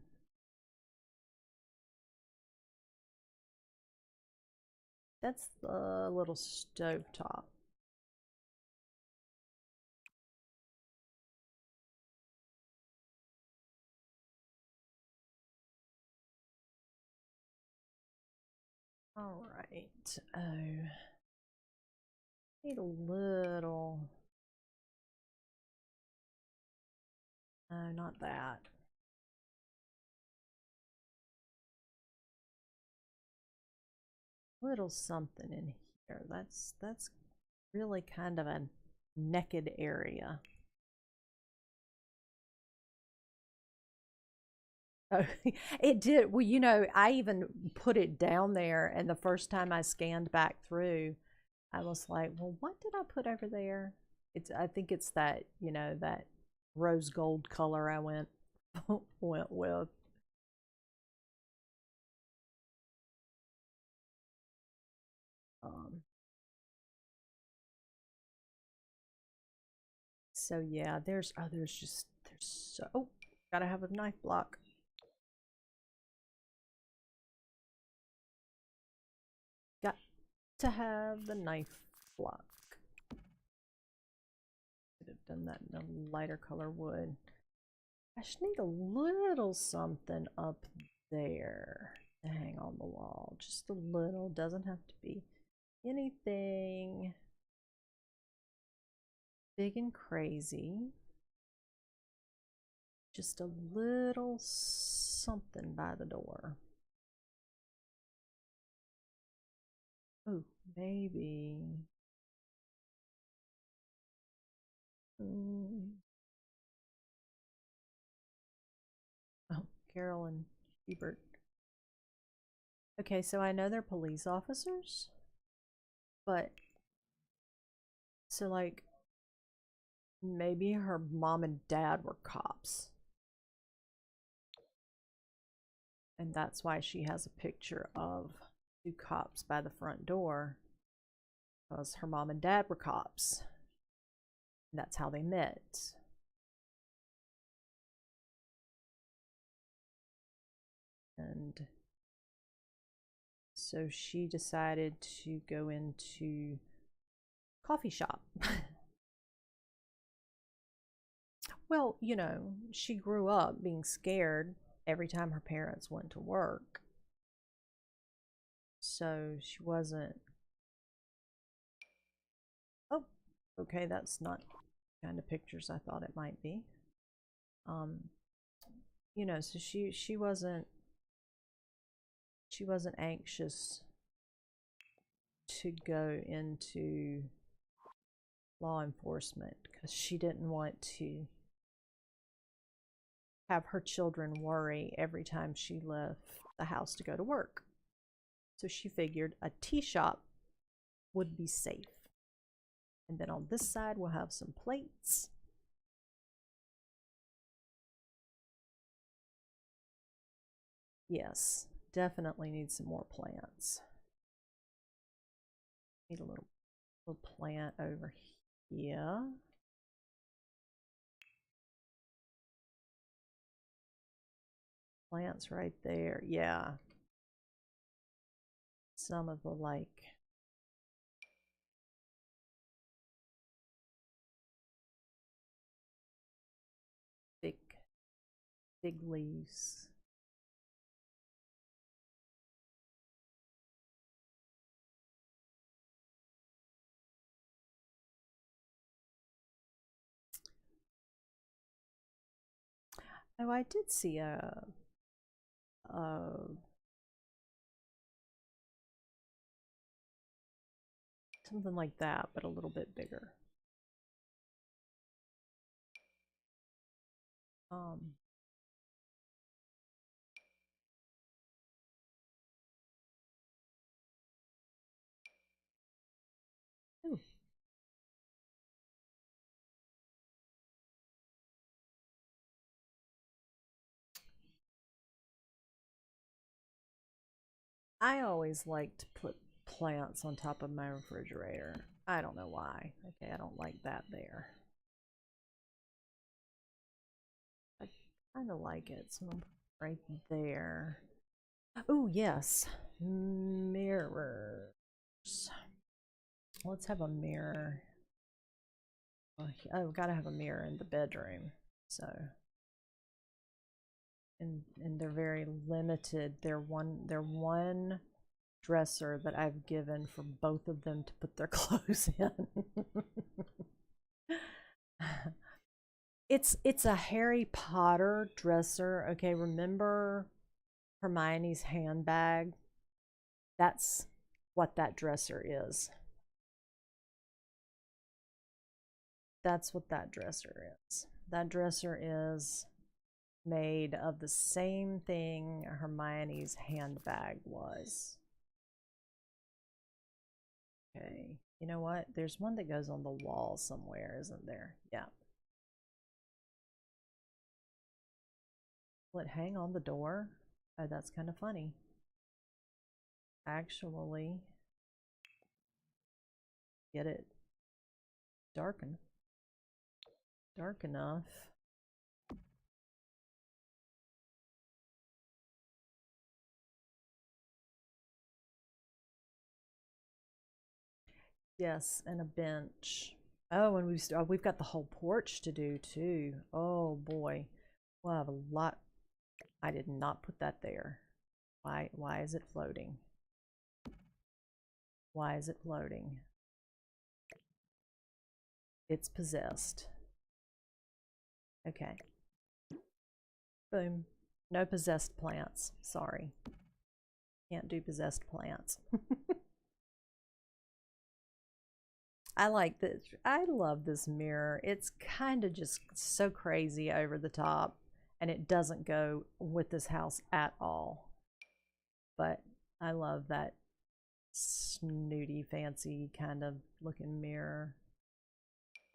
Speaker 1: That's the little stove top. All right. Oh, need a little. No, not that. Little something in here. That's really kind of a naked area. Oh, it did. Well, you know, I even put it down there, and the first time I scanned back through, I was like, well, what did I put over there? I think it's that, you know, that rose gold color I went with. Um, so yeah, there's so, oh, gotta have a knife block. Got to have the knife block. Could have done that in a lighter color wood. I just need a little something up there to hang on the wall. Just a little. Doesn't have to be anything big and crazy. Just a little something by the door. Oh, maybe. Oh, Carol and Hubert. Okay, so I know they're police officers, but so like maybe her mom and dad were cops. And that's why she has a picture of two cops by the front door, because her mom and dad were cops. And that's how they met. And So she decided to go into coffee shop. Well, you know, she grew up being scared every time her parents went to work. So she wasn't, oh, okay, that's not the kind of pictures I thought it might be. Um, you know, so she wasn't anxious to go into law enforcement because she didn't want to have her children worry every time she left the house to go to work. So she figured a tea shop would be safe. And then on this side, we'll have some plates. Yes, definitely need some more plants. Need a little plant over here. Plants right there. Yeah. Some of the like big big leaves. Oh, I did see a something like that, but a little bit bigger. Um, ooh, I always like to put plants on top of my refrigerator. I don't know why. Okay, I don't like that there. I kind of like it, so right there. Oh, yes. Mirrors. Let's have a mirror. Oh, gotta have a mirror in the bedroom. So, and they're very limited. They're one dresser that I've given for both of them to put their clothes in. It's a Harry Potter dresser. Okay, remember Hermione's handbag? That's what that dresser is. That's what that dresser is. That dresser is made of the same thing Hermione's handbag was. Okay. You know what? There's one that goes on the wall somewhere, isn't there? Yeah. Will it hang on the door? Oh, that's kind of funny. Actually, get it dark dark enough. Yes, and a bench. Oh, and we've got the whole porch to do too. Oh boy, we'll have a lot. I did not put that there. Why is it floating? Why is it floating? It's possessed. Okay. Boom. No possessed plants. Sorry. Can't do possessed plants. I like this. I love this mirror. It's kind of just so crazy over the top, and it doesn't go with this house at all. But I love that snooty, fancy kind of looking mirror.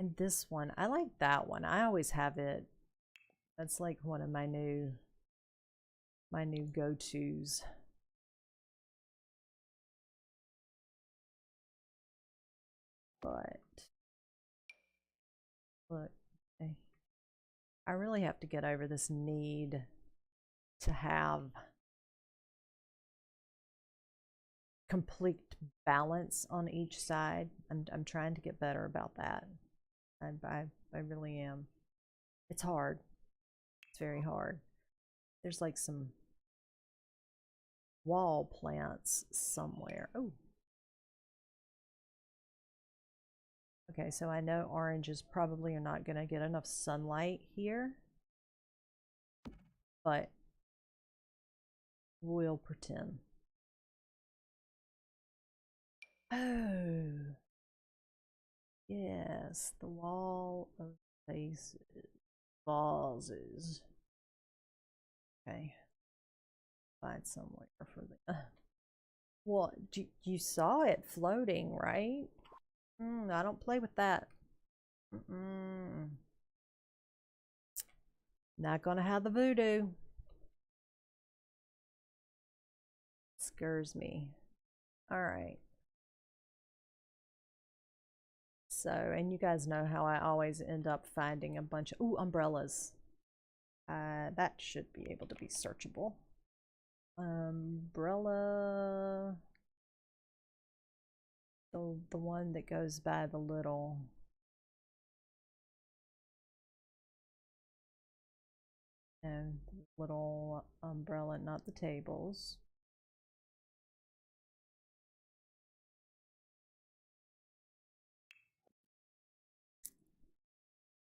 Speaker 1: And this one, I like that one. I always have it. That's like one of my new go-tos. But look, I really have to get over this need to have complete balance on each side. I'm trying to get better about that. I really am. It's hard. It's very hard. There's like some wall plants somewhere. Oh. Okay, so I know oranges probably are not going to get enough sunlight here, but we'll pretend. Oh, yes, the wall of vases. Okay, find somewhere for the. What? You saw it floating, right? I don't play with that. Not gonna have the voodoo. Scares me. All right. So, and you guys know how I always end up finding a bunch of umbrellas. That should be able to be searchable. Umbrella. The one that goes by the little. And little umbrella, not the tables.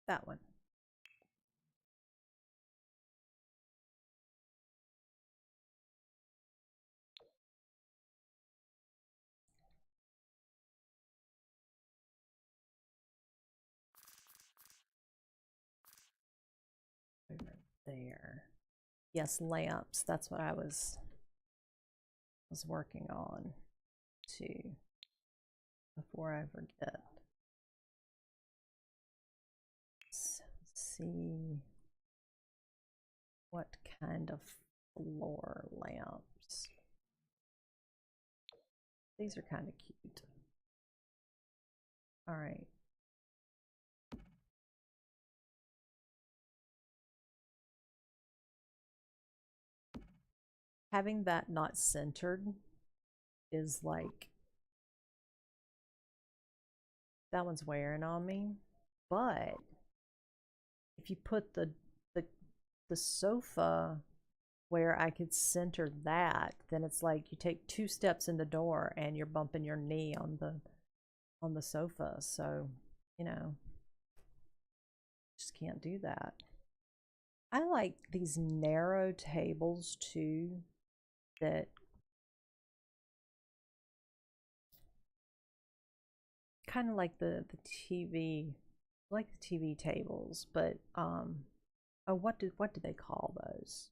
Speaker 1: That one. Over there. Yes, lamps. That's what I was working on too. Before I forget. Let's see what kind of floor lamps. These are kind of cute. All right. Having that not centered is like, that one's wearing on me. But if you put the sofa where I could center that, then it's like you take 2 steps in the door and you're bumping your knee on the sofa. So, you know, just can't do that. I like these narrow tables too, that kind of like the TV, like the TV tables, but oh, what do they call those?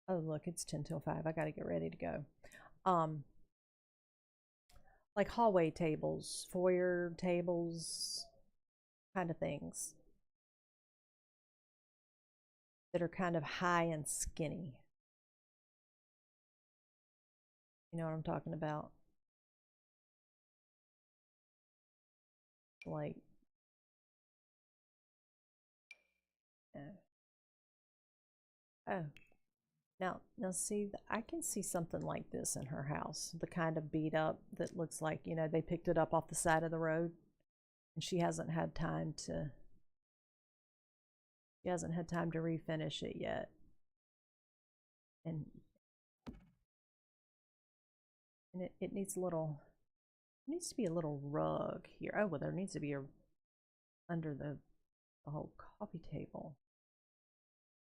Speaker 1: Oh, look, it's 10 till 5. I got to get ready to go. Like hallway tables, foyer tables, kind of things that are kind of high and skinny. You know what I'm talking about? Like, oh, now see, I can see something like this in her house. The kind of beat up that looks like, you know, they picked it up off the side of the road, and she hasn't had time to refinish it yet. And it needs a little, it needs to be a little rug here. Oh, well, there needs to be a under the whole coffee table.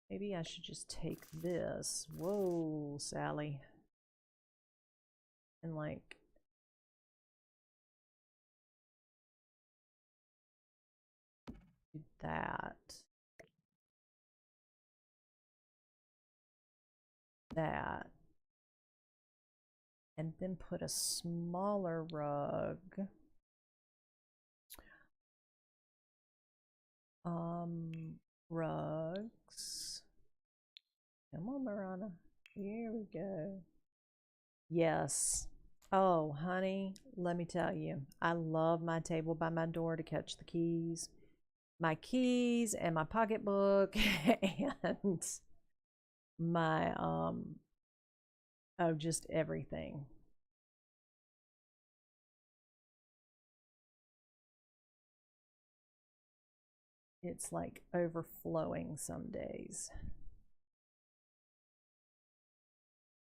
Speaker 1: Maybe I should just take this. Whoa, Sally. And like, do that. That. And then put a smaller rug. Rugs. Come on, Marana. Here we go. Yes. Oh, honey, let me tell you, I love my table by my door to catch the keys. My keys and my pocketbook and my oh, just everything. it's like overflowing some days.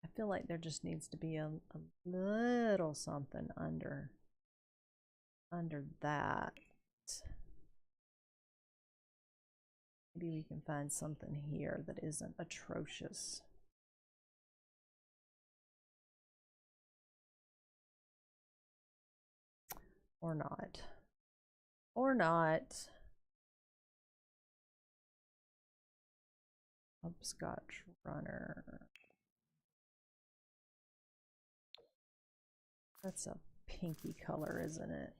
Speaker 1: I feel like there just needs to be a little something under that. Maybe we can find something here that isn't atrocious. Or not. Or not. Hopscotch runner. That's a pinky color, isn't it?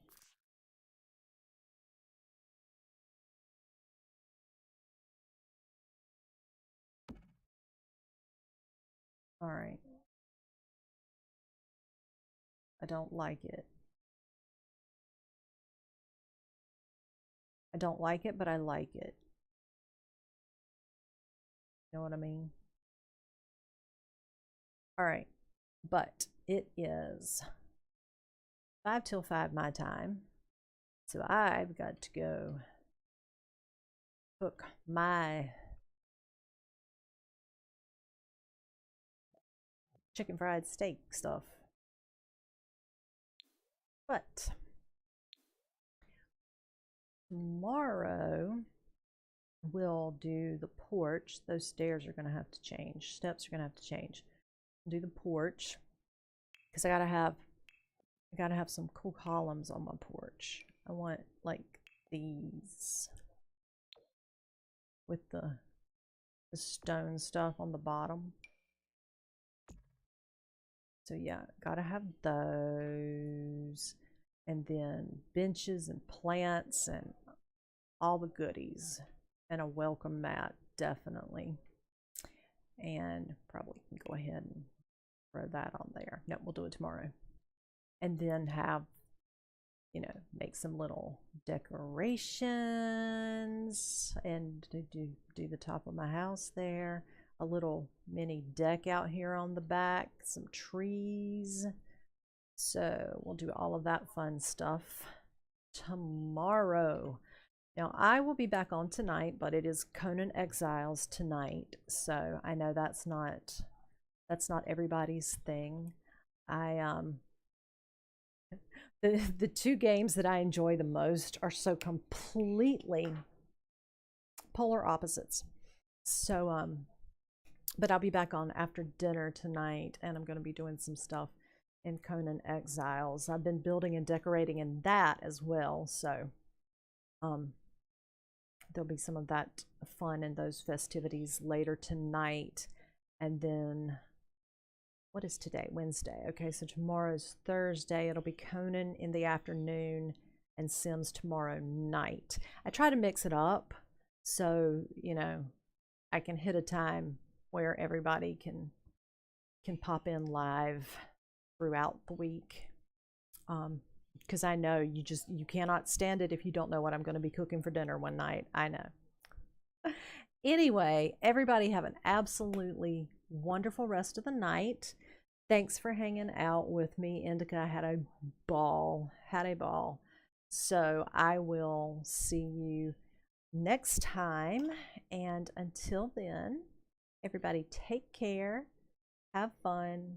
Speaker 1: All right. I don't like it. I don't like it, but I like it. You know what I mean? All right. But it is 5 till 5 my time. So I've got to go cook my chicken fried steak stuff. But tomorrow we'll do the porch. Those stairs are going to have to change. Steps are going to have to change. Do the porch because I gotta have some cool columns on my porch. I want like these with the stone stuff on the bottom. So yeah, gotta have those, and then benches and plants and all the goodies, and a welcome mat, definitely. And probably can go ahead and throw that on there. No, we'll do it tomorrow. And then have, you know, make some little decorations and do the top of my house there. A little mini deck out here on the back, some trees. So we'll do all of that fun stuff tomorrow. Now I will be back on tonight, but it is Conan Exiles tonight. So I know that's not everybody's thing. The two games that I enjoy the most are so completely polar opposites. So but I'll be back on after dinner tonight, and I'm going to be doing some stuff in Conan Exiles. I've been building and decorating in that as well, so there'll be some of that fun in those festivities later tonight. And then what is today? Wednesday. Okay, so tomorrow's Thursday. It'll be Conan in the afternoon and Sims tomorrow night. I try to mix it up so, you know, I can hit a time where everybody can pop in live throughout the week. Because I know you cannot stand it if you don't know what I'm going to be cooking for dinner one night. I know. Anyway, everybody have an absolutely wonderful rest of the night. Thanks for hanging out with me, Indica. Had a ball. So I will see you next time. And until then, everybody take care. Have fun.